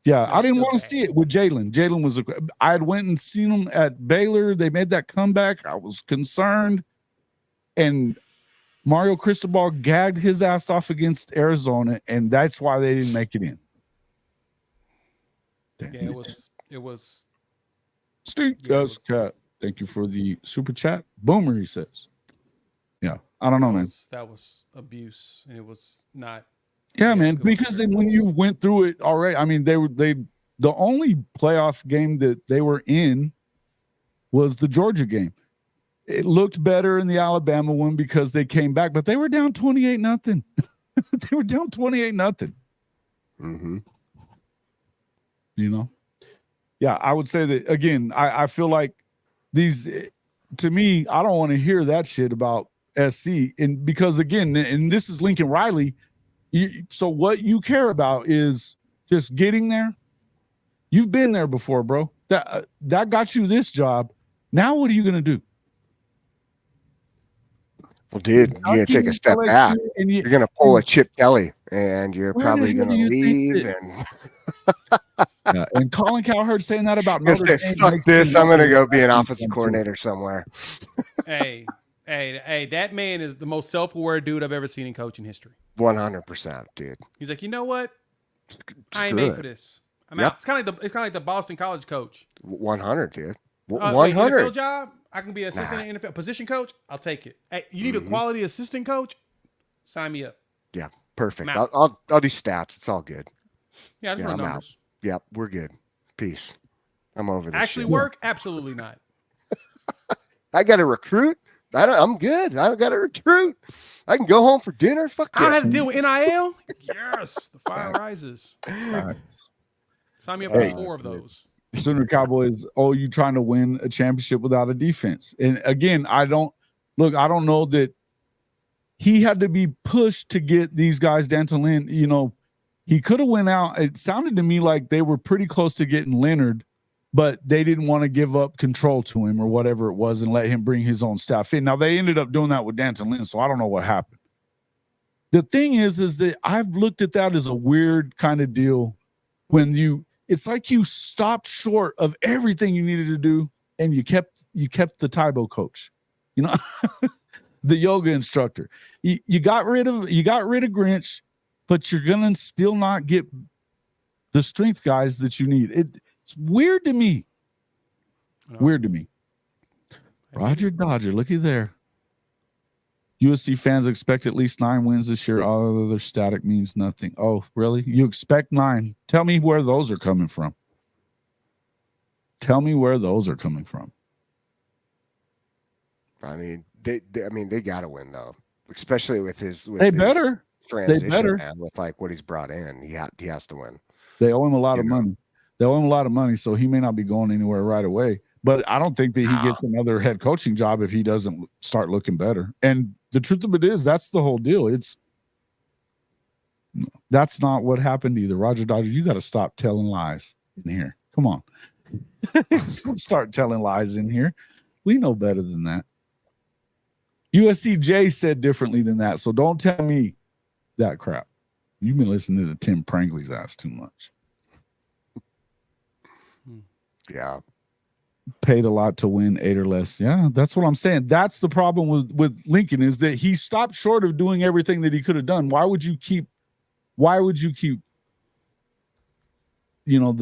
Yeah, I didn't want to see it with Jalen. Jalen was, I had went and seen him at Baylor. They made that comeback. I was concerned. And Mario Cristobal gagged his ass off against Arizona, and that's why they didn't make it in. Damn it was. Steve Cat, thank you for the super chat. Boomer, he says. Yeah, I don't know, man. That was abuse, and it was not. Yeah, man, because when you went through it already, I mean, the only playoff game that they were in was the Georgia game. It looked better in the Alabama one because they came back, but they were down 28-0. They were down 28-0. Mm-hmm. You know? Yeah, I would say that, again, I feel like these, to me, I don't want to hear that shit about SC. And because, again, and this is Lincoln Riley, so what you care about is just getting there. You've been there before, bro. That got you this job. Now what are you going to do? Well, dude, you're going to take a step back. And you're going to pull a Chip Kelly, and you're probably going to leave. And Colin Cowherd saying that about Notre Dame. Fuck this. I'm going to go be an offensive coordinator somewhere. Hey, that man is the most self-aware dude I've ever seen in coaching history. 100%, dude. He's like, you know what? I ain't made for this. I'm out. It's kind of like the Boston College coach. 100, dude. 100. NFL job. I can be assistant NFL position coach. I'll take it. Hey, you need a quality assistant coach? Sign me up. Yeah, perfect. I'll do stats. It's all good. Yeah, I just run numbers. Yep, we're good. Peace. I'm over this. Actually work? Absolutely not. I got to recruit. I'm good. I don't got to recruit. I can go home for dinner. Fuck I don't have to deal with NIL. Yes, the fire rises. Right. Sign me up for 4 of those. Sooner Cowboys, you trying to win a championship without a defense. And again, I don't know that he had to be pushed to get these guys down to Lynn. You know, he could have went out. It sounded to me like they were pretty close to getting Leonard, but they didn't want to give up control to him or whatever it was and let him bring his own staff in. Now, they ended up doing that with Danton Lynn, so I don't know what happened. The thing is that I've looked at that as a weird kind of deal when it's like you stopped short of everything you needed to do and you kept the Taibo coach, you know, the yoga instructor. You got rid of Grinch, but you're going to still not get the strength guys that you need. It's weird to me. Weird to me. Roger Dodger, looky there. USC fans expect at least 9 wins this year. All other static means nothing. Oh, really? You expect 9? Tell me where those are coming from. Tell me where those are coming from. I mean, they got to win though, especially with his. They better. transition, man, with like what he's brought in. He has to win. They owe him a lot of money. They owe him a lot of money, so he may not be going anywhere right away. But I don't think that he gets another head coaching job if he doesn't start looking better. And the truth of it is, that's the whole deal. That's not what happened either. Roger Dodger, you got to stop telling lies in here. Come on. Just don't start telling lies in here. We know better than that. USCJ said differently than that, so don't tell me that crap. You've been listening to Tim Prangley's ass too much. Yeah. Paid a lot to win 8 or less. Yeah, that's what I'm saying. That's the problem with Lincoln, is that he stopped short of doing everything that he could have done. Why would you keep the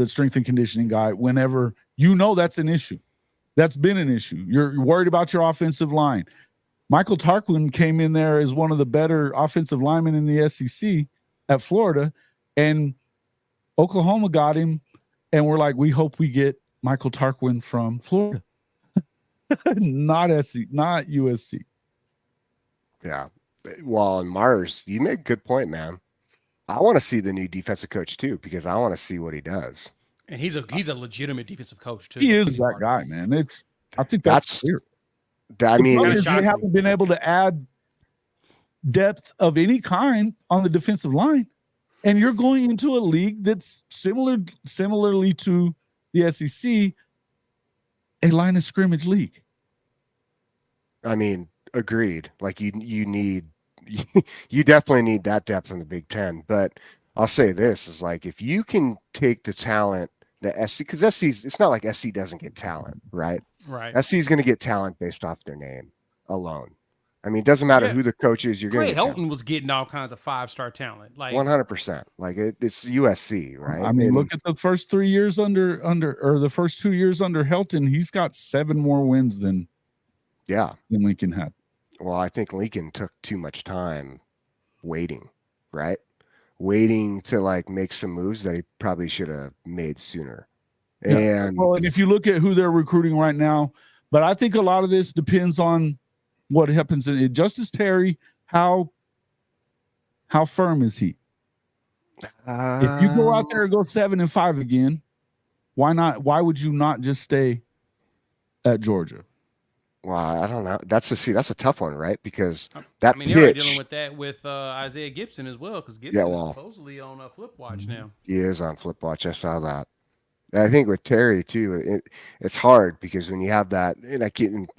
strength and conditioning guy whenever you know that's an issue? That's been an issue. You're worried about your offensive line. Michael Tarquin came in there as one of the better offensive linemen in the SEC at Florida, and Oklahoma got him, and we're like, we hope we get Michael Tarquin from Florida. not USC. Yeah. Well, and Mars, you make a good point, man. I want to see the new defensive coach too, because I want to see what he does. And he's a legitimate defensive coach too. He is that guy, man. I think that's clear. I mean, you haven't been able to add depth of any kind on the defensive line, and you're going into a league that's similarly to the SEC, a line of scrimmage league. I mean, agreed. Like you definitely need that depth in the Big Ten. But I'll say this is like, if you can take the talent that SC, because it's not like SC doesn't get talent, right? Right. SC is going to get talent based off their name alone. I mean, it doesn't matter who the coach is. You're going to Clay Helton was getting all kinds of 5-star talent, like 100%. Like it's USC, right? I mean, look at the first 3 years under the first 2 years under Helton. He's got 7 more wins than Lincoln had. Well, I think Lincoln took too much time waiting, right? Waiting to like make some moves that he probably should have made sooner. Yeah. And if you look at who they're recruiting right now, but I think a lot of this depends on what happens in Justice Terry. How firm is he? If you go out there and go 7-5 again, why not? Why would you not just stay at Georgia? Well, I don't know. That's a tough one, right? Because they're dealing with that with Isaiah Gibson as well, because Gibson is supposedly on a flip watch now. He is on flip watch. I saw that. And I think with Terry too, it's hard because when you have that, and I can't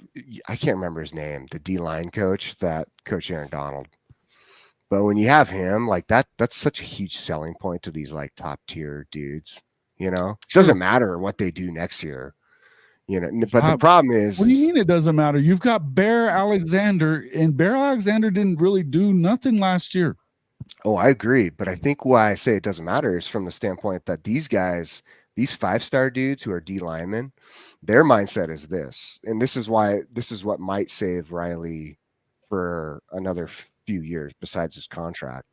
remember his name, the D-line coach that coached Aaron Donald. But when you have him like that, that's such a huge selling point to these like top tier dudes. You know, it doesn't matter what they do next year. You know, but the problem is, what do you mean it doesn't matter? You've got Bear Alexander, and Bear Alexander didn't really do nothing last year. Oh, I agree. But I think why I say it doesn't matter is from the standpoint that these guys, these 5-star dudes who are D linemen, their mindset is this. And this is what might save Riley for another few years besides his contract,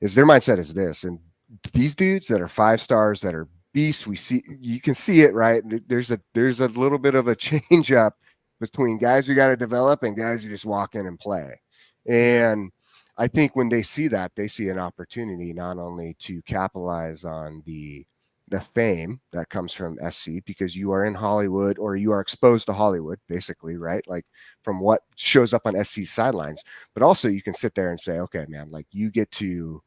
is their mindset is this. And these dudes that are 5 stars that are beasts, you can see it, right? There's a little bit of a change up between guys who got to develop and guys who just walk in and play. And I think when they see that, they see an opportunity not only to capitalize on the fame that comes from SC, because you are in Hollywood, or you are exposed to Hollywood, basically, right? Like from what shows up on SC's sidelines, but also you can sit there and say, okay, man, like you get to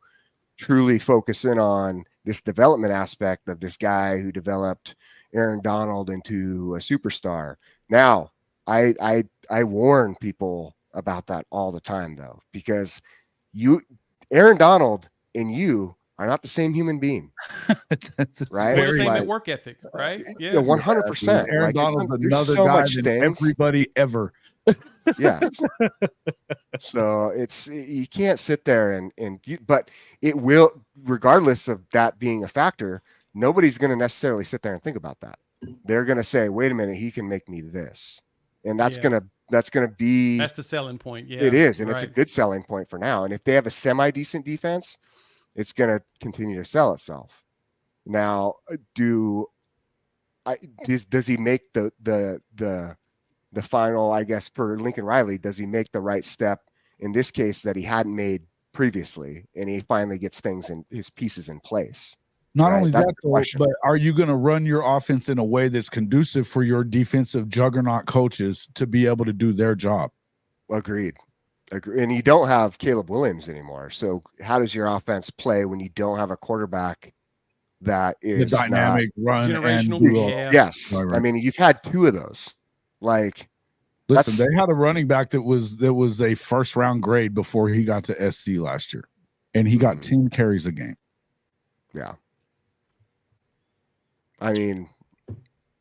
truly focus in on this development aspect of this guy who developed Aaron Donald into a superstar. Now, I warn people about that all the time, though, because Aaron Donald and you are not the same human being. Right? Very same work ethic, right? Yeah, 100%. Aaron Donald's another guy than everybody ever. Yes. So you can't sit there but it will, regardless of that being a factor, nobody's going to necessarily sit there and think about that. They're going to say, wait a minute, he can make me this. And that's going to be, that's the selling point. Yeah, it is. And it's a good selling point for now. And if they have a semi-decent defense, it's going to continue to sell itself. Now, does he make the final, I guess, for Lincoln Riley, does he make the right step in this case that he hadn't made previously, and he finally gets his pieces in place. Not only that, though, but are you going to run your offense in a way that's conducive for your defensive juggernaut coaches to be able to do their job? Agreed. And you don't have Caleb Williams anymore. So how does your offense play when you don't have a quarterback that is the dynamic run generational? Yes. Right. I mean, you've had 2 of those. Like, listen, they had a running back that was a first round grade before he got to SC last year, and he got 10 carries a game. Yeah. I mean,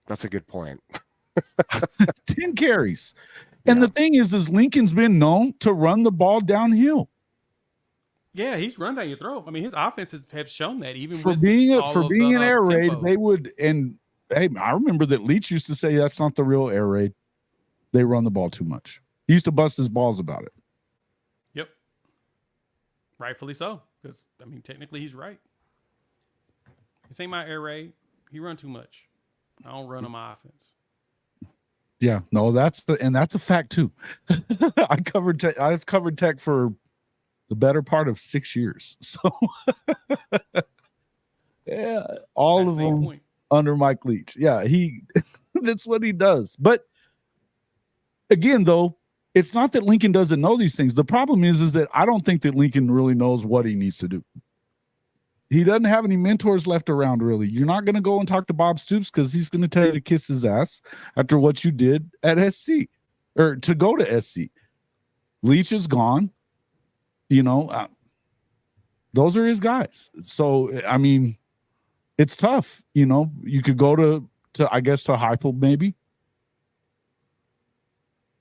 that's a good point. 10 carries. And the thing is Lincoln's been known to run the ball downhill. Yeah, he's run down your throat. I mean, his offenses have shown that even for with being an air raid, tempo. they would. And hey, I remember that Leach used to say that's not the real air raid. They run the ball too much. He used to bust his balls about it. Yep, rightfully so. Because I mean, technically, he's right. This ain't my air raid. He run too much. I don't run on my offense. Yeah, no, that's a fact too. I've covered tech for the better part of 6 years. So yeah, all of them under Mike Leach. Yeah, that's what he does. But again, though, it's not that Lincoln doesn't know these things. The problem is that I don't think that Lincoln really knows what he needs to do. He doesn't have any mentors left around, really. You're not going to go and talk to Bob Stoops because he's going to tell you to kiss his ass after what you did at SC or to go to SC. Leach is gone. You know, those are his guys. So, I mean, it's tough. You know, you could go to I guess, to Heupel maybe.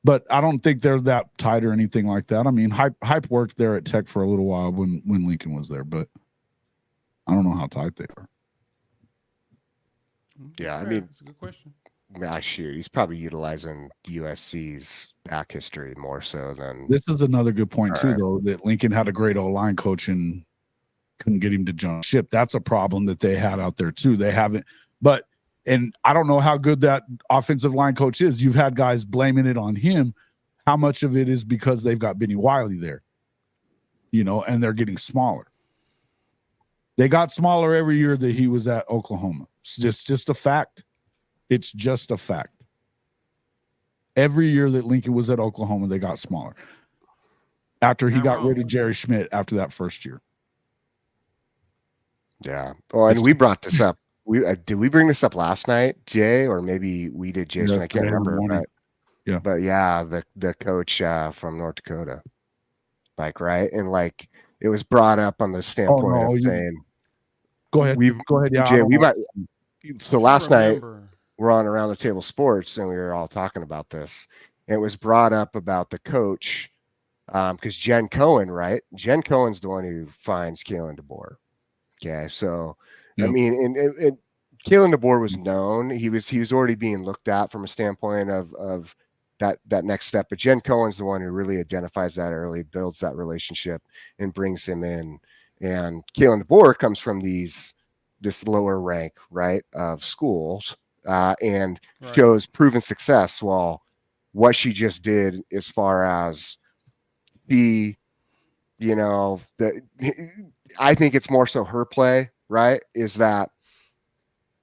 But I don't think they're that tight or anything like that. I mean, Hype worked there at Tech for a little while when Lincoln was there, but I don't know how tight they are. Yeah, I mean, that's a good question. Shoot, he's probably utilizing USC's back history more so than. This is another good point too, though, that Lincoln had a great O-line coach and couldn't get him to jump ship. That's a problem that they had out there too. They haven't, and I don't know how good that offensive line coach is. You've had guys blaming it on him. How much of it is because they've got Benny Wiley there, you know, and they're getting smaller. They got smaller every year that he was at Oklahoma. It's just a fact. It's just a fact. Every year that Lincoln was at Oklahoma, they got smaller. After he got rid of Jerry Schmidt after that first year. Yeah. Oh, and we brought this up. Did we bring this up last night, Jay, or maybe we did, Jason? I can't remember. But yeah, the coach from North Dakota, like, right, and like it was brought up on the standpoint of saying, "Go ahead, go ahead." Yeah, Jay, we might. So last night we're on Around the Table Sports, and we were all talking about this. And it was brought up about the coach because Jen Cohen, right? Jen Cohen's the one who finds Kalen DeBoer. Okay, so. Yep. I mean, and Kalen DeBoer was known. He was already being looked at from a standpoint of that next step. But Jen Cohen's the one who really identifies that early, builds that relationship, and brings him in. And Kalen DeBoer comes from this lower rank, right, of schools, and shows proven success. While what she just did, as far as I think it's more so her play. Right, is that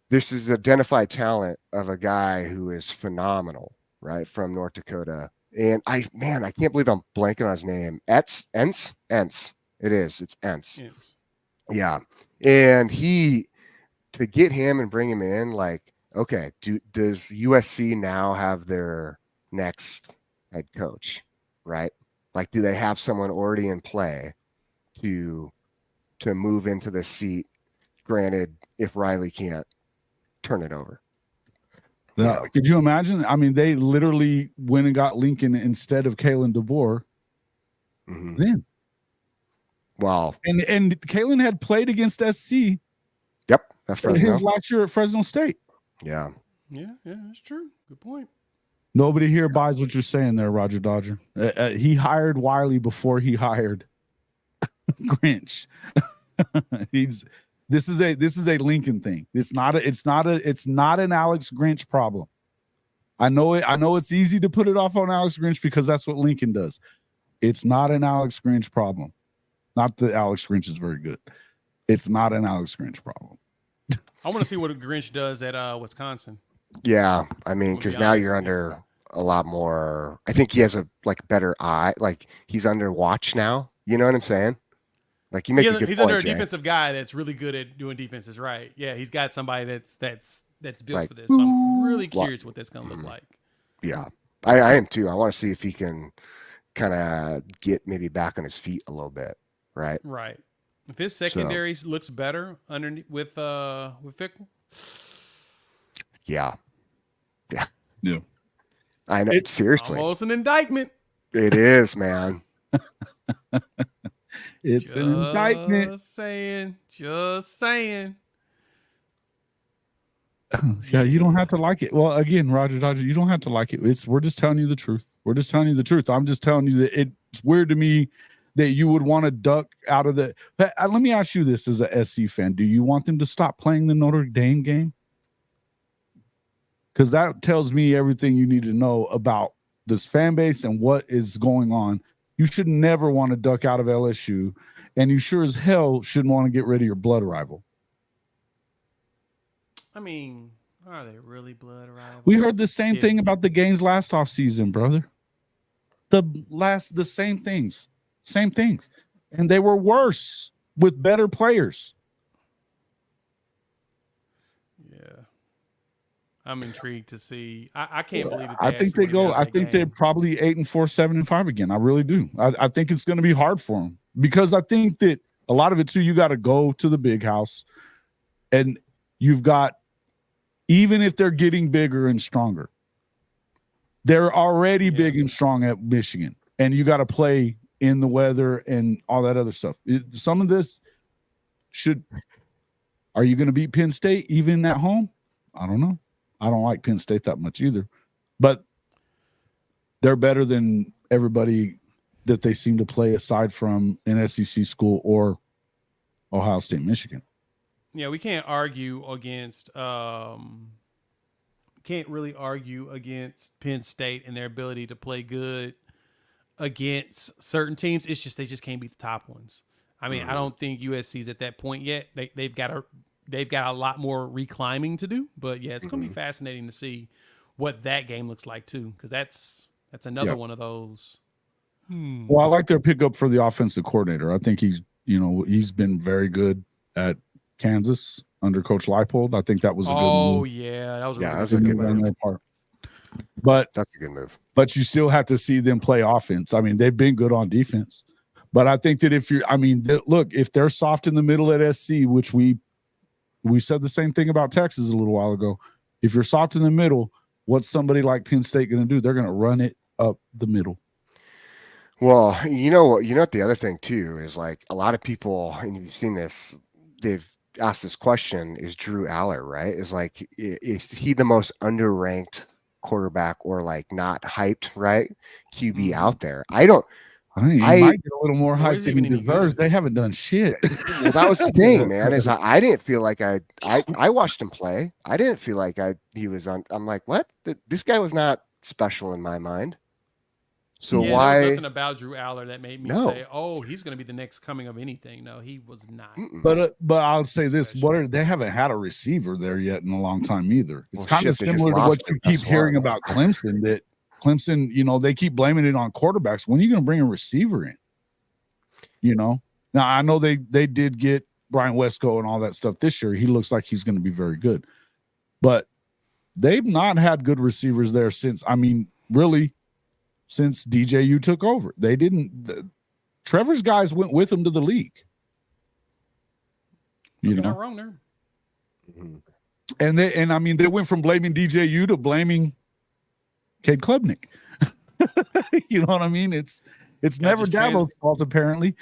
this is identified talent of a guy who is phenomenal, right, from North Dakota. And I can't believe I'm blanking on his name. Entz. It's Entz. Yes. Yeah. And to get him and bring him in, like, okay, does USC now have their next head coach, right? Like, do they have someone already in play to move into the seat? Granted, if Riley can't turn it over. Now, could you imagine? I mean, they literally went and got Lincoln instead of Kalen DeBoer. Mm-hmm. Then. Wow. And Kalen had played against SC. Yep. That's Fresno. His last year at Fresno State. Yeah. Yeah, that's true. Good point. Nobody here buys what you're saying there, Roger Dodger. He hired Wiley before he hired Grinch. This is a Lincoln thing. It's not an Alex Grinch problem. I know it's easy to put it off on Alex Grinch because that's what Lincoln does. It's not an Alex Grinch problem. Not that Alex Grinch is very good. It's not an Alex Grinch problem. I want to see what Grinch does at Wisconsin. Yeah, I mean, because now you're under a lot more. I think he has a better eye. Like he's under watch now. You know what I'm saying? Like you make a good he's point, under a Jay. defensive guy that's really good at doing defenses right. Yeah, he's got somebody that's built for this. So I'm really curious what that's gonna look like. Yeah, I am too. I want to see if he can kind of get maybe back on his feet a little bit. Right. Right. If his secondary looks better underneath with Fickle. Yeah. I know. It's seriously, almost an indictment. It is, man. It's an indictment. Just saying. Yeah, you don't have to like it. Well, again, Roger Dodger, you don't have to like it. We're just telling you the truth. I'm just telling you that it's weird to me that you would want to duck out of the. But let me ask you this as a SC fan: do you want them to stop playing the Notre Dame game? Because that tells me everything you need to know about this fan base and what is going on. You should never want to duck out of LSU, and you sure as hell shouldn't want to get rid of your blood rival. I mean, are they really blood rivals? We heard the same thing about the games last offseason, brother. The same things, and they were worse with better players. I'm intrigued to see. I can't believe it. I think they go. I think they're probably 8-4, 7-5 again. I really do. I think it's going to be hard for them because I think that a lot of it too. You got to go to the big house, and you've got, even if they're getting bigger and stronger, they're already big and strong at Michigan, and you got to play in the weather and all that other stuff. Some of this should. Are you going to beat Penn State even at home? I don't know. I don't like Penn State that much either, but they're better than everybody that they seem to play aside from an SEC school or Ohio State, Michigan. Yeah, we can't argue against can't really argue against Penn State and their ability to play good against certain teams. It's just they just can't beat the top ones. I mean, I don't think USC's at that point yet. They've got a lot more reclimbing to do, but yeah, it's going to be fascinating to see what that game looks like too, because that's another one of those. Well, I like their pickup for the offensive coordinator. I think he's been very good at Kansas under Coach Leipold. I think that was a good move. Oh yeah, that was a good move on their part. But that's a good move. But you still have to see them play offense. I mean, they've been good on defense, but I think that if they're soft in the middle at SC, which we said the same thing about Texas a little while ago. If you're soft in the middle, what's somebody like Penn State going to do? They're going to run it up the middle. Well, you know what the other thing too is, like, a lot of people, and you've seen this, they've asked this question, is Drew Aller, right? Is he the most underranked quarterback or like not hyped, right? QB out there. I might get a little more hype than he deserves. They haven't done shit. Well, that was the thing, man. Is I didn't feel like I watched him play. I didn't feel like he was on. I'm like, what? This guy was not special in my mind. So why? There was nothing about Drew Aller that made me say, "Oh, he's going to be the next coming of anything." No, he was not. But I'll say this: they haven't had a receiver there yet in a long time either. It's kind of similar to what you keep hearing about Clemson. That Clemson, they keep blaming it on quarterbacks. When are you going to bring a receiver in? Now I know they did get Brian Wesco and all that stuff this year. He looks like he's going to be very good, but they've not had good receivers there since. I mean, really. Since DJU took over, they didn't. Trevor's guys went with him to the league. You're not wrong there. And they went from blaming DJU to blaming Cade Klubnik. You know what I mean? It's never Dabo's fault, apparently.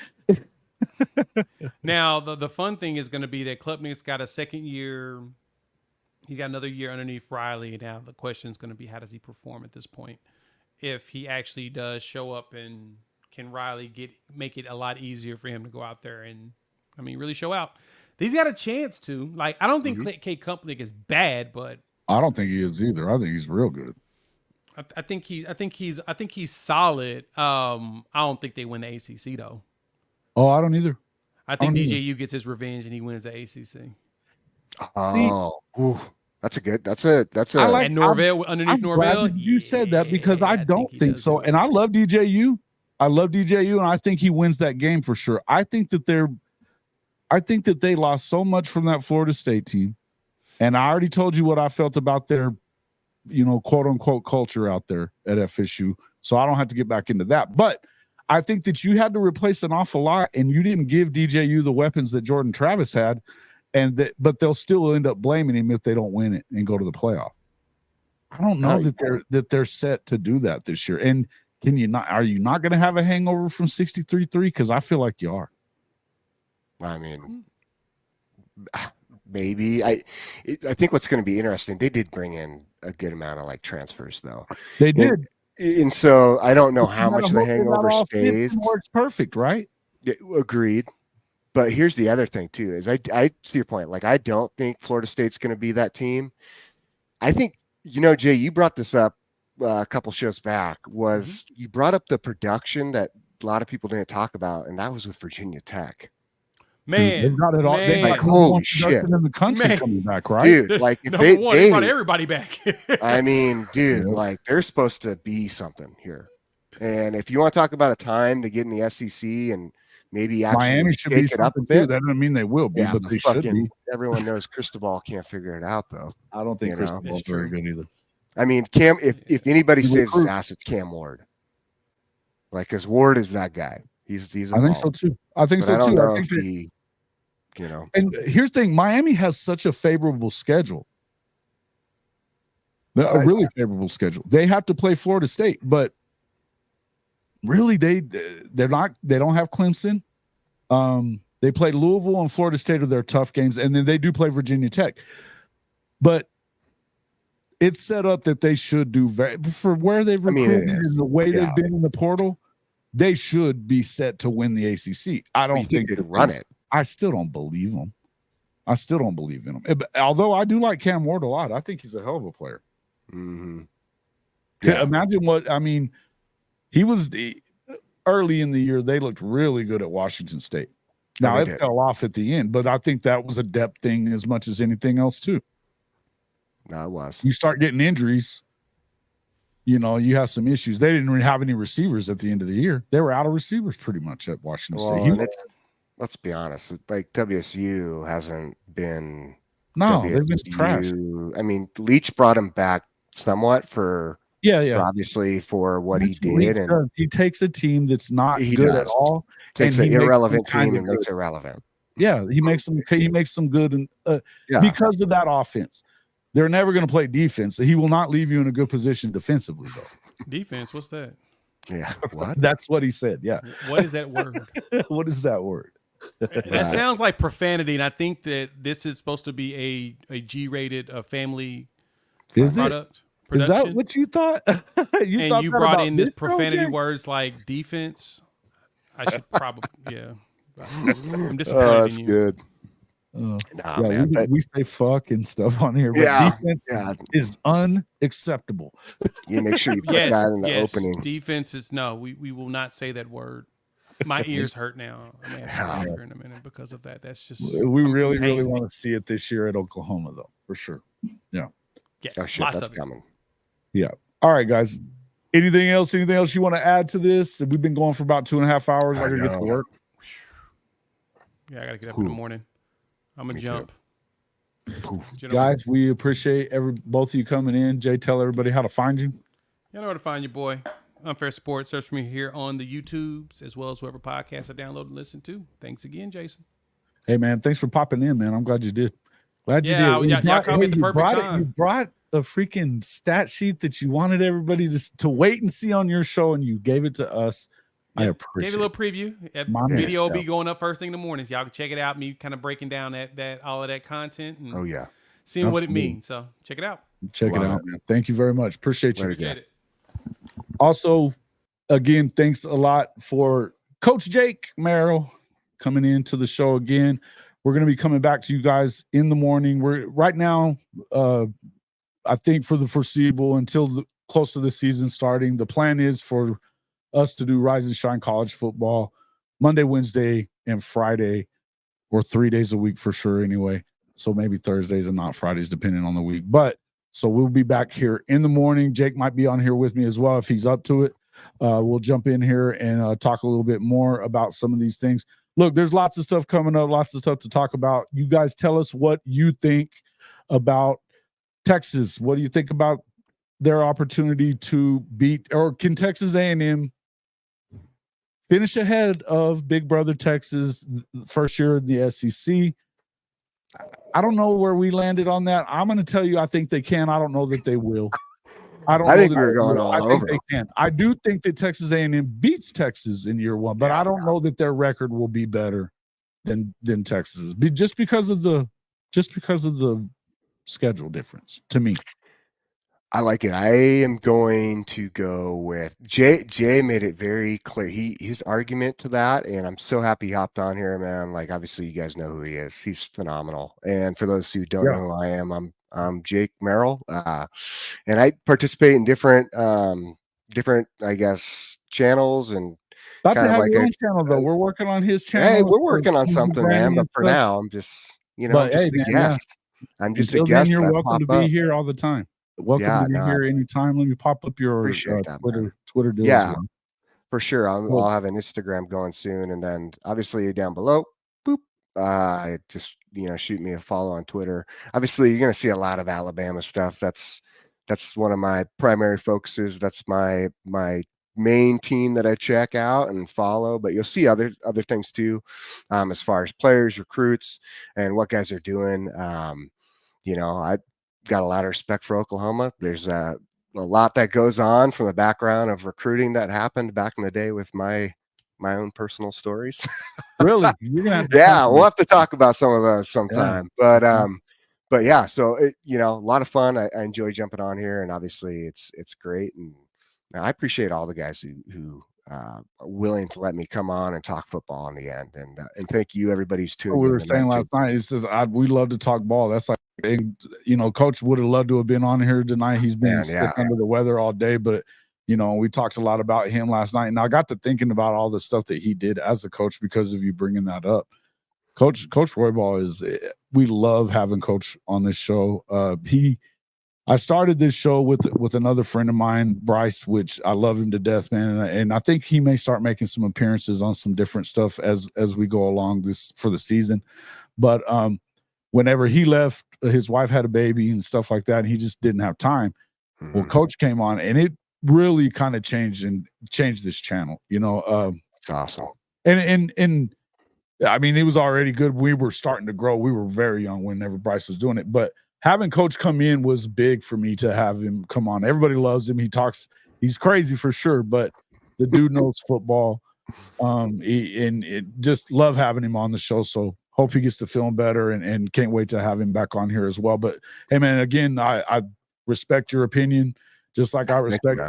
Now the fun thing is going to be that Klubnik's got a second year. He got another year underneath Riley. Now the question is going to be, how does he perform at this point? If he actually does show up, and can Riley make it a lot easier for him to go out there and, really show out? He's got a chance to. Like, I don't think Cade Klubnik is bad, but I don't think he is either. I think he's real good. I think he's solid. I don't think they win the ACC though. Oh, I don't either. I think DJU gets his revenge and he wins the ACC. Oh, that's a. I like Norvell underneath Norvell. You said that because I don't think so. And I love DJU. And I think he wins that game for sure. I think that they lost so much from that Florida State team. And I already told you what I felt about their, quote unquote culture out there at FSU. So I don't have to get back into that. But I think that you had to replace an awful lot, and you didn't give DJU the weapons that Jordan Travis had, but they'll still end up blaming him if they don't win it and go to the playoff. I don't know that they're set to do that this year. And are you not going to have a hangover from 63-3? Because I feel like you are. I mean, maybe. I think what's going to be interesting, they did bring in a good amount of transfers though. They did. And so I don't know how much of the hangover stays. Works perfect, right? Yeah, agreed. But here's the other thing too: is I to your point, I don't think Florida State's going to be that team. I think Jay, you brought this up a couple shows back. You brought up the production that a lot of people didn't talk about, and that was with Virginia Tech. Man, they've got it all. They holy shit in the country coming back, right, dude? They brought everybody back. I mean, dude, they're supposed to be something here. And if you want to talk about a time to get in the SEC and maybe actually Miami should be it up a too. bit, That doesn't mean they will be, but they should be. Everyone knows Cristobal can't figure it out, though. I don't think Cristobal's very good either. I mean, Cam. If anybody saves his ass, it's Cam Ward. Because Ward is that guy. He's. I think so too. I think so too. I think he. And here's the thing: Miami has such a favorable schedule. A really favorable schedule. They have to play Florida State, but really they don't have Clemson. They play Louisville and Florida State are their tough games, and then they do play Virginia Tech. But it's set up that they should do for where they've recruited and the way they've been in the portal. They should be set to win the ACC. I don't think they'd run it. I still don't believe them. I still don't believe in him. Although I do like Cam Ward a lot. I think he's a hell of a player. Mm-hmm. Yeah. Imagine he was early in the year. They looked really good at Washington State. Now it fell off at the end, but I think that was a depth thing as much as anything else too. No, it was. You start getting injuries, you have some issues. They didn't have any receivers at the end of the year. They were out of receivers pretty much at Washington State. Let's be honest. WSU hasn't been. No, they've been trash. I mean, Leach brought him back somewhat for obviously for what he did, and he takes a team that's not good at all, takes an irrelevant team and makes it relevant. Yeah, he makes them good, and because of that offense, they're never going to play defense. He will not leave you in a good position defensively, though. Defense, what's that? Yeah, what? That's what he said. Yeah. What is that word? What is that word? That sounds like profanity, and I think that this is supposed to be a G-rated family product. Production. Is that what you thought? you brought in this profanity words like defense. I should probably, I'm disappointed in you. Good. Man, we say fuck and stuff on here, but defense is unacceptable. You make sure you put that in the opening. Defense is we will not say that word. My ears hurt now. I may have to here in a minute because of that. That's just we really want to see it this year at Oklahoma, though, for sure. Yeah. Yes, oh shit, that's coming. Yeah. All right, guys. Anything else you want to add to this? We've been going for about 2.5 hours. I gotta get to work. Yeah, I gotta get up in the morning. I'm gonna jump. Guys, we appreciate both of you coming in. Jay, tell everybody how to find you. You know where to find you, boy. Unfair Sports. Search me here on the YouTubes as well as whoever podcast I download and listen to. Thanks again, Jason. Hey, man. Thanks for popping in, man. I'm glad you did. Y'all caught me at the perfect time. You brought a freaking stat sheet that you wanted everybody to wait and see on your show, and you gave it to us. I appreciate it. Gave a little preview. Video will be going up first thing in the morning. Y'all can check it out. Me kind of breaking down that all of that content. And seeing what it means. So check it out. Check it out, man. Thank you very much. Appreciate it. Also, again, thanks a lot for Coach Jake Merrill coming into the show again. We're going to be coming back to you guys in the morning. We're right now, I think for the foreseeable until close to the season starting, the plan is for us to do Rise and Shine College football Monday, Wednesday, and Friday, or 3 days a week for sure anyway. So maybe Thursdays and not Fridays, depending on the week. But so we'll be back here in the morning. Jake might be on here with me as well if he's up to it. We'll jump in here and talk a little bit more about some of these things. Look, there's lots of stuff coming up, lots of stuff to talk about. You guys tell us what you think about Texas. What do you think about their opportunity to beat, or can Texas A&M finish ahead of Big Brother Texas first year in the SEC? I don't know where we landed on that. I'm going to tell you, I think they can. I don't know that they will. I think we were going all over. I think they can. I do think that Texas A&M beats Texas in year one, but I don't know that their record will be better than Texas's, just because of the schedule difference to me. I like it. I am going to go with Jay. Jay made it very clear. His argument to that, and I'm so happy he hopped on here, man. Like, obviously, you guys know who he is. He's phenomenal. And for those who don't know who I am, I'm Jake Merrill, and I participate in different, I guess, channels and. About to have like your own channel, though. We're working on his channel. Hey, we're working on something, man. But for now, I'm just, I'm just a guest. I'm just a guest. You're welcome to be here all the time. Welcome to be here anytime. Let me pop up your Twitter deal. Yeah, for sure. I'll have an Instagram going soon, and then obviously down below, boop. Just shoot me a follow on Twitter. Obviously, you're gonna see a lot of Alabama stuff. That's one of my primary focuses. That's my main team that I check out and follow. But you'll see other things too, as far as players, recruits, and what guys are doing. I got a lot of respect for Oklahoma. There's a lot that goes on from the background of recruiting that happened back in the day with my own personal stories. Really? We'll have to talk about some of those sometime. Yeah. But yeah, so a lot of fun. I enjoy jumping on here, and obviously it's great, and I appreciate all the guys who are willing to let me come on and talk football in the end, and thank you everybody who's tuning in. We were saying last night, he says we love to talk ball. That's like, Coach would have loved to have been on here tonight. He's been sick under the weather all day, but we talked a lot about him last night, and I got to thinking about all the stuff that he did as a coach because of you bringing that up. Coach Roybal we love having Coach on this show. I started this show with another friend of mine, Bryce, which I love him to death, man. And I think he may start making some appearances on some different stuff as we go along this for the season. But whenever he left, his wife had a baby and stuff like that, and he just didn't have time. Well, Coach came on, and it really kind of changed this channel. It's awesome. And I mean, it was already good. We were starting to grow. We were very young whenever Bryce was doing it, but having Coach come in was big for me to have him come on. Everybody loves him. He's crazy for sure, but the dude knows football. Just love having him on the show. So hope he gets to film better and can't wait to have him back on here as well. But hey, man, again, I respect your opinion, just like I respect,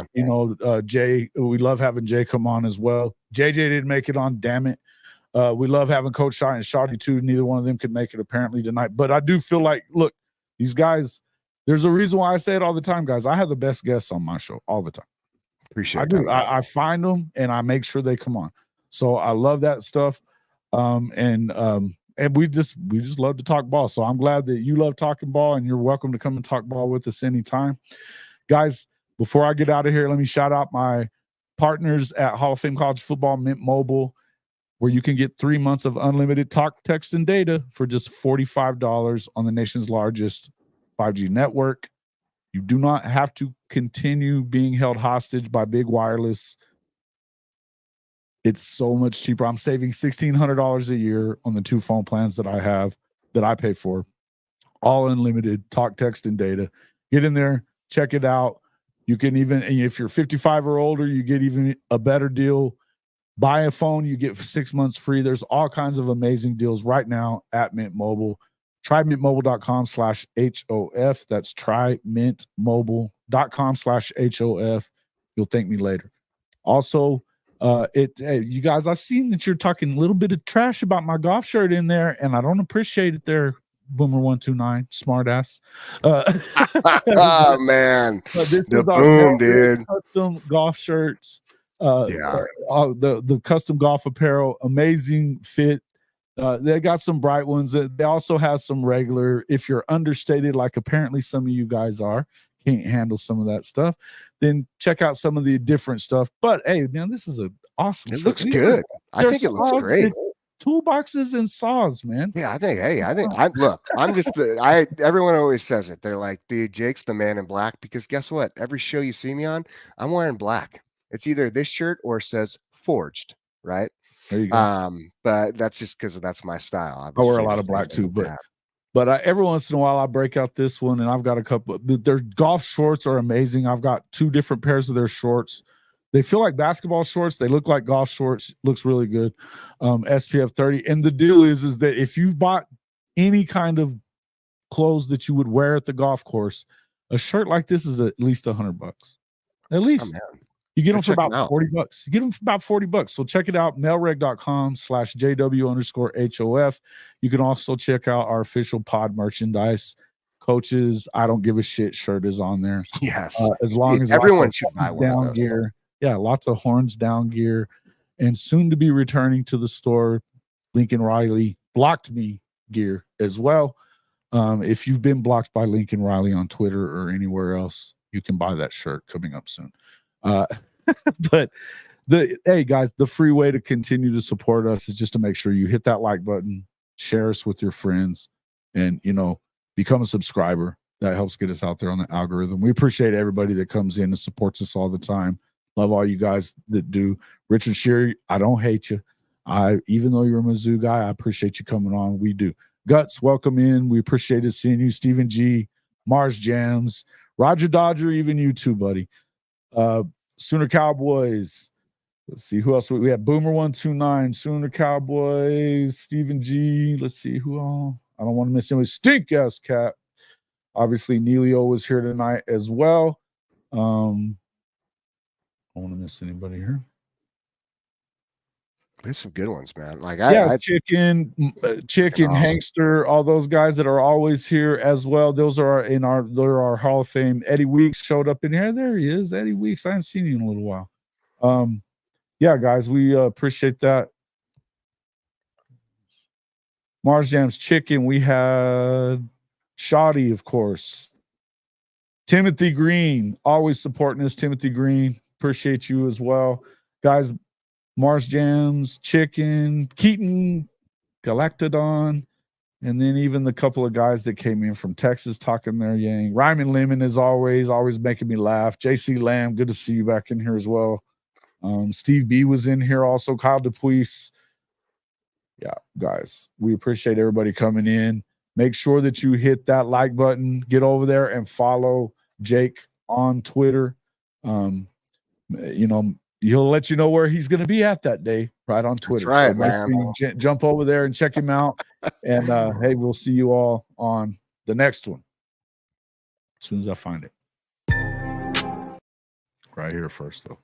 Jay. We love having Jay come on as well. JJ didn't make it on, damn it. We love having Coach Shot and Shotty too. Neither one of them could make it apparently tonight. But I do feel like, look, these guys, there's a reason why I say it all the time, guys. I have the best guests on my show all the time. Appreciate it. I find them and I make sure they come on. So I love that stuff. And we just love to talk ball. So I'm glad that you love talking ball, and you're welcome to come and talk ball with us anytime. Guys, before I get out of here, let me shout out my partners at Hall of Fame College Football, Mint Mobile, where you can get 3 months of unlimited talk, text, and data for just $45 on the nation's largest 5G network. You do not have to continue being held hostage by big wireless. It's so much cheaper. I'm saving $1,600 a year on the 2 phone plans that I have, that I pay for. All unlimited talk, text, and data. Get in there, check it out. You can even, and if you're 55 or older, you get even a better deal. Buy a phone, you get 6 months free. There's all kinds of amazing deals right now at Mint Mobile. Try mintmobile.com/HOF. That's mintmobile.com/HOF. You'll thank me later. Also, you guys, I've seen that you're talking a little bit of trash about my golf shirt in there, and I don't appreciate it there, Boomer129, smart ass. Oh, man. This the boom, dude. Custom golf shirts. The custom golf apparel, amazing fit. They got some bright ones. They also have some regular. If you're understated, like apparently some of you guys are, can't handle some of that stuff, then check out some of the different stuff. But hey, man, this is an awesome. It looks good. I think it looks great. Toolboxes and saws, man. Yeah, I think everyone always says it. They're like, dude, Jake's the man in black, because guess what? Every show you see me on, I'm wearing black. It's either this shirt or it says forged, right? There you go. But that's just because that's my style. I wear a lot of black too, but every once in a while I break out this one, and I've got a couple. Their golf shorts are amazing. I've got 2 different pairs of their shorts. They feel like basketball shorts. They look like golf shorts. Looks really good. SPF 30. And the deal is that if you've bought any kind of clothes that you would wear at the golf course, a shirt like this is at least $100. At least. You get them for about $40. You get them for about $40. So check it out, mailreg.com/JW_HOF. You can also check out our official pod merchandise. Coaches, I don't give a shit shirt is on there. Yes. As long as everyone should buy one down of those. Gear. Yeah, lots of horns down gear. And soon to be returning to the store, Lincoln Riley blocked me gear as well. If you've been blocked by Lincoln Riley on Twitter or anywhere else, you can buy that shirt coming up soon. But hey guys, the free way to continue to support us is just to make sure you hit that like button, share us with your friends, and become a subscriber. That helps get us out there on the algorithm. We appreciate everybody that comes in and supports us all the time. Love all you guys that do. Richard Sherry, I don't hate you. Even though you're a Mizzou guy, I appreciate you coming on. We do. Guts, welcome in. We appreciate seeing you. Stephen G, Mars Jams, Roger Dodger, even you too, buddy. Sooner Cowboys. Let's see who else. We have Boomer 129, Sooner Cowboys, Stephen G. Let's see who all. I don't want to miss anyone. Stink ass cat. Obviously, Neilio was here tonight as well. I don't want to miss anybody here. There's some good ones, man. Like Chicken, awesome. Hangster, all those guys that are always here as well. Those are they're our Hall of Fame. Eddie Weeks showed up in here. There he is, Eddie Weeks. I haven't seen you in a little while. Yeah, guys, we appreciate that. Mars Jam's Chicken. We had Shoddy, of course. Timothy Green, always supporting us. Timothy Green, appreciate you as well, guys. Mars Jams, Chicken, Keaton, Galactodon, and then even the couple of guys that came in from Texas talking their yang. Ryman Lemon, as always making me laugh. JC Lamb, good to see you back in here as well. Steve B was in here also. Kyle DePuis. Yeah, guys, we appreciate everybody coming in. Make sure that you hit that like button. Get over there and follow Jake on Twitter. He'll let you know where he's going to be at that day, right on Twitter. That's right, so man. Jump over there and check him out. And hey, we'll see you all on the next one as soon as I find it. Right here first, though.